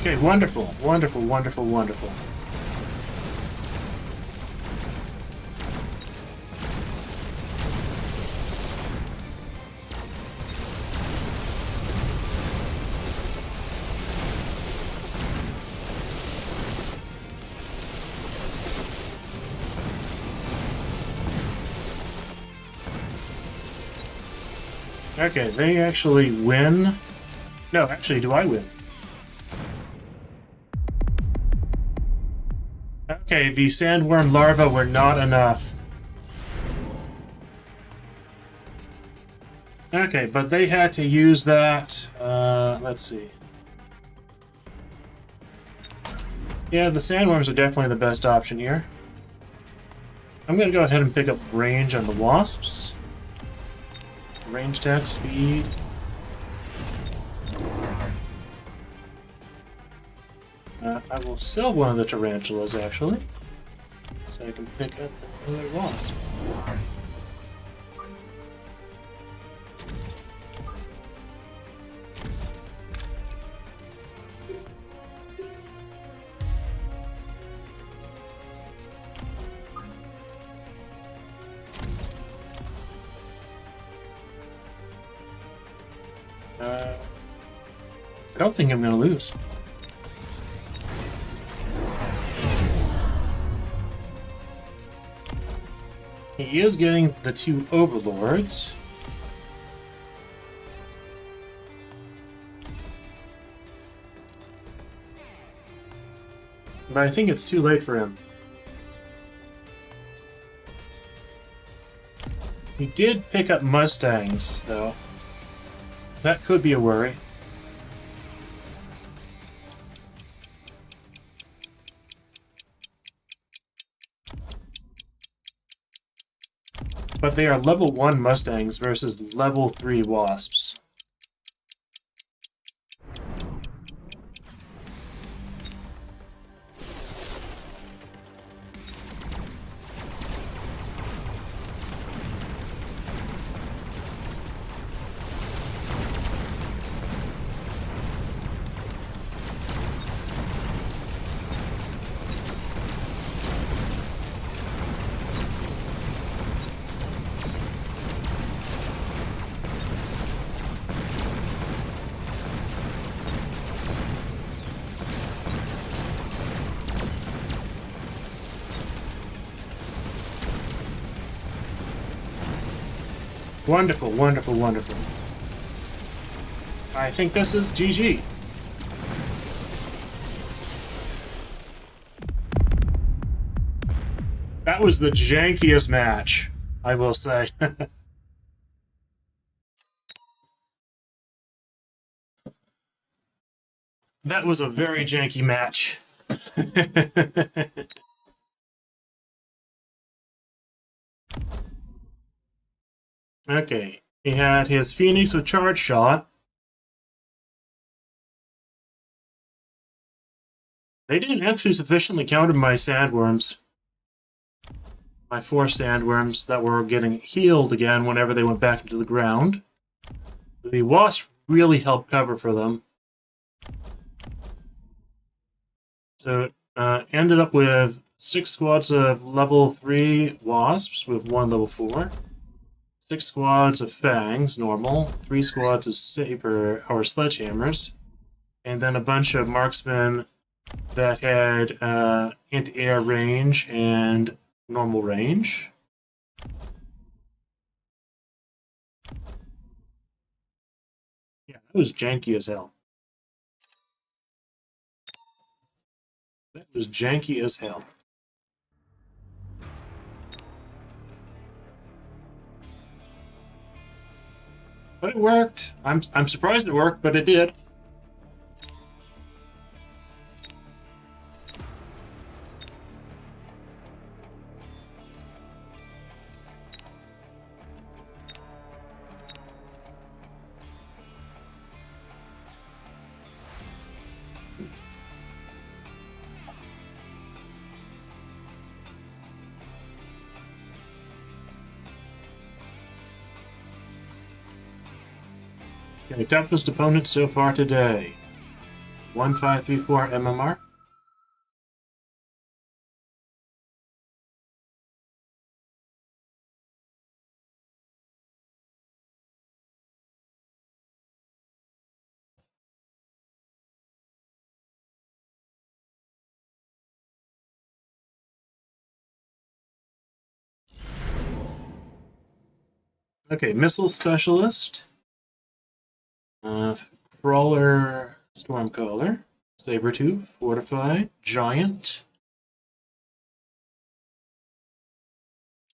Okay, wonderful, wonderful, wonderful, wonderful. Okay, they actually win. No, actually, do I win? Okay, the sandworm larvae were not enough. Okay, but they had to use that. Let's see. Yeah, the sandworms are definitely the best option here. I'm going to go ahead and pick up range on the wasps. Range attack, speed. I will sell one of the tarantulas, actually, so I can pick up another wasp. I don't think I'm going to lose. He is getting the 2 overlords. But I think it's too late for him. He did pick up Mustangs, though. That could be a worry. But they are level 1 Mustangs versus level 3 Wasps. Wonderful, wonderful, wonderful. I think this is GG. That was the jankiest match, I will say. That was a very janky match. Okay, he had his Phoenix with charge shot. They didn't actually sufficiently counter my sandworms. My 4 sandworms that were getting healed again whenever they went back into the ground. The wasp really helped cover for them. So ended up with 6 squads of level 3 wasps with 1 level 4. 6 squads of fangs, normal. 3 squads of saber or sledgehammers. And then a bunch of marksmen that had anti-air range and normal range. Yeah, that was janky as hell. That was janky as hell. But it worked. I'm surprised it worked, but it did. Okay, toughest opponent so far today. 1534 MMR. Okay, missile specialist. Crawler, Stormcaller, Sabertooth, Fortified, Giant.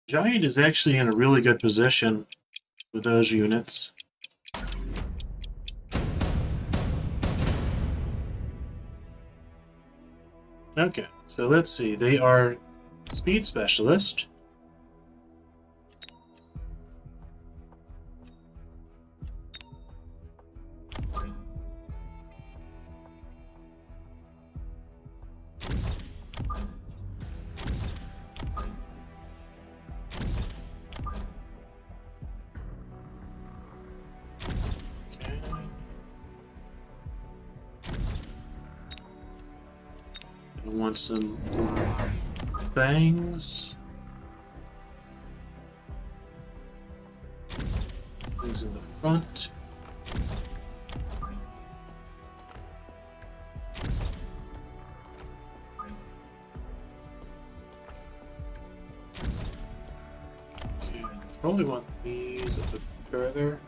Giant is actually in a really good position with those units. Okay, so let's see. They are speed specialist. I want some bangs. Things in the front. Okay, probably want these a bit further.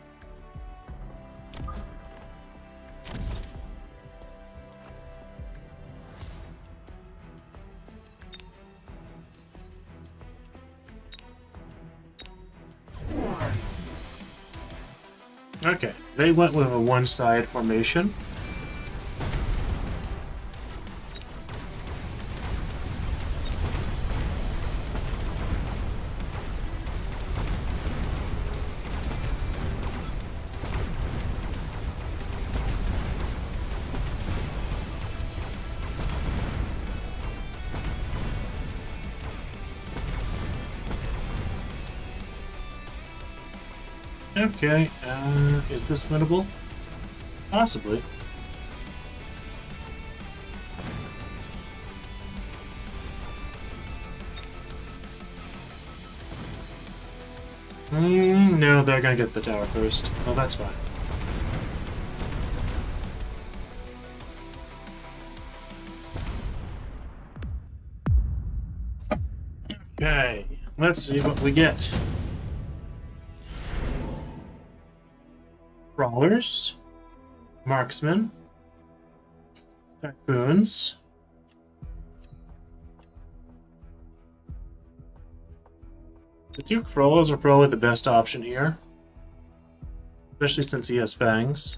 Okay, they went with a one-side formation. Okay, is this winnable? Possibly. No, they're gonna get the tower first. Oh, that's fine. Okay, let's see what we get. Brawlers, marksmen, typhoons, the two crawlers are probably the best option here, especially since he has fangs.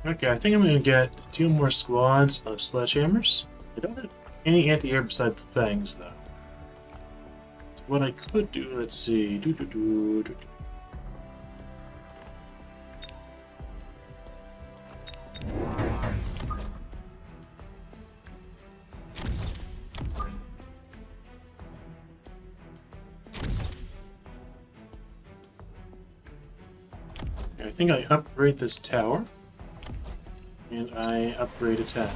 Okay, I think I'm going to get 2 more squads of sledgehammers. I don't have any anti-air beside the fangs, though. So what I could do, let's see. I think I upgrade this tower. And I upgrade attack.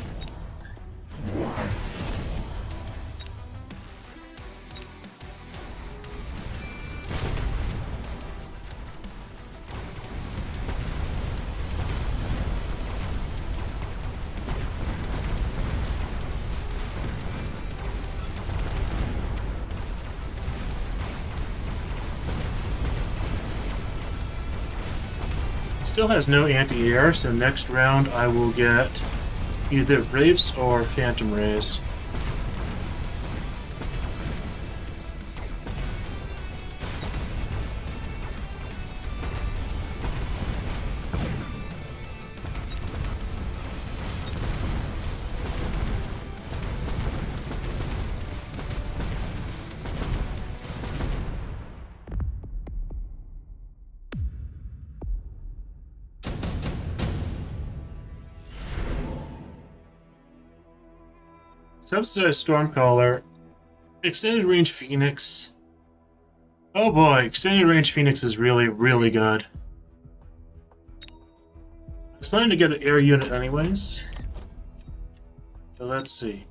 Still has no anti-air, so next round I will get either Wraiths or Phantom Rays. Subsidized Stormcaller, Extended Range Phoenix. Oh boy, Extended Range Phoenix is really, really good. I was planning to get an air unit anyways. So let's see.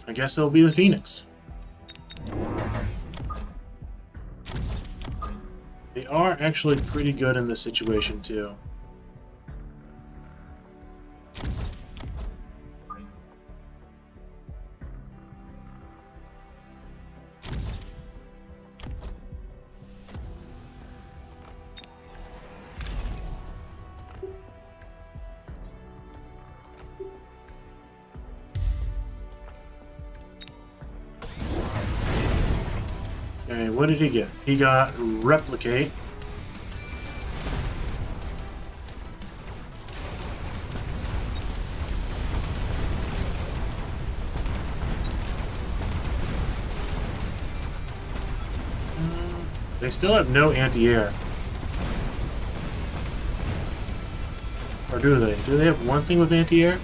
I guess it'll be the Phoenix. They are actually pretty good in this situation too. Okay, what did he get? He got Replicate. They still have no anti-air. Or do they? Do they have one thing with anti-air?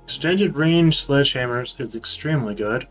Extended range sledgehammers is extremely good.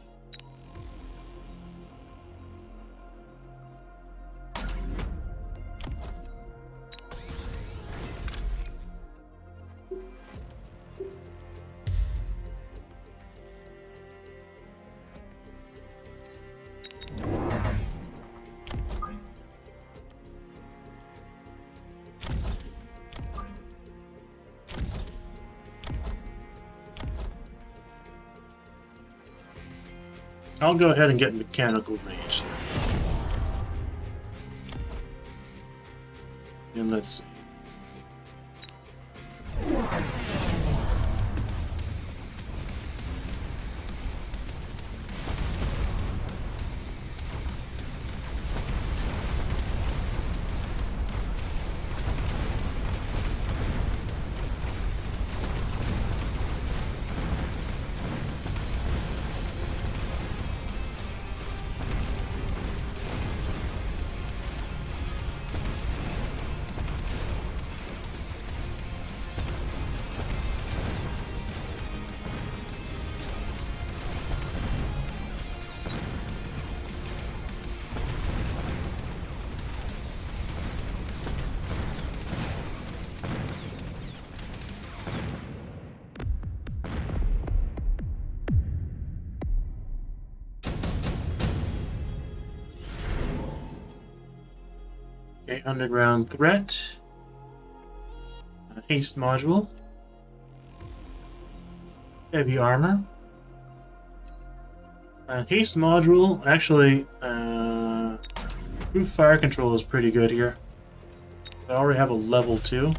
I'll go ahead and get mechanical range. And let's see. Okay, underground threat. Haste module. Heavy armor. Haste module, actually, proof fire control is pretty good here. I already have a level 2.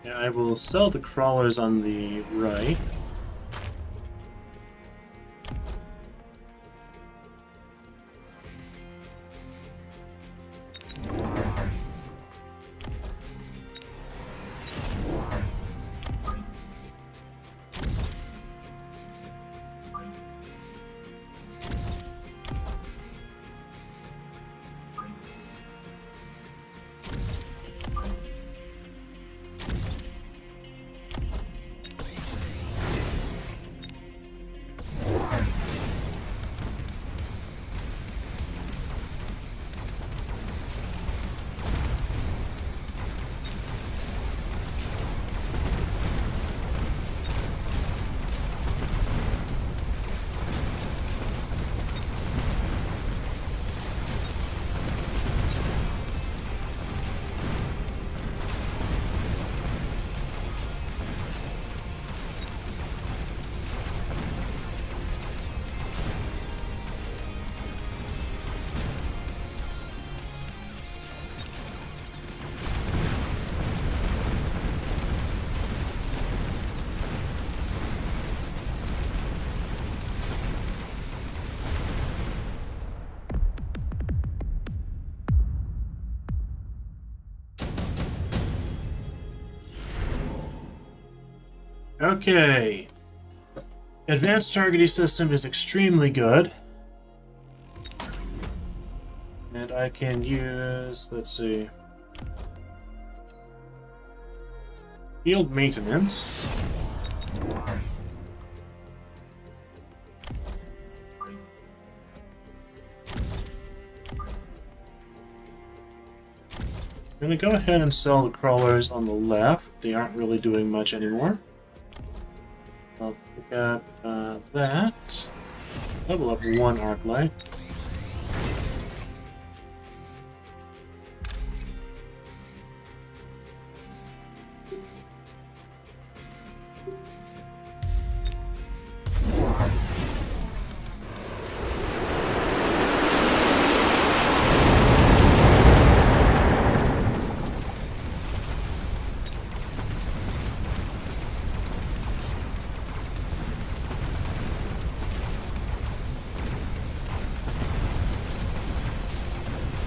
Yeah, I will sell the crawlers on the right. Okay. Advanced targeting system is extremely good. And I can use, let's see. Field maintenance. I'm going to go ahead and sell the crawlers on the left. They aren't really doing much anymore. I'll pick up that. Level up one arc light.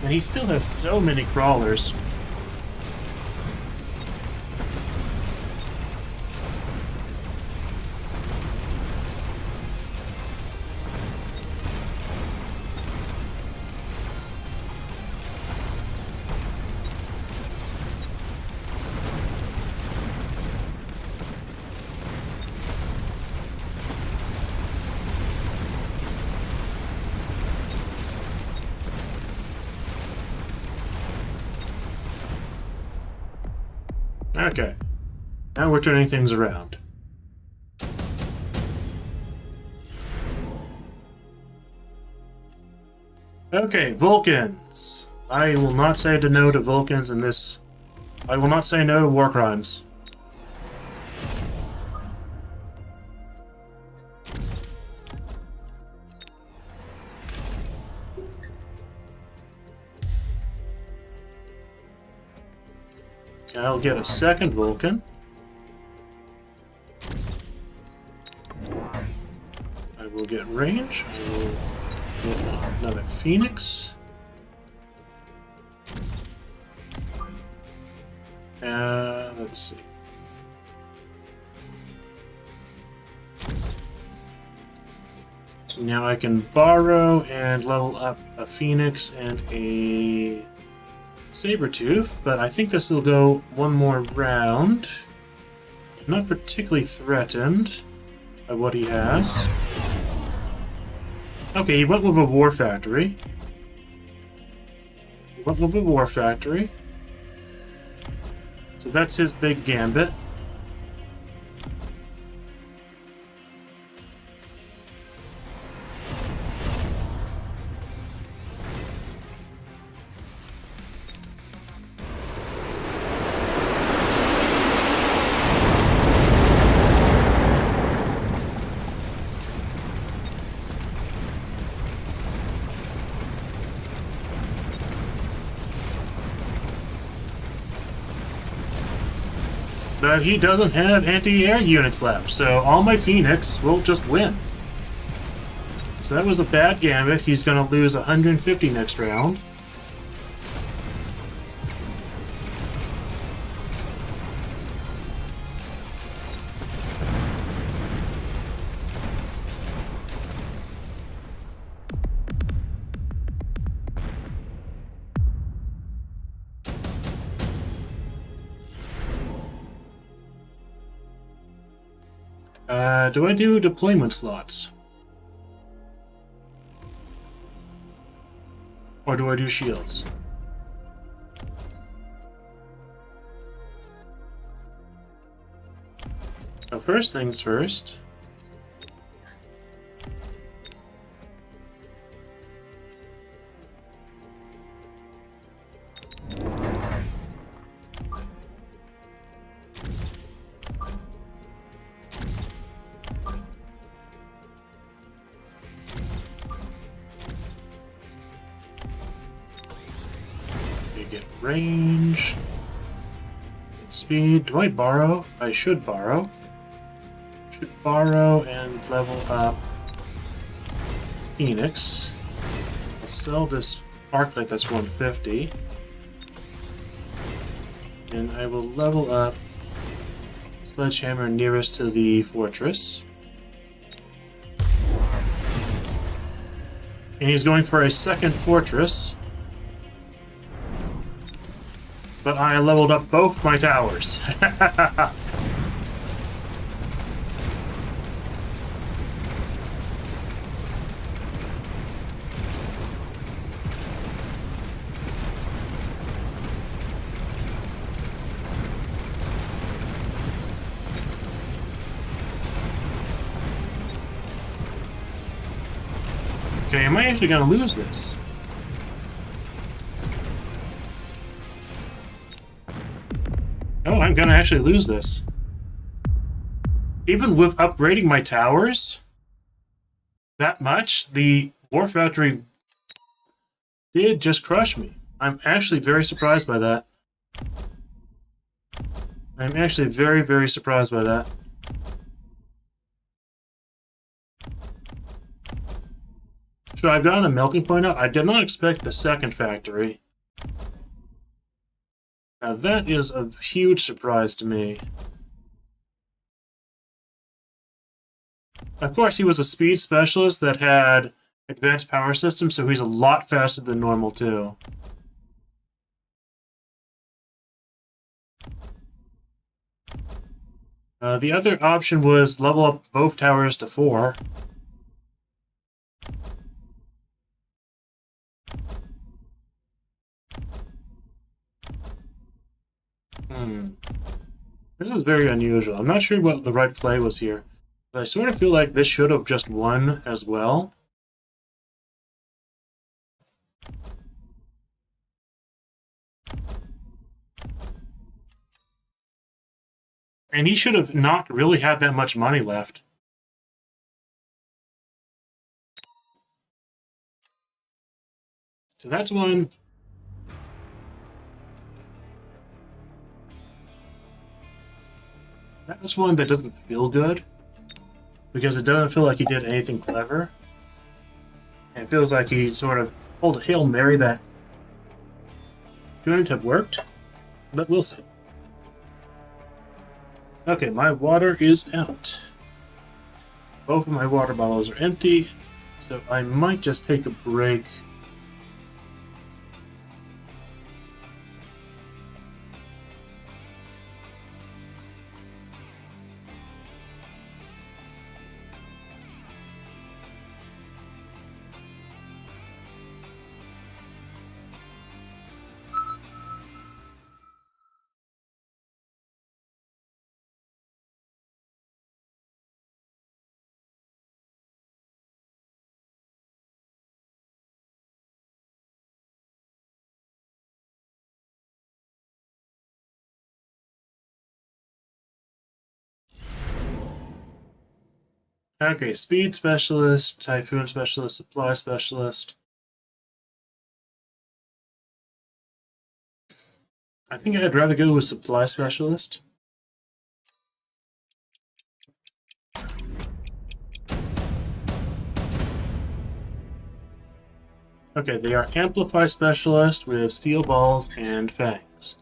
And he still has so many crawlers. Okay, now we're turning things around. Okay, Vulcans. I will not say no to Vulcans in this. I will not say no to war crimes. I'll get a second Vulcan. I will get range. I will get another Phoenix. Let's see. Now I can borrow and level up a Phoenix and a Sabertooth, but I think this will go one more round. I'm not particularly threatened by what he has. Okay, he went with a War Factory. So that's his big gambit. But he doesn't have anti-air units left, so all my Phoenix will just win. So that was a bad gambit. He's going to lose 150 next round. Do I do deployment slots? Or do I do shields? So first things first. Range, speed. Do I borrow? I should borrow. Should borrow and level up Phoenix. I'll sell this Arclight that's 150. And I will level up Sledgehammer nearest to the fortress. And he's going for a second fortress. But I leveled up both my towers. Okay, am I actually gonna lose this? Oh, I'm gonna actually lose this. Even with upgrading my towers that much, the War Factory did just crush me. I'm actually very surprised by that. I'm actually very, very surprised by that. So I've gotten a melting point out. I did not expect the second factory. Now that is a huge surprise to me. Of course, he was a speed specialist that had advanced power systems, so he's a lot faster than normal too. The other option was level up both towers to 4. This is very unusual. I'm not sure what the right play was here. But I sort of feel like this should have just won as well. And he should have not really had that much money left. So that's one. That was one that doesn't feel good. Because it doesn't feel like he did anything clever. And it feels like he sort of pulled a Hail Mary that shouldn't have worked. But we'll see. Okay, my water is out. Both of my water bottles are empty, so I might just take a break. Okay, speed specialist, typhoon specialist, supply specialist. I think I'd rather go with supply specialist. Okay, they are amplify specialist with steel balls and fangs.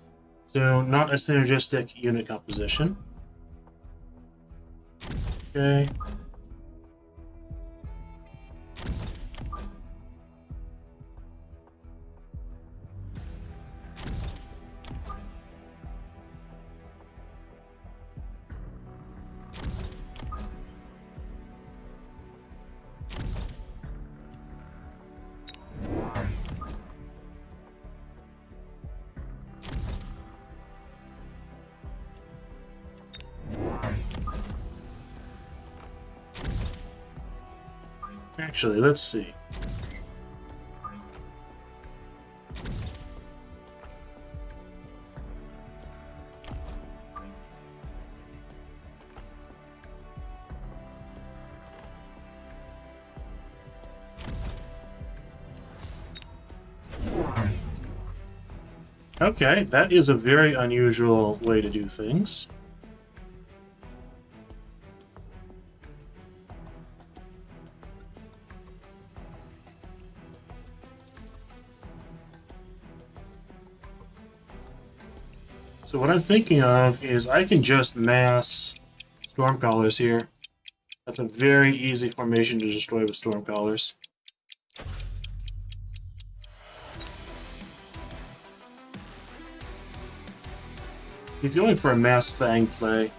So not a synergistic unit composition. Okay. Actually, let's see. Okay, that is a very unusual way to do things. So what I'm thinking of is I can just mass Stormcallers here. That's a very easy formation to destroy with Stormcallers. He's going for a mass Fang play.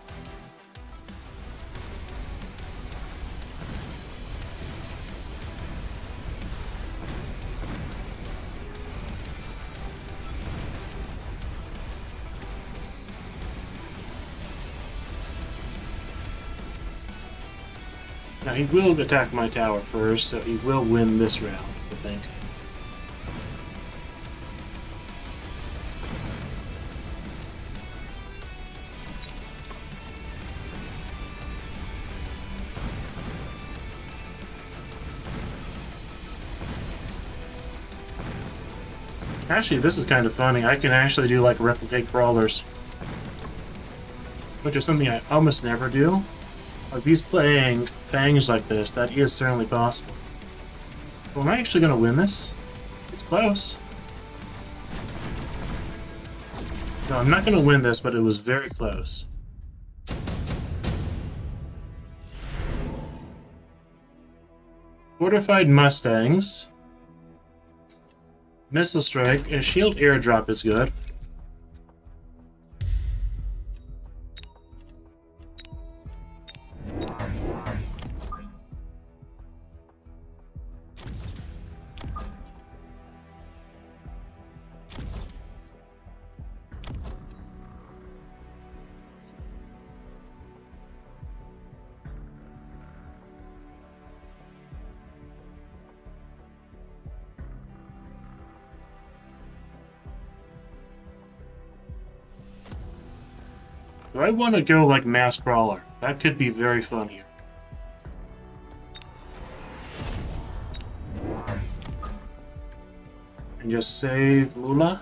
Now he will attack my tower first, so he will win this round, I think. Actually, this is kind of funny. I can actually do, like, replicate crawlers. Which is something I almost never do. If he's playing fangs like this, that is certainly possible. So am I actually going to win this? It's close. No, I'm not going to win this, but it was very close. Fortified Mustangs. Missile Strike. A Shield Airdrop is good. Do I want to go like Mass Crawler? That could be very fun here. And just save Moolah.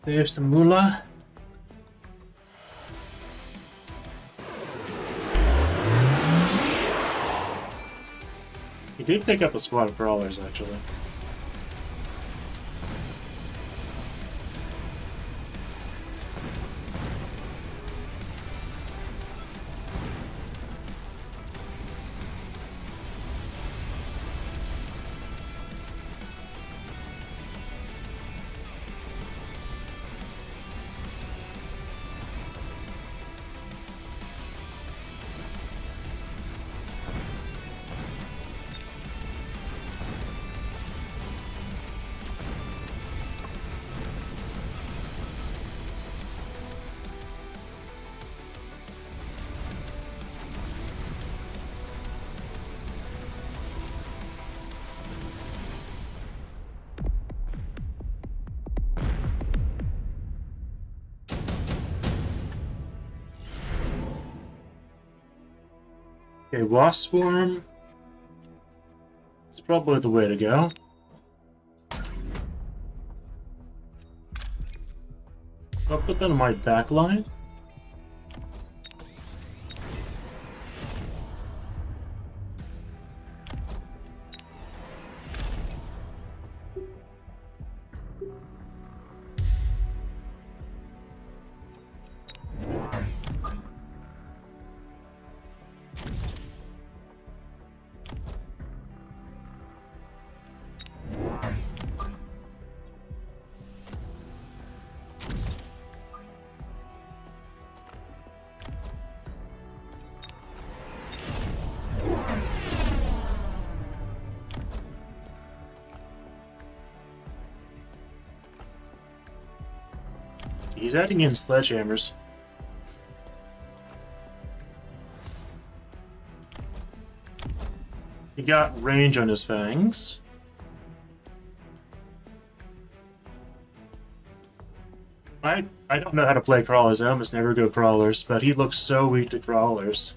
Save some Moolah. He did pick up a squad of crawlers, actually. Okay, Wasp Swarm. It's probably the way to go. I'll put that on my back line. He's adding in sledgehammers. He got range on his fangs. I don't know how to play crawlers. I almost never go crawlers, but he looks so weak to crawlers.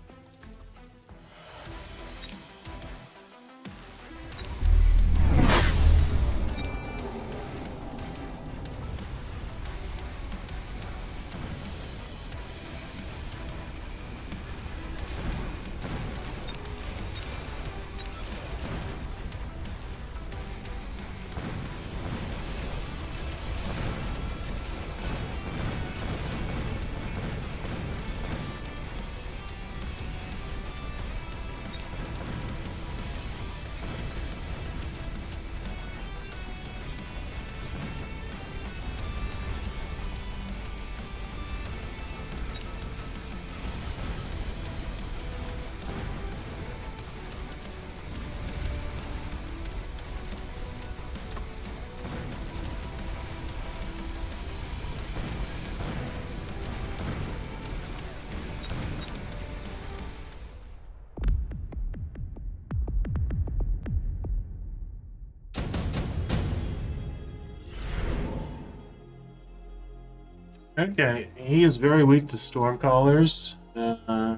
Okay, he is very weak to Stormcallers. I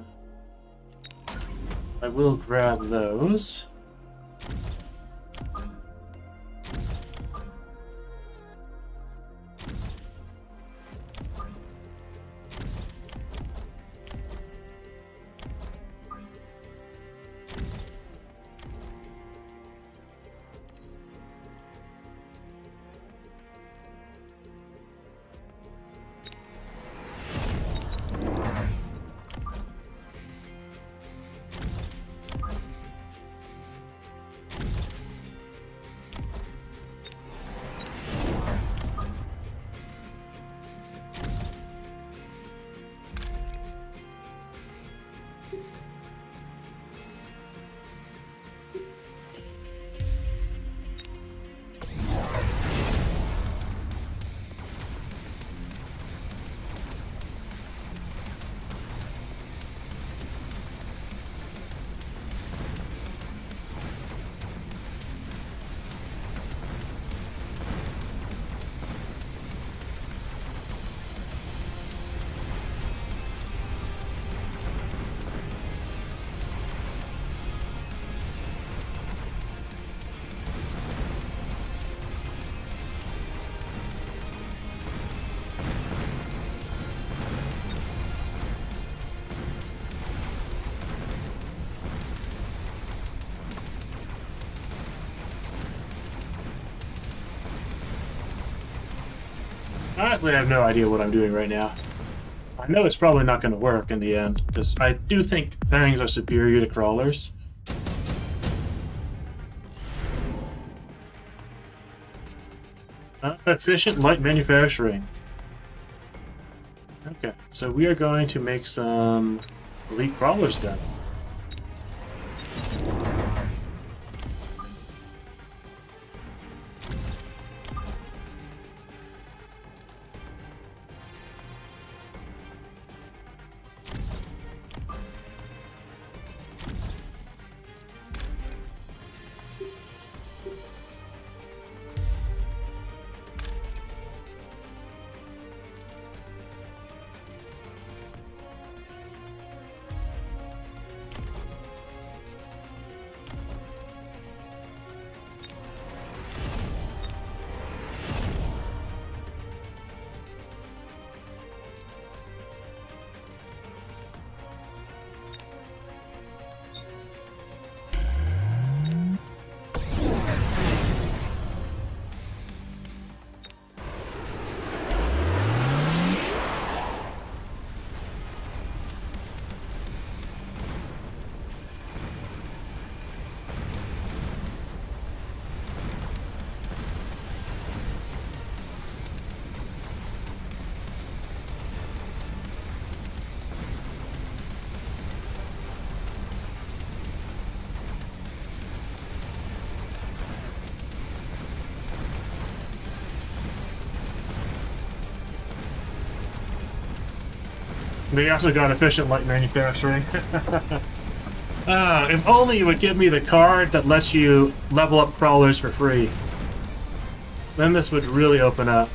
will grab those. Honestly, I have no idea what I'm doing right now. I know it's probably not going to work in the end, because I do think fangs are superior to crawlers. Efficient light manufacturing. Okay, so we are going to make some elite crawlers then. They also got efficient light manufacturing. If only you would give me the card that lets you level up crawlers for free. Then this would really open up.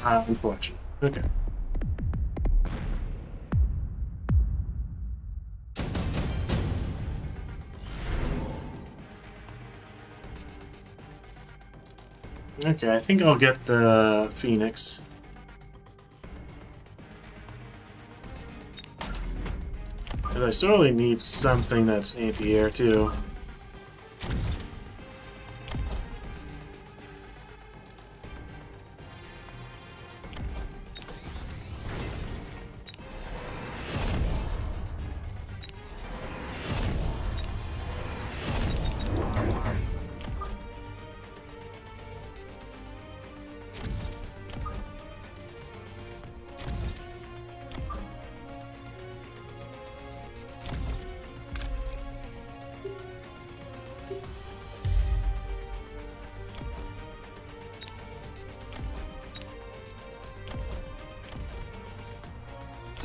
Unfortunate. Okay. Okay, I think I'll get the Phoenix. And I sorely need something that's anti-air too.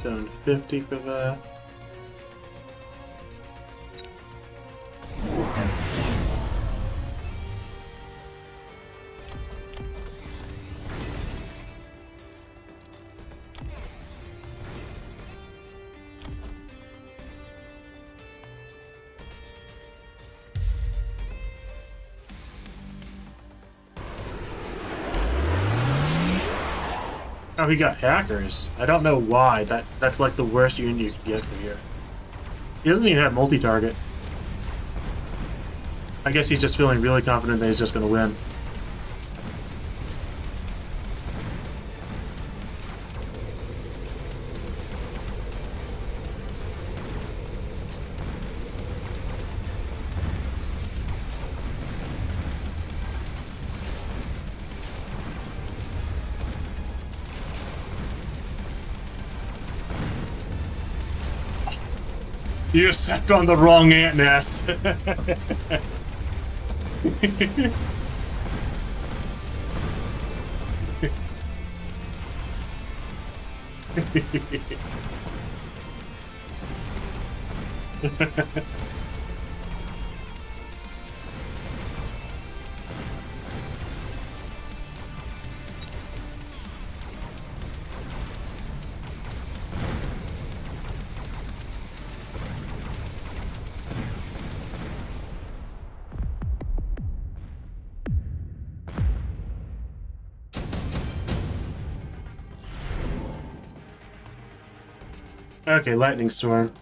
$750 for that. Oh, he got hackers. I don't know why. That's like the worst unit you could get for here. He doesn't even have multi-target. I guess he's just feeling really confident that he's just going to win. You stepped on the wrong ant nest. Okay, lightning storm.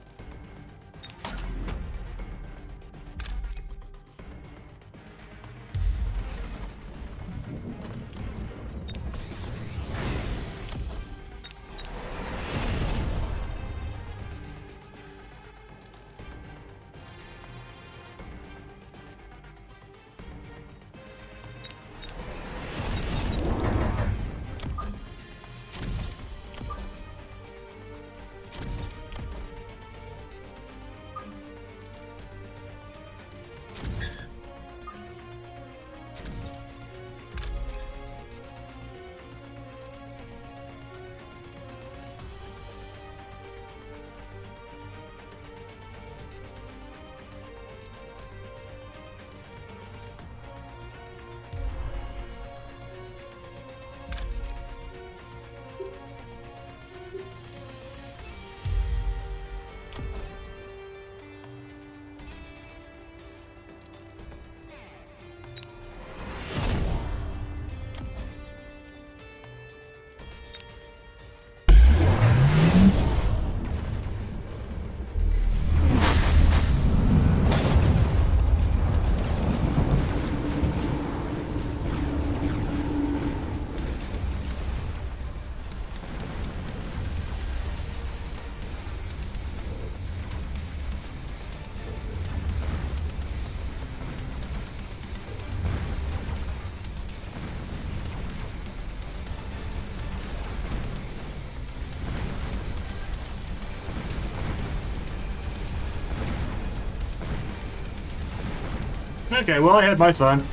Okay, well, I had my fun.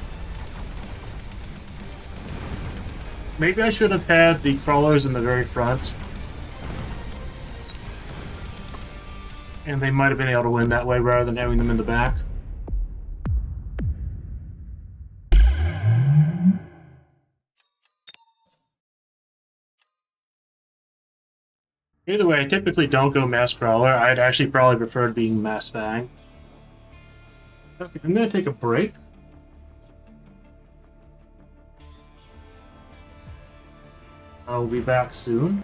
Maybe I should have had the crawlers in the very front. And they might have been able to win that way rather than having them in the back. Either way, I typically don't go mass crawler. I'd actually probably prefer being mass fang. Okay, I'm going to take a break. I'll be back soon.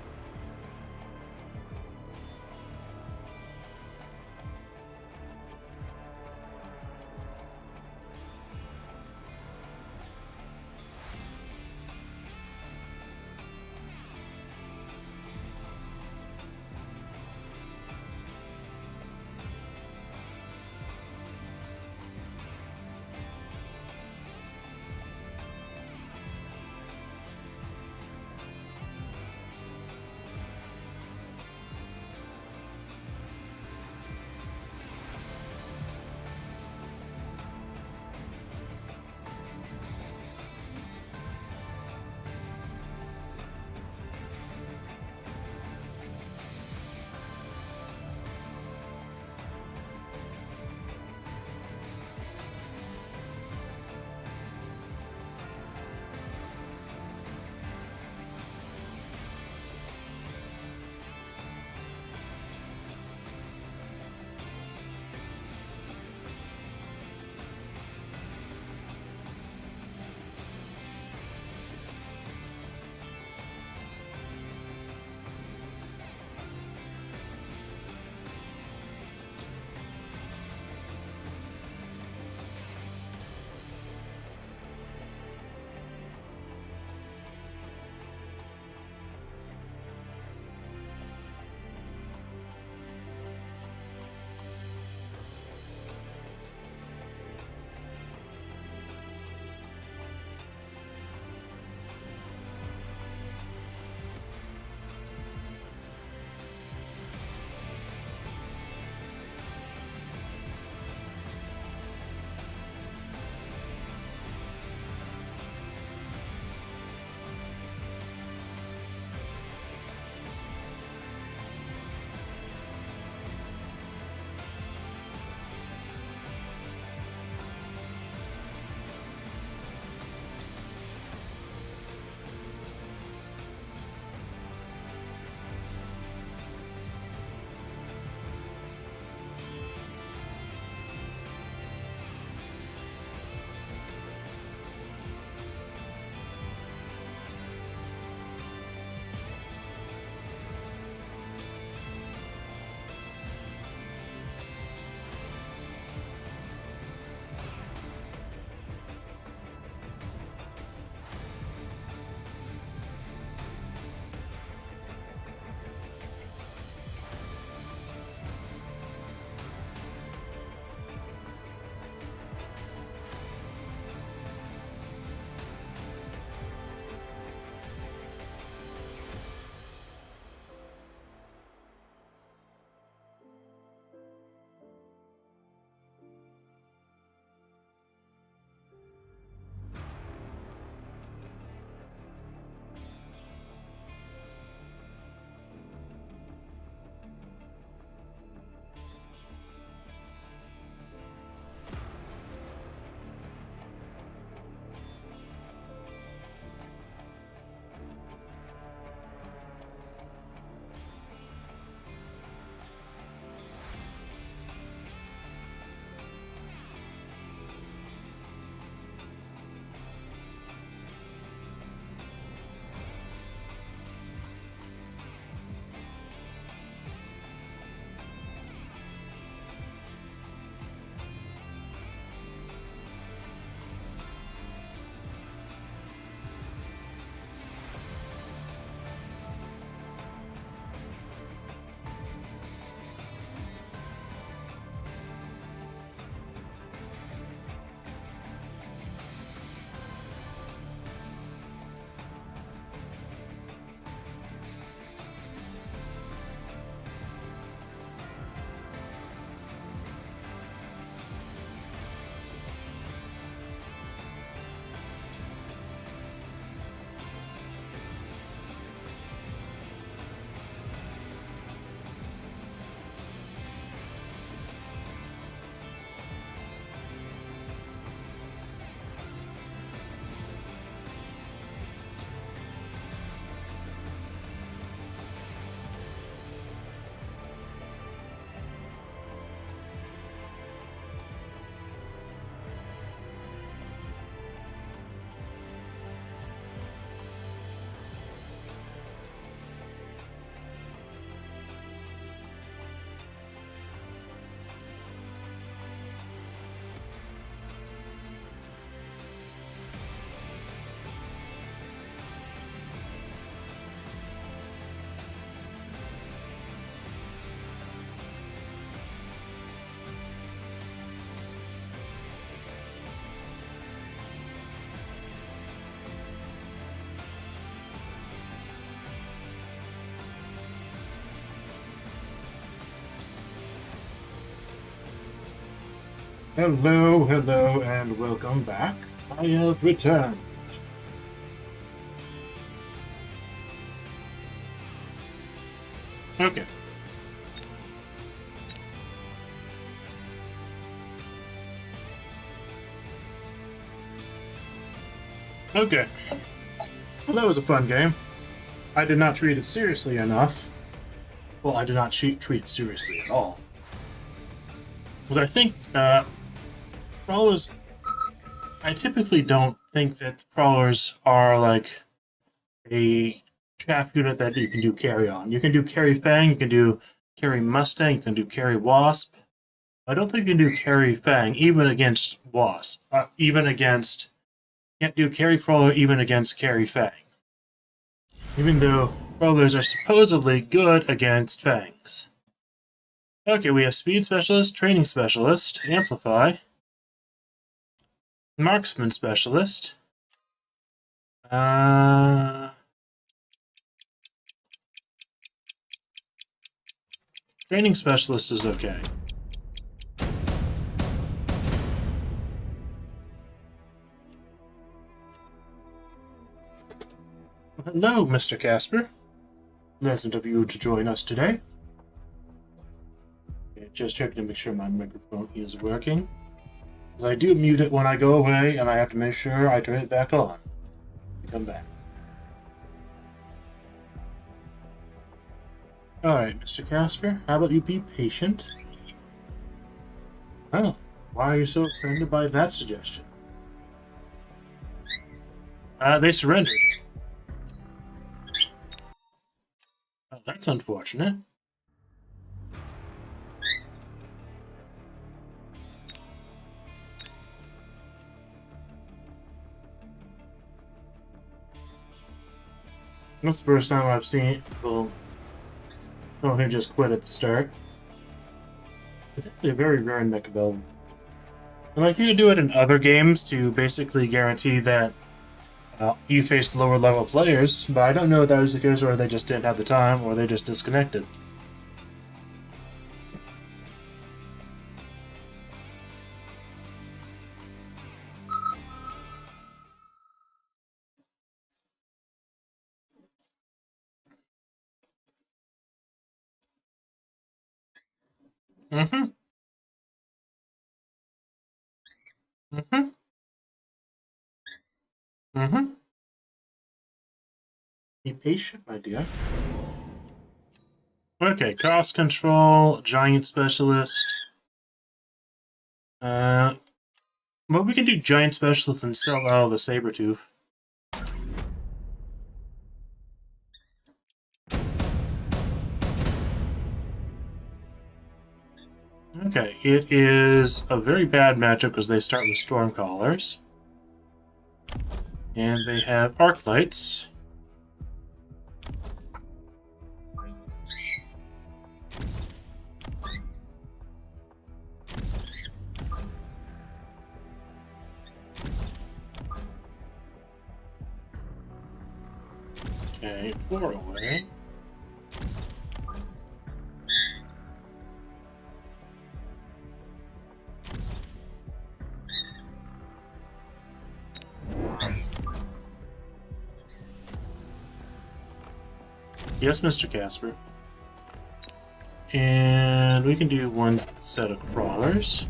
Hello, hello, and welcome back. I have returned. Okay. Okay. Well, that was a fun game. I did not treat it seriously enough. Well, I did not treat it seriously at all. Because I think, crawlers... I typically don't think that crawlers are like a chaff unit that you can do carry on. You can do carry Fang, you can do carry Mustang, you can do carry Wasp. I don't think you can do carry Fang, even against Wasp. Can't do carry Crawler even against carry Fang. Even though crawlers are supposedly good against Fangs. Okay, we have Speed Specialist, Training Specialist, Amplify, Marksman Specialist, Training Specialist is okay. Hello, Mr. Casper. Pleasant of you to join us today. Okay, just checking to make sure my microphone is working. Because I do mute it when I go away, and I have to make sure I turn it back on. Come back. Alright, Mr. Casper, how about you be patient? Oh, why are you so offended by that suggestion? They surrendered. Oh, that's unfortunate. That's the first time I've seen people who just quit at the start. It's actually very rare in Mechabellum. And like you can do it in other games to basically guarantee that you faced lower level players, but I don't know if that was the case or they just didn't have the time or they just disconnected. Mm-hmm. Mm-hmm. Mm-hmm. Be patient, my dear. Okay, cost control, giant specialist. Well, we can do giant specialist and sell out the Sabertooth. Okay, it is a very bad matchup because they start with Stormcallers. And they have Arc Lights. Okay, 4 away. Yes, Mr. Casper. And we can do one set of crawlers.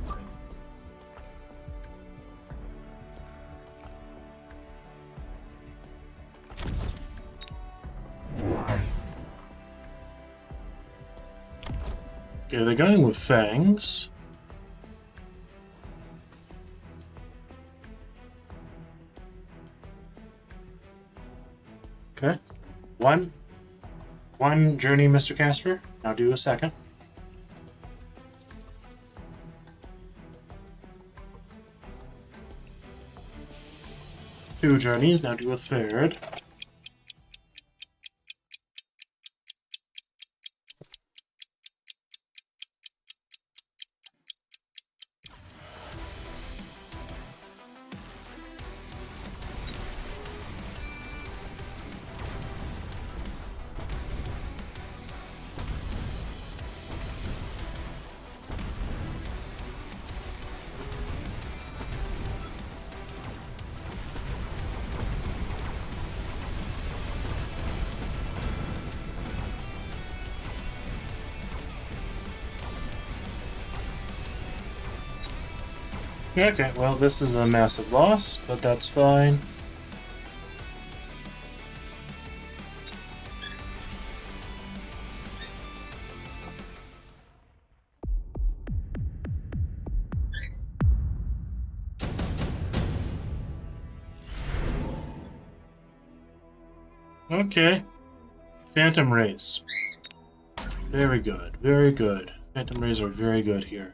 Okay, they're going with fangs. Okay. One journey, Mr. Casper. Now do a second. Two journeys, now do a third. Okay, well, this is a massive loss, but that's fine. Okay. Phantom Rays. Very good, very good. Phantom Rays are very good here.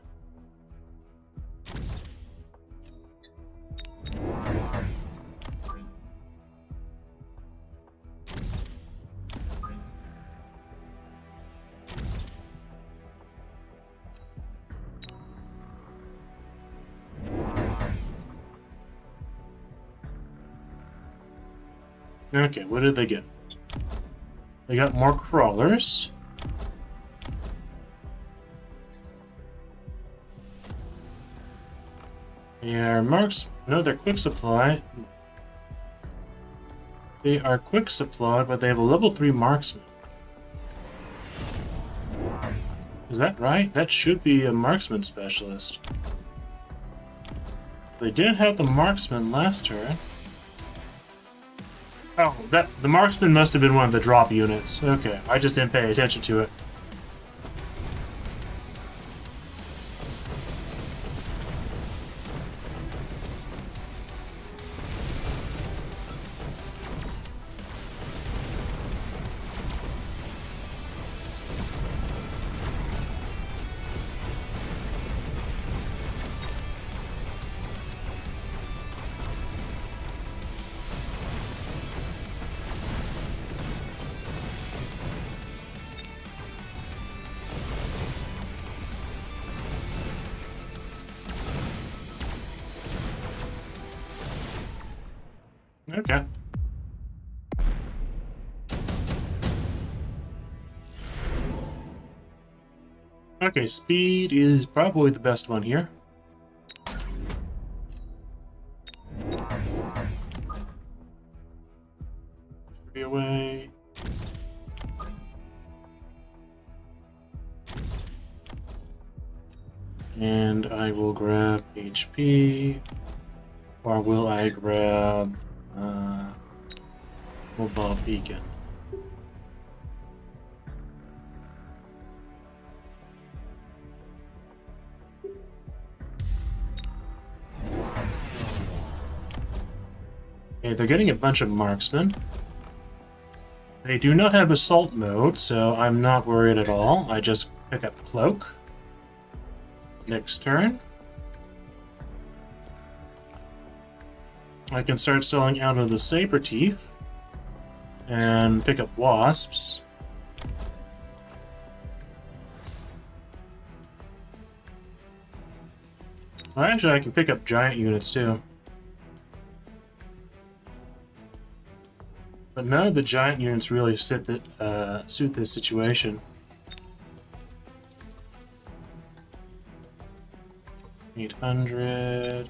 Okay, what did they get? They got more crawlers. They marks. No, they're quick supply. They are quick supply, but they have a level 3 marksman. Is that right? That should be a marksman specialist. They didn't have the marksman last turn. Oh, the marksman must have been one of the drop units. Okay, I just didn't pay attention to it. Okay. Okay, speed is probably the best one here. Three away. And I will grab HP. Or will I grab Mobile Beacon? Okay, they're getting a bunch of marksmen. They do not have assault mode, so I'm not worried at all. I just pick up Cloak. Next turn. I can start selling out of the Saber Teeth and pick up Wasps. Well, actually, I can pick up giant units too. But none of the giant units really suit this situation. 800.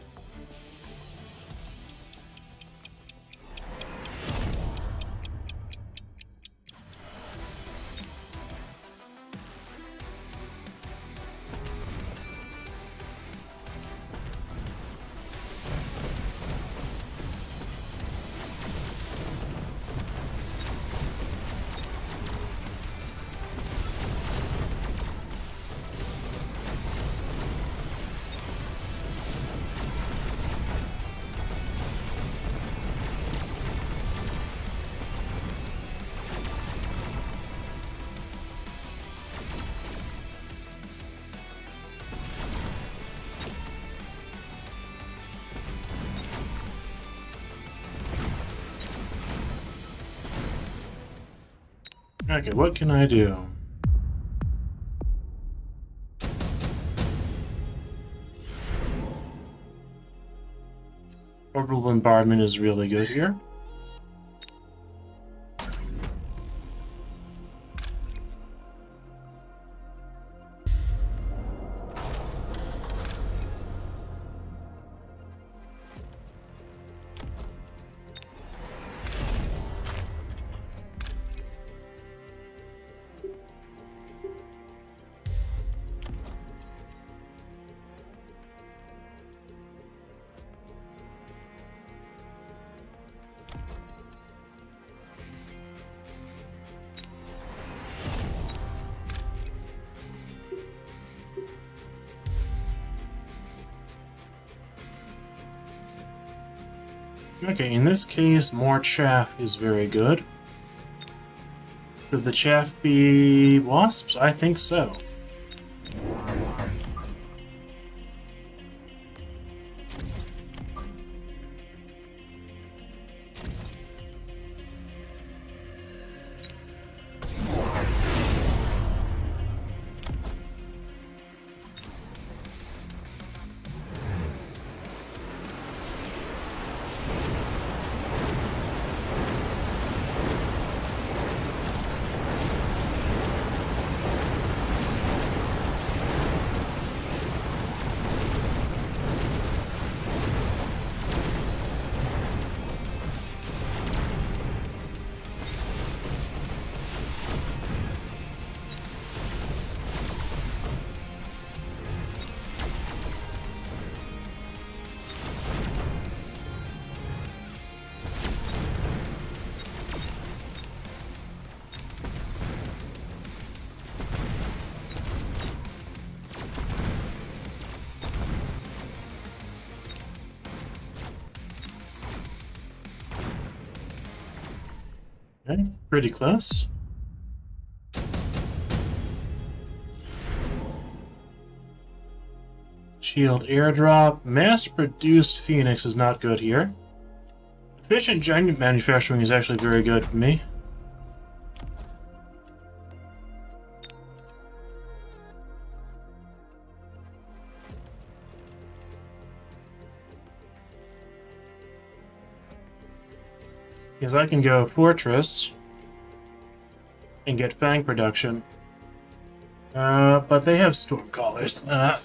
Okay, what can I do? Orbital bombardment is really good here. Okay, in this case, more chaff is very good. Should the chaff be wasps? I think so. Okay, pretty close. Shield airdrop. Mass-produced Phoenix is not good here. Efficient giant manufacturing is actually very good for me. Because I can go Fortress and get Fang production. But they have Stormcallers.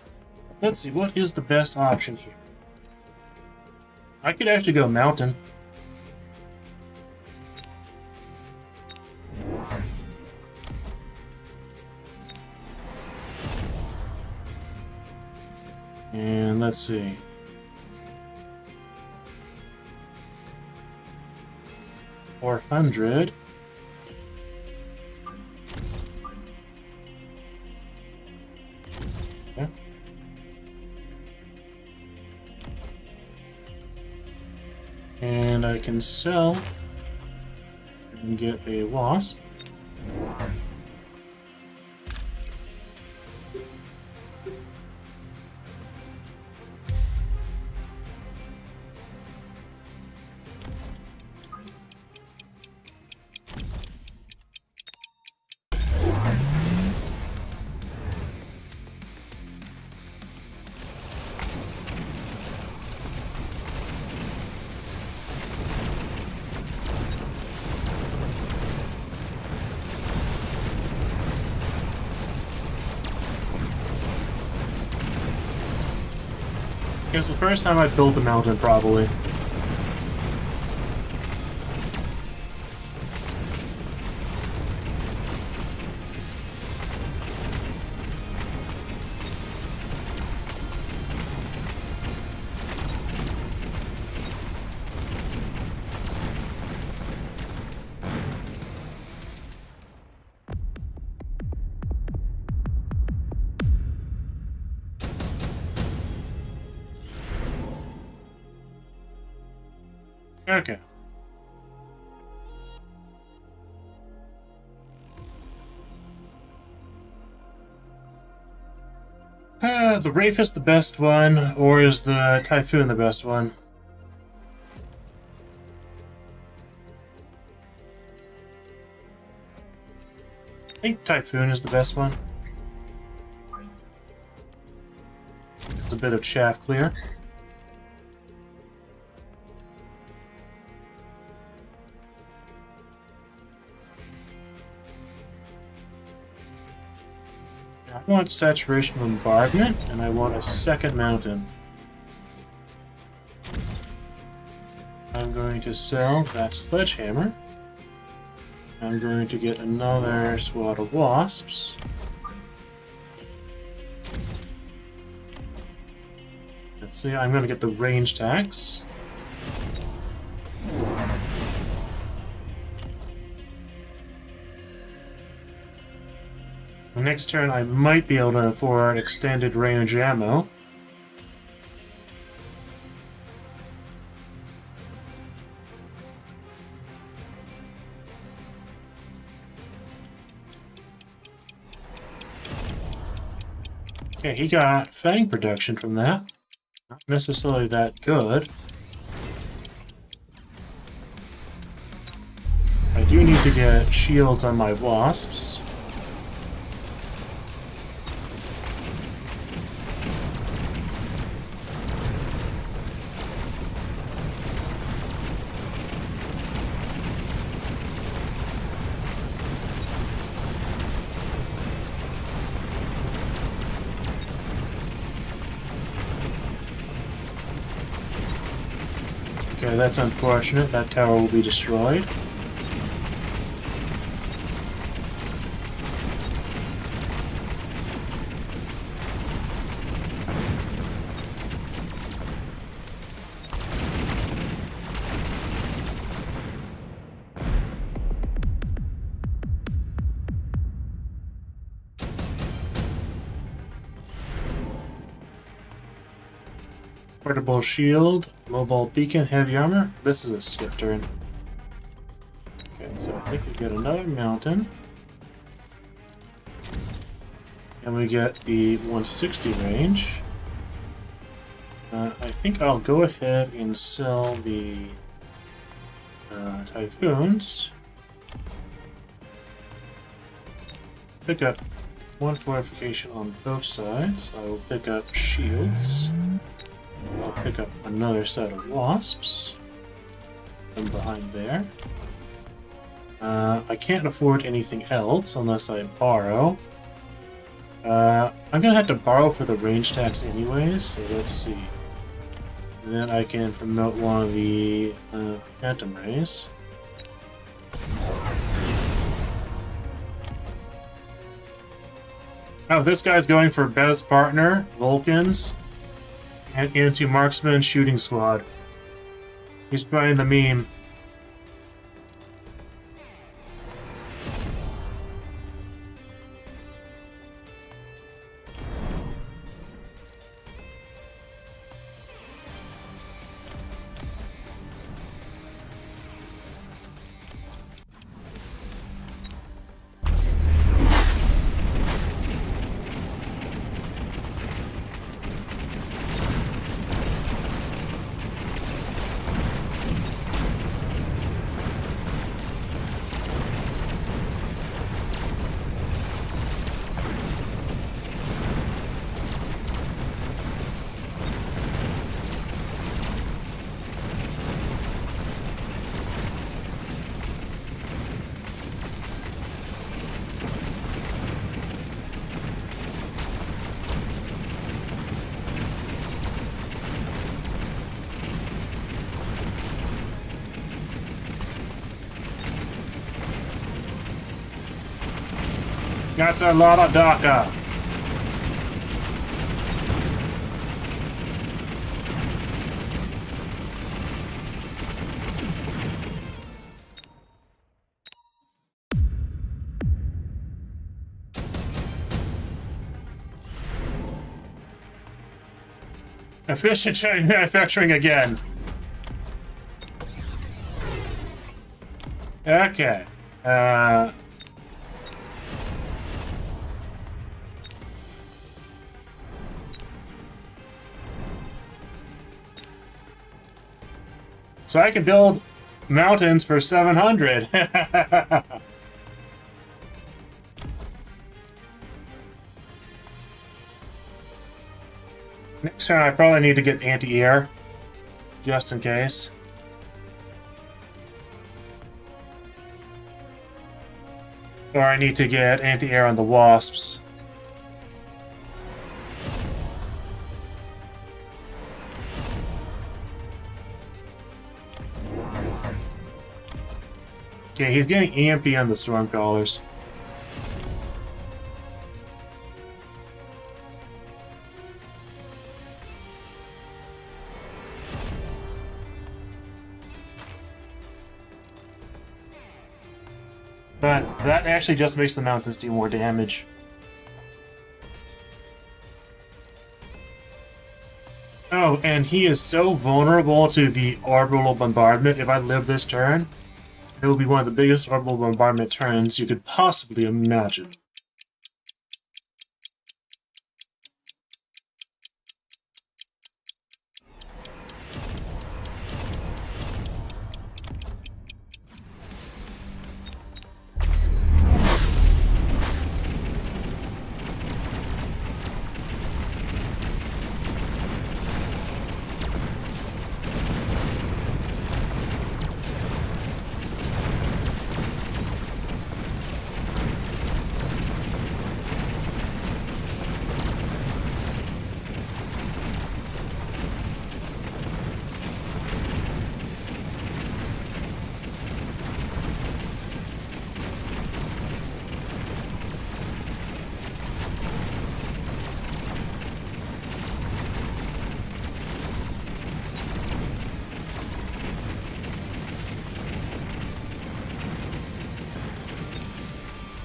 Let's see, what is the best option here? I could actually go Mountain. And let's see. $400. Okay. And I can sell and get a wasp. It's the first time I built a mountain, probably. Okay. The Rapist the best one, or is the Typhoon the best one? I think Typhoon is the best one. It's a bit of chaff clear. I want Saturation Bombardment, and I want a second mountain. I'm going to sell that Sledgehammer. I'm going to get another squad of Wasps. Let's see, I'm going to get the range tax. Next turn, I might be able to afford extended range ammo. Okay, he got Fang protection from that. Not necessarily that good. I do need to get shields on my wasps. Okay, that's unfortunate. That tower will be destroyed. Portable shield, mobile beacon, heavy armor. This is a skip turn. Okay, so I think we get another mountain. And we get the 160 range. I think I'll go ahead and sell the Typhoons. Pick up one fortification on both sides. I will pick up shields. I'll pick up another set of wasps. From behind there. I can't afford anything else unless I borrow. I'm gonna have to borrow for the range tax anyways, so let's see. And then I can promote one of the Phantom Rays. Oh, this guy's going for best partner, Vulcans. And anti-marksman shooting squad. He's trying the meme. That's a lot of DACA. Efficient manufacturing again. Okay. So I can build mountains for 700. Next time I probably need to get anti-air, just in case. Or I need to get anti-air on the wasps. Okay, he's getting EMP on the Stormcallers. But that actually just makes the mountains do more damage. Oh, and he is so vulnerable to the orbital bombardment. If I live this turn, it will be one of the biggest orbital bombardment turns you could possibly imagine.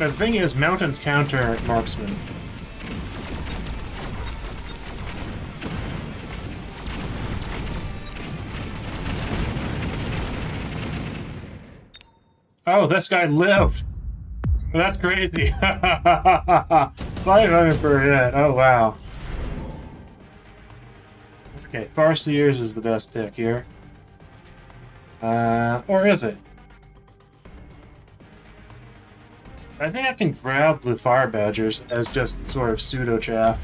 But the thing is, mountains counter marksman. Oh, this guy lived! That's crazy! 500 per hit, oh wow. Okay, Farseers is the best pick here. Or is it? I think I can grab the Fire Badgers as just sort of pseudo-chaff.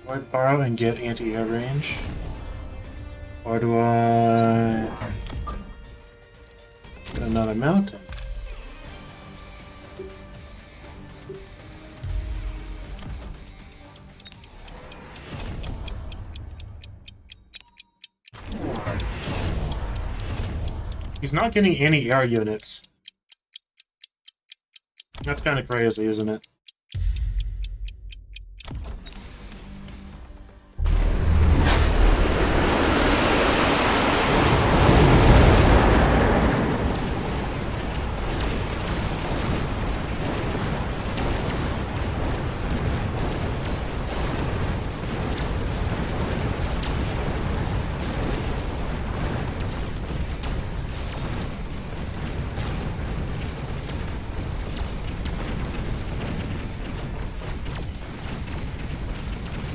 Do I borrow and get anti-air range? Or do I get another mountain? He's not getting any air units. That's kind of crazy, isn't it?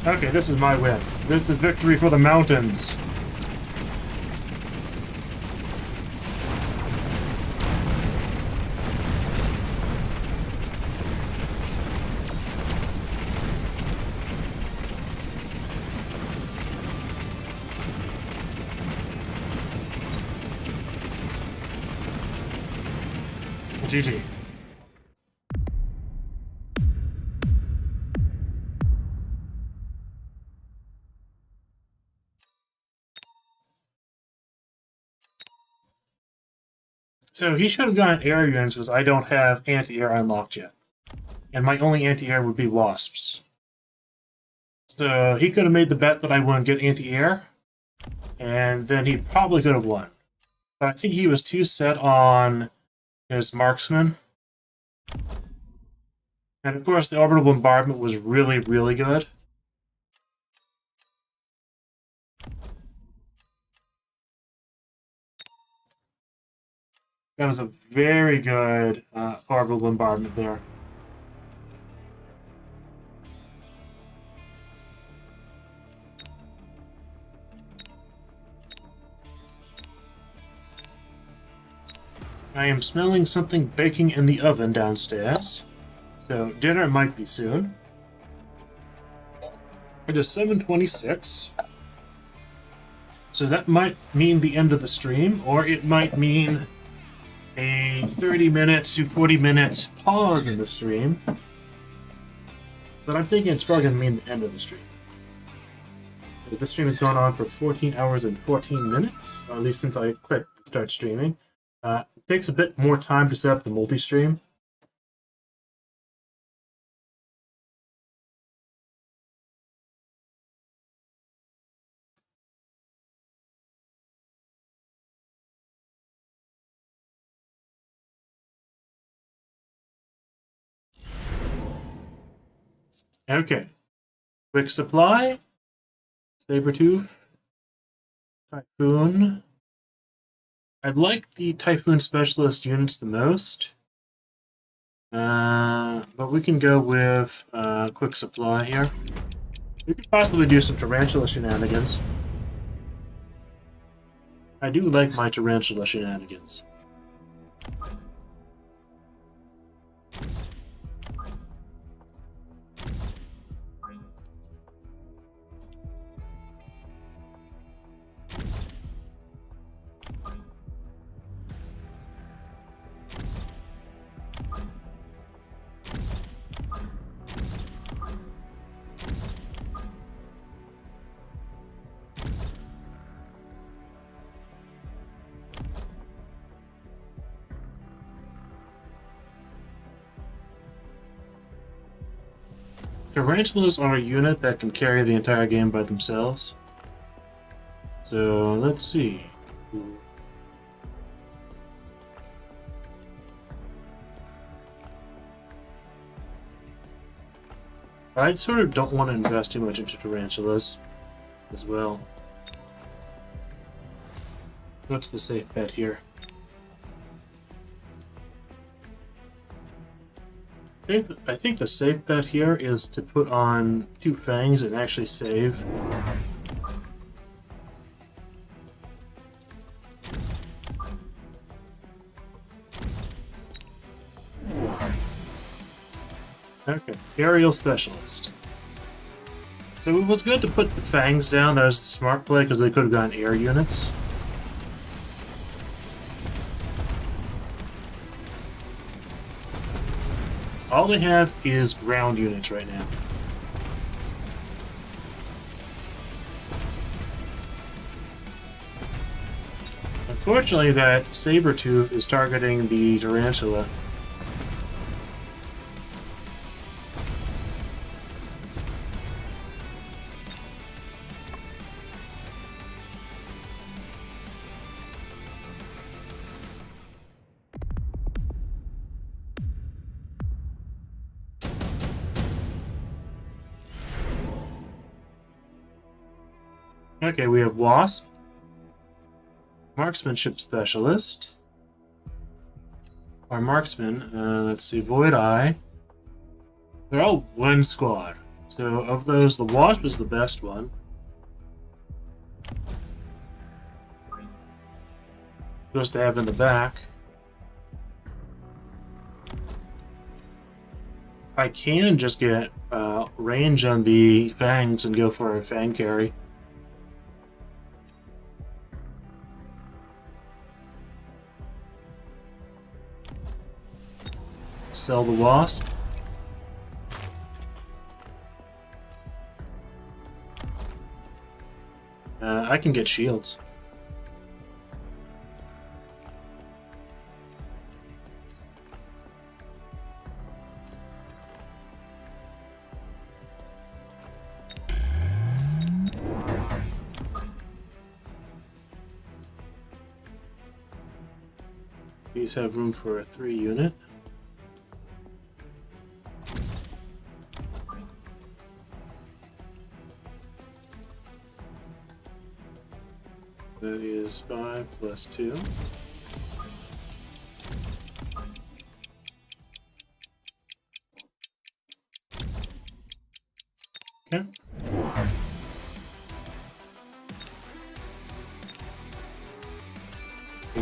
Okay, this is my win. This is victory for the mountains. GG. So he should have gotten air units because I don't have anti-air unlocked yet. And my only anti-air would be wasps. So he could have made the bet that I wouldn't get anti-air, and then he probably could have won. But I think he was too set on his marksman. And of course the orbital bombardment was really, really good. That was a very good orbital bombardment there. I am smelling something baking in the oven downstairs, so dinner might be soon. It is 7:26, so that might mean the end of the stream, or it might mean a 30-minute to 40-minute pause in the stream. But I'm thinking it's probably going to mean the end of the stream. Because this stream has gone on for 14 hours and 14 minutes, or at least since I clicked start streaming. It takes a bit more time to set up the multi-stream. Okay. Quick Supply, Sabertooth, Typhoon. I like the Typhoon Specialist units the most. But we can go with Quick Supply here. We could possibly do some tarantula shenanigans. I do like my tarantula shenanigans. Tarantulas are a unit that can carry the entire game by themselves. So, let's see. I sort of don't want to invest too much into tarantulas as well. What's the safe bet here? I think the safe bet here is to put on 2 fangs and actually save. Okay, aerial specialist. So it was good to put the fangs down. That was a smart play because they could have gotten air units. All they have is ground units right now. Unfortunately, that Sabertooth is targeting the tarantula. Okay, we have Wasp, Marksmanship Specialist, our Marksman, let's see, Void Eye. They're all one squad. So of those, the Wasp is the best one. Supposed to have in the back. I can just get range on the Fangs and go for a Fang carry. Sell the Wasp. I can get shields. These have room for a 3 unit. That is 5 plus 2. Okay.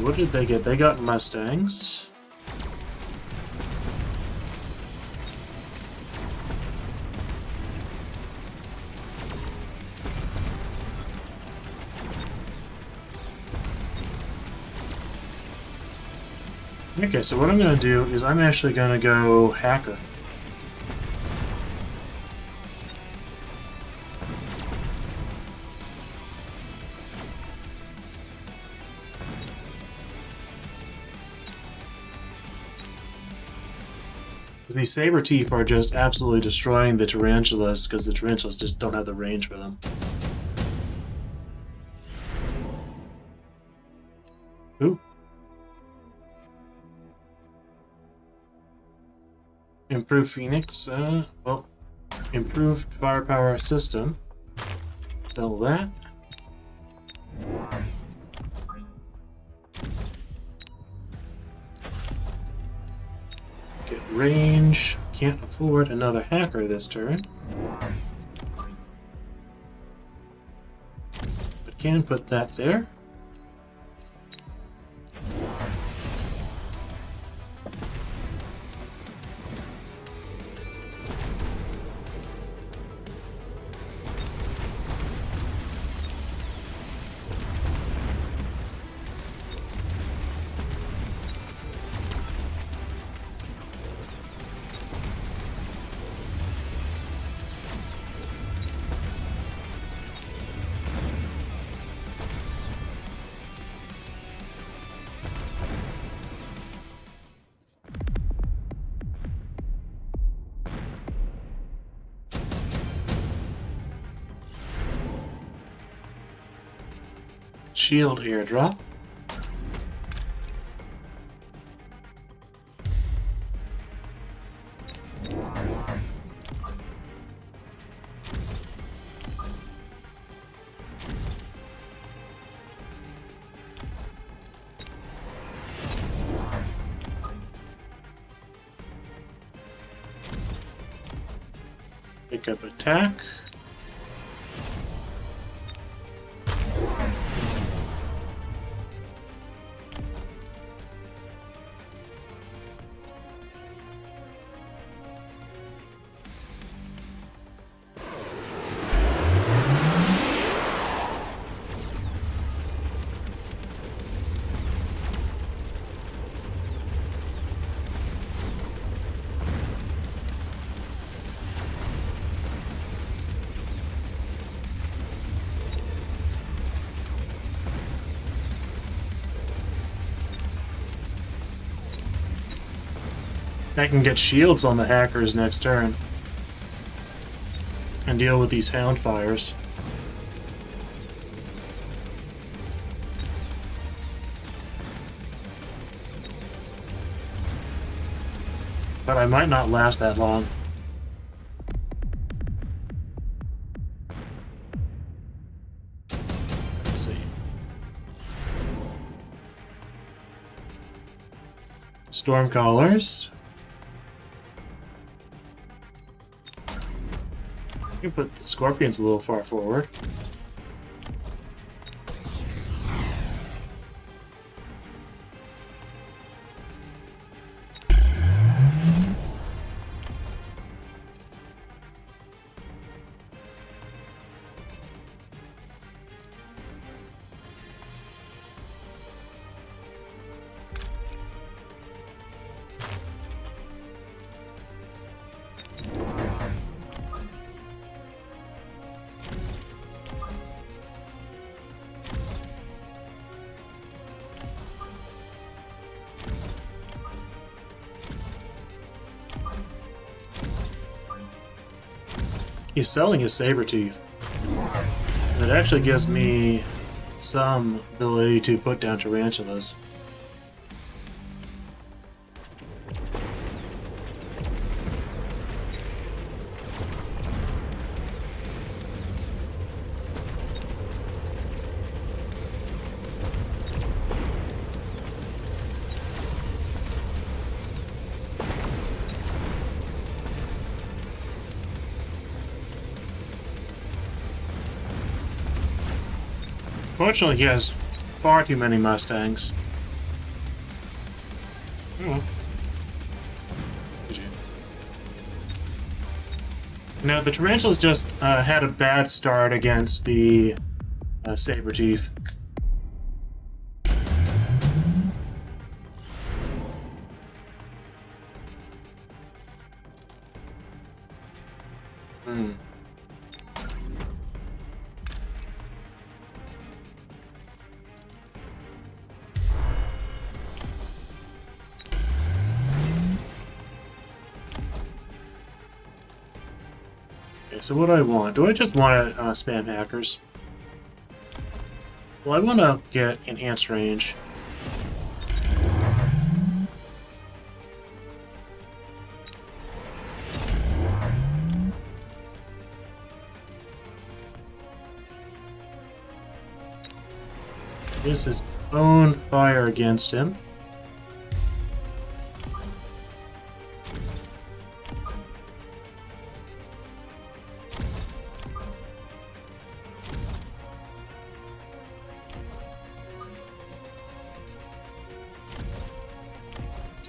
What did they get? They got Mustangs. Okay, so what I'm going to do is I'm actually going to go Hacker. These saber teeth are just absolutely destroying the tarantulas because the tarantulas just don't have the range for them. Ooh. Improved Phoenix, well, improved firepower system. Sell that. Get range. Can't afford another hacker this turn. can put that there. Shield airdrop. Pick up attack. I can get shields on the hackers next turn and deal with these hound fires. But I might not last that long. Let's see. Stormcallers. You can put the scorpions a little far forward. He's selling his saber teeth. It actually gives me some ability to put down tarantulas. Fortunately, he has far too many Mustangs. Oh. Now, the Tarantulas just had a bad start against the Saber-Teeth. So what do I want? Do I just want to spam hackers? Well, I want to get enhanced range. This is own fire against him.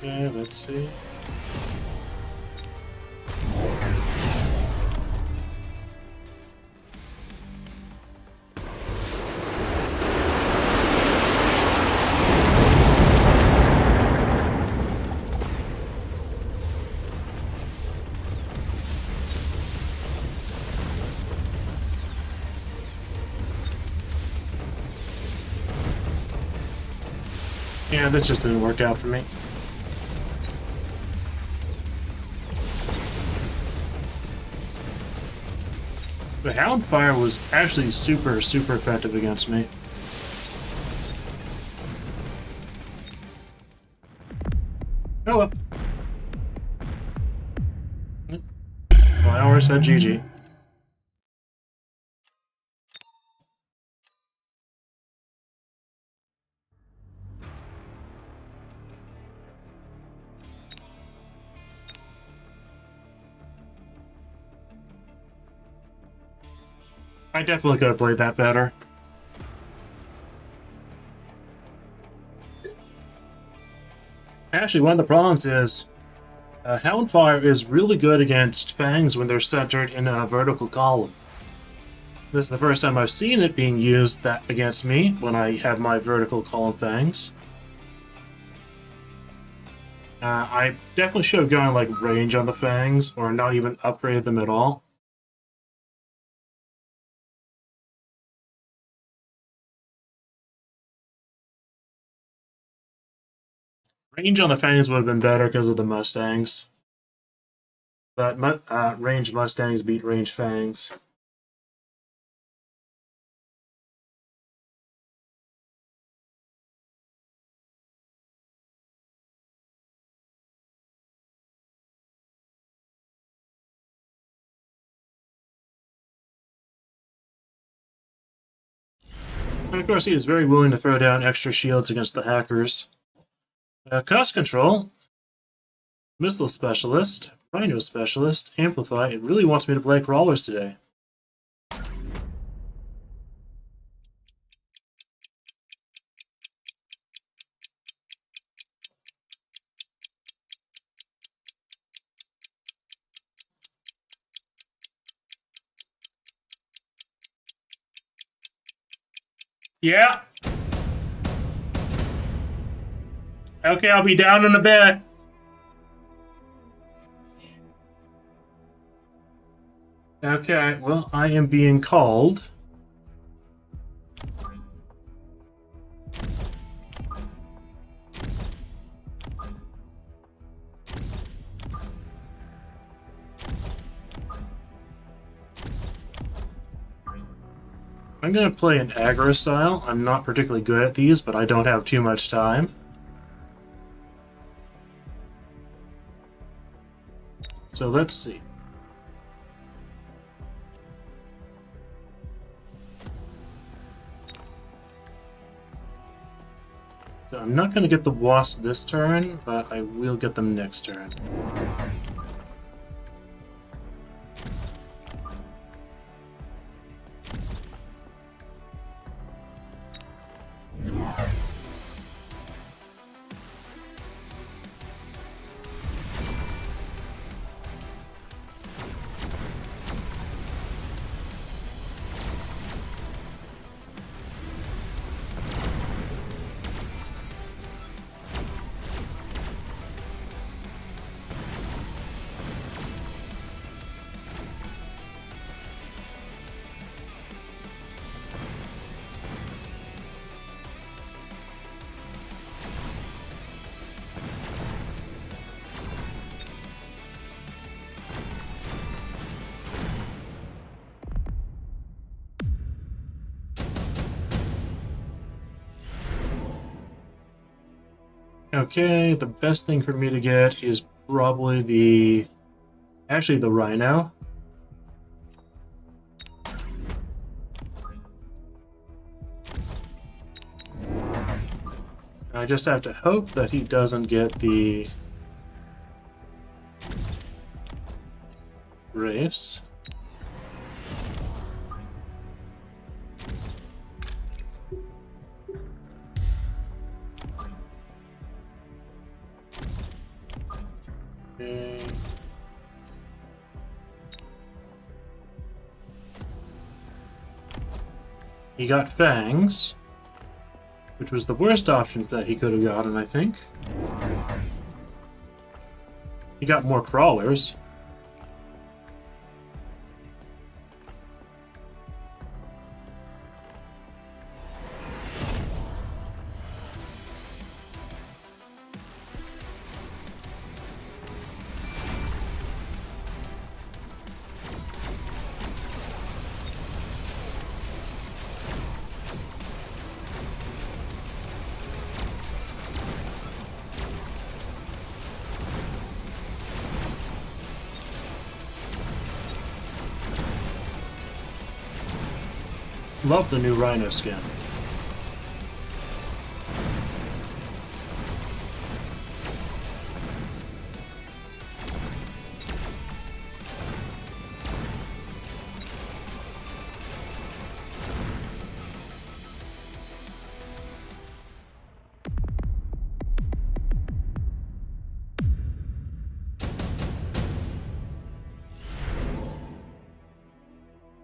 Okay, let's see. Yeah, this just didn't work out for me. The Houndfire was actually super effective against me. Oh well. Well, I already said GG. I definitely could have played that better. Actually, one of the problems is Houndfire is really good against Fangs when they're centered in a vertical column. This is the first time I've seen it being used that against me when I have my vertical column Fangs. I definitely should have gone like range on the Fangs or not even upgraded them at all. Range on the Fangs would have been better because of the Mustangs. But range Mustangs beat range Fangs. And of course, he is very willing to throw down extra shields against the hackers. Cost control, missile specialist, rhino specialist, amplify. It really wants me to play crawlers today. Yeah. Okay, I'll be down in a bit. Okay, well, I am being called. I'm going to play an aggro style. I'm not particularly good at these, but I don't have too much time. So let's see. So I'm not going to get the wasp this turn, but I will get them next turn. Okay, the best thing for me to get is probably the rhino. I just have to hope that he doesn't get the Wraiths. Okay. He got fangs, which was the worst option that he could have gotten, I think. He got more crawlers. Love the new Rhino skin.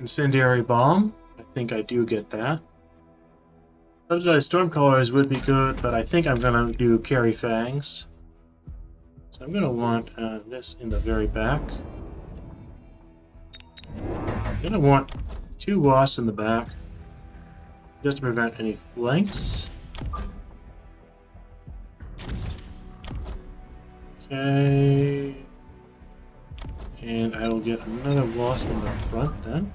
Incendiary Bomb. I think I do get that. Subsidized Stormcallers would be good, but I think I'm gonna do Carry Fangs. So I'm gonna want this in the very back. I'm gonna want 2 wasps in the back, just to prevent any flanks. Okay. And I will get another wasp in the front then.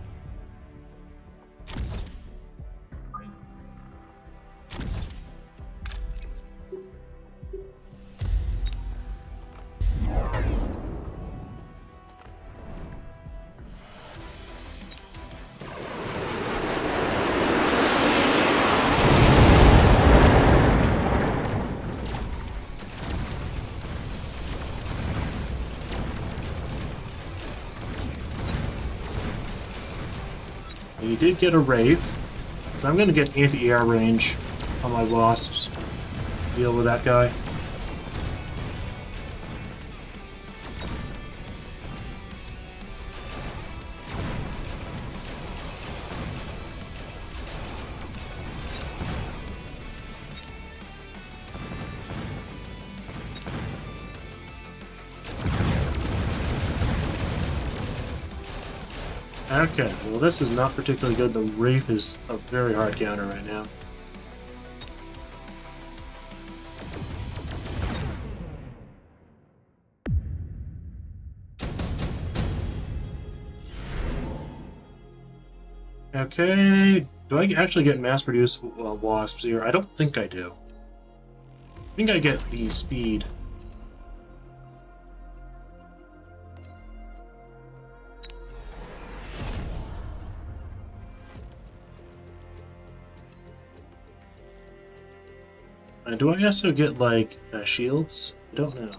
You did get a Wraith, so I'm going to get anti-air range on my wasps. Deal with that guy. Okay, well this is not particularly good. The Wraith is a very hard counter right now. Okay, do I actually get mass-produced wasps here? I don't think I do. I think I get the speed. Do I also get, like, shields? I don't know.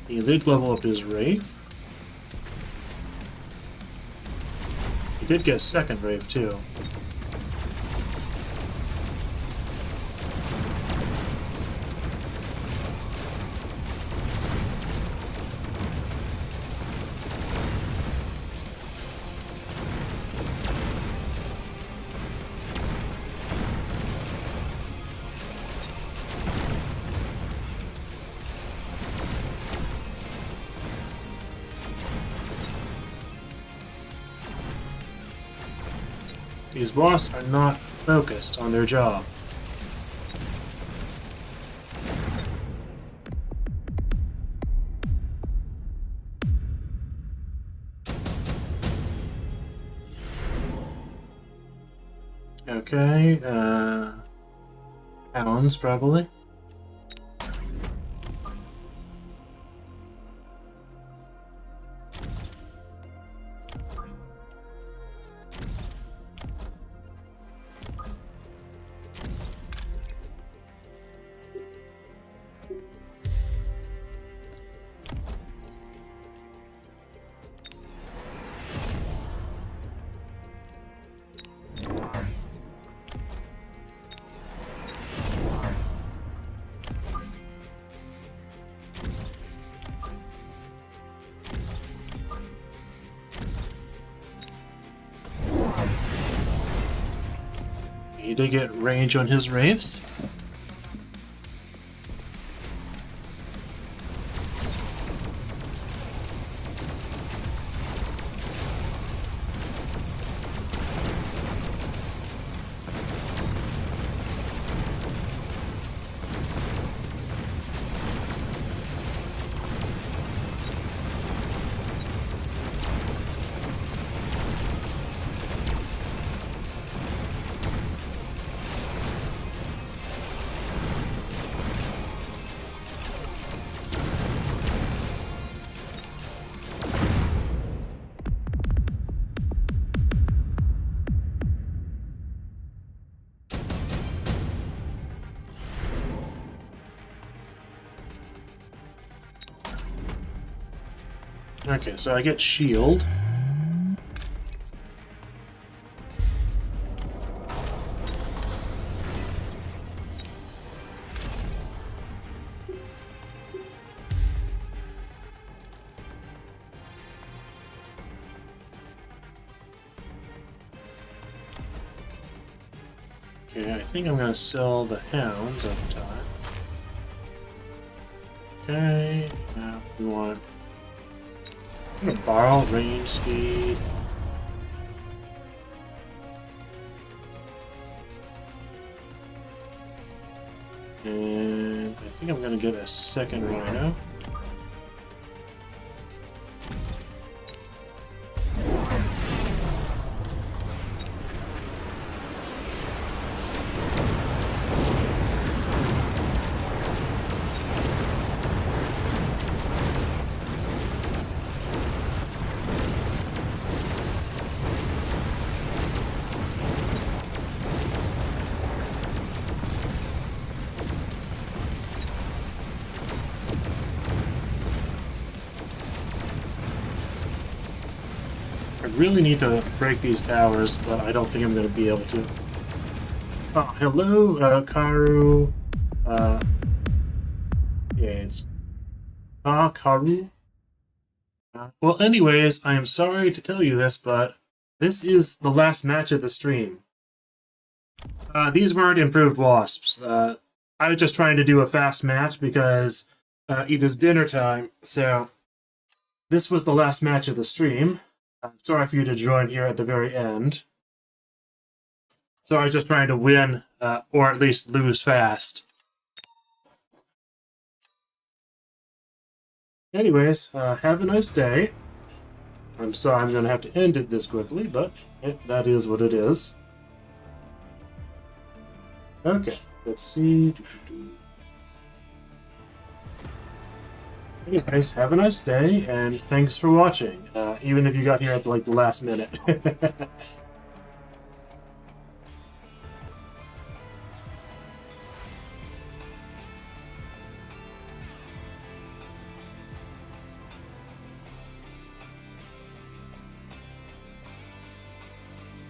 He did level up his Wraith. He did get a second Wraith, too. These wasps are not focused on their job. Okay, Hounds, probably. He did get range on his wraiths. Okay, so I get shield. Okay, I think I'm gonna sell the hounds over time. Okay, now we want... I'm gonna borrow range speed. And I think I'm gonna get a second rhino. I really need to break these towers, but I don't think I'm going to be able to. Oh, hello, Karu. Yeah, it's Karu. Well, anyways, I am sorry to tell you this, but this is the last match of the stream. These weren't improved wasps. I was just trying to do a fast match because it is dinner time, so this was the last match of the stream. I'm sorry for you to join here at the very end. So I was just trying to win, or at least lose fast. Anyways, have a nice day. I'm sorry I'm going to have to end it this quickly, but that is what it is. Okay, let's see. Anyways, have a nice day, and thanks for watching, even if you got here at like the last minute.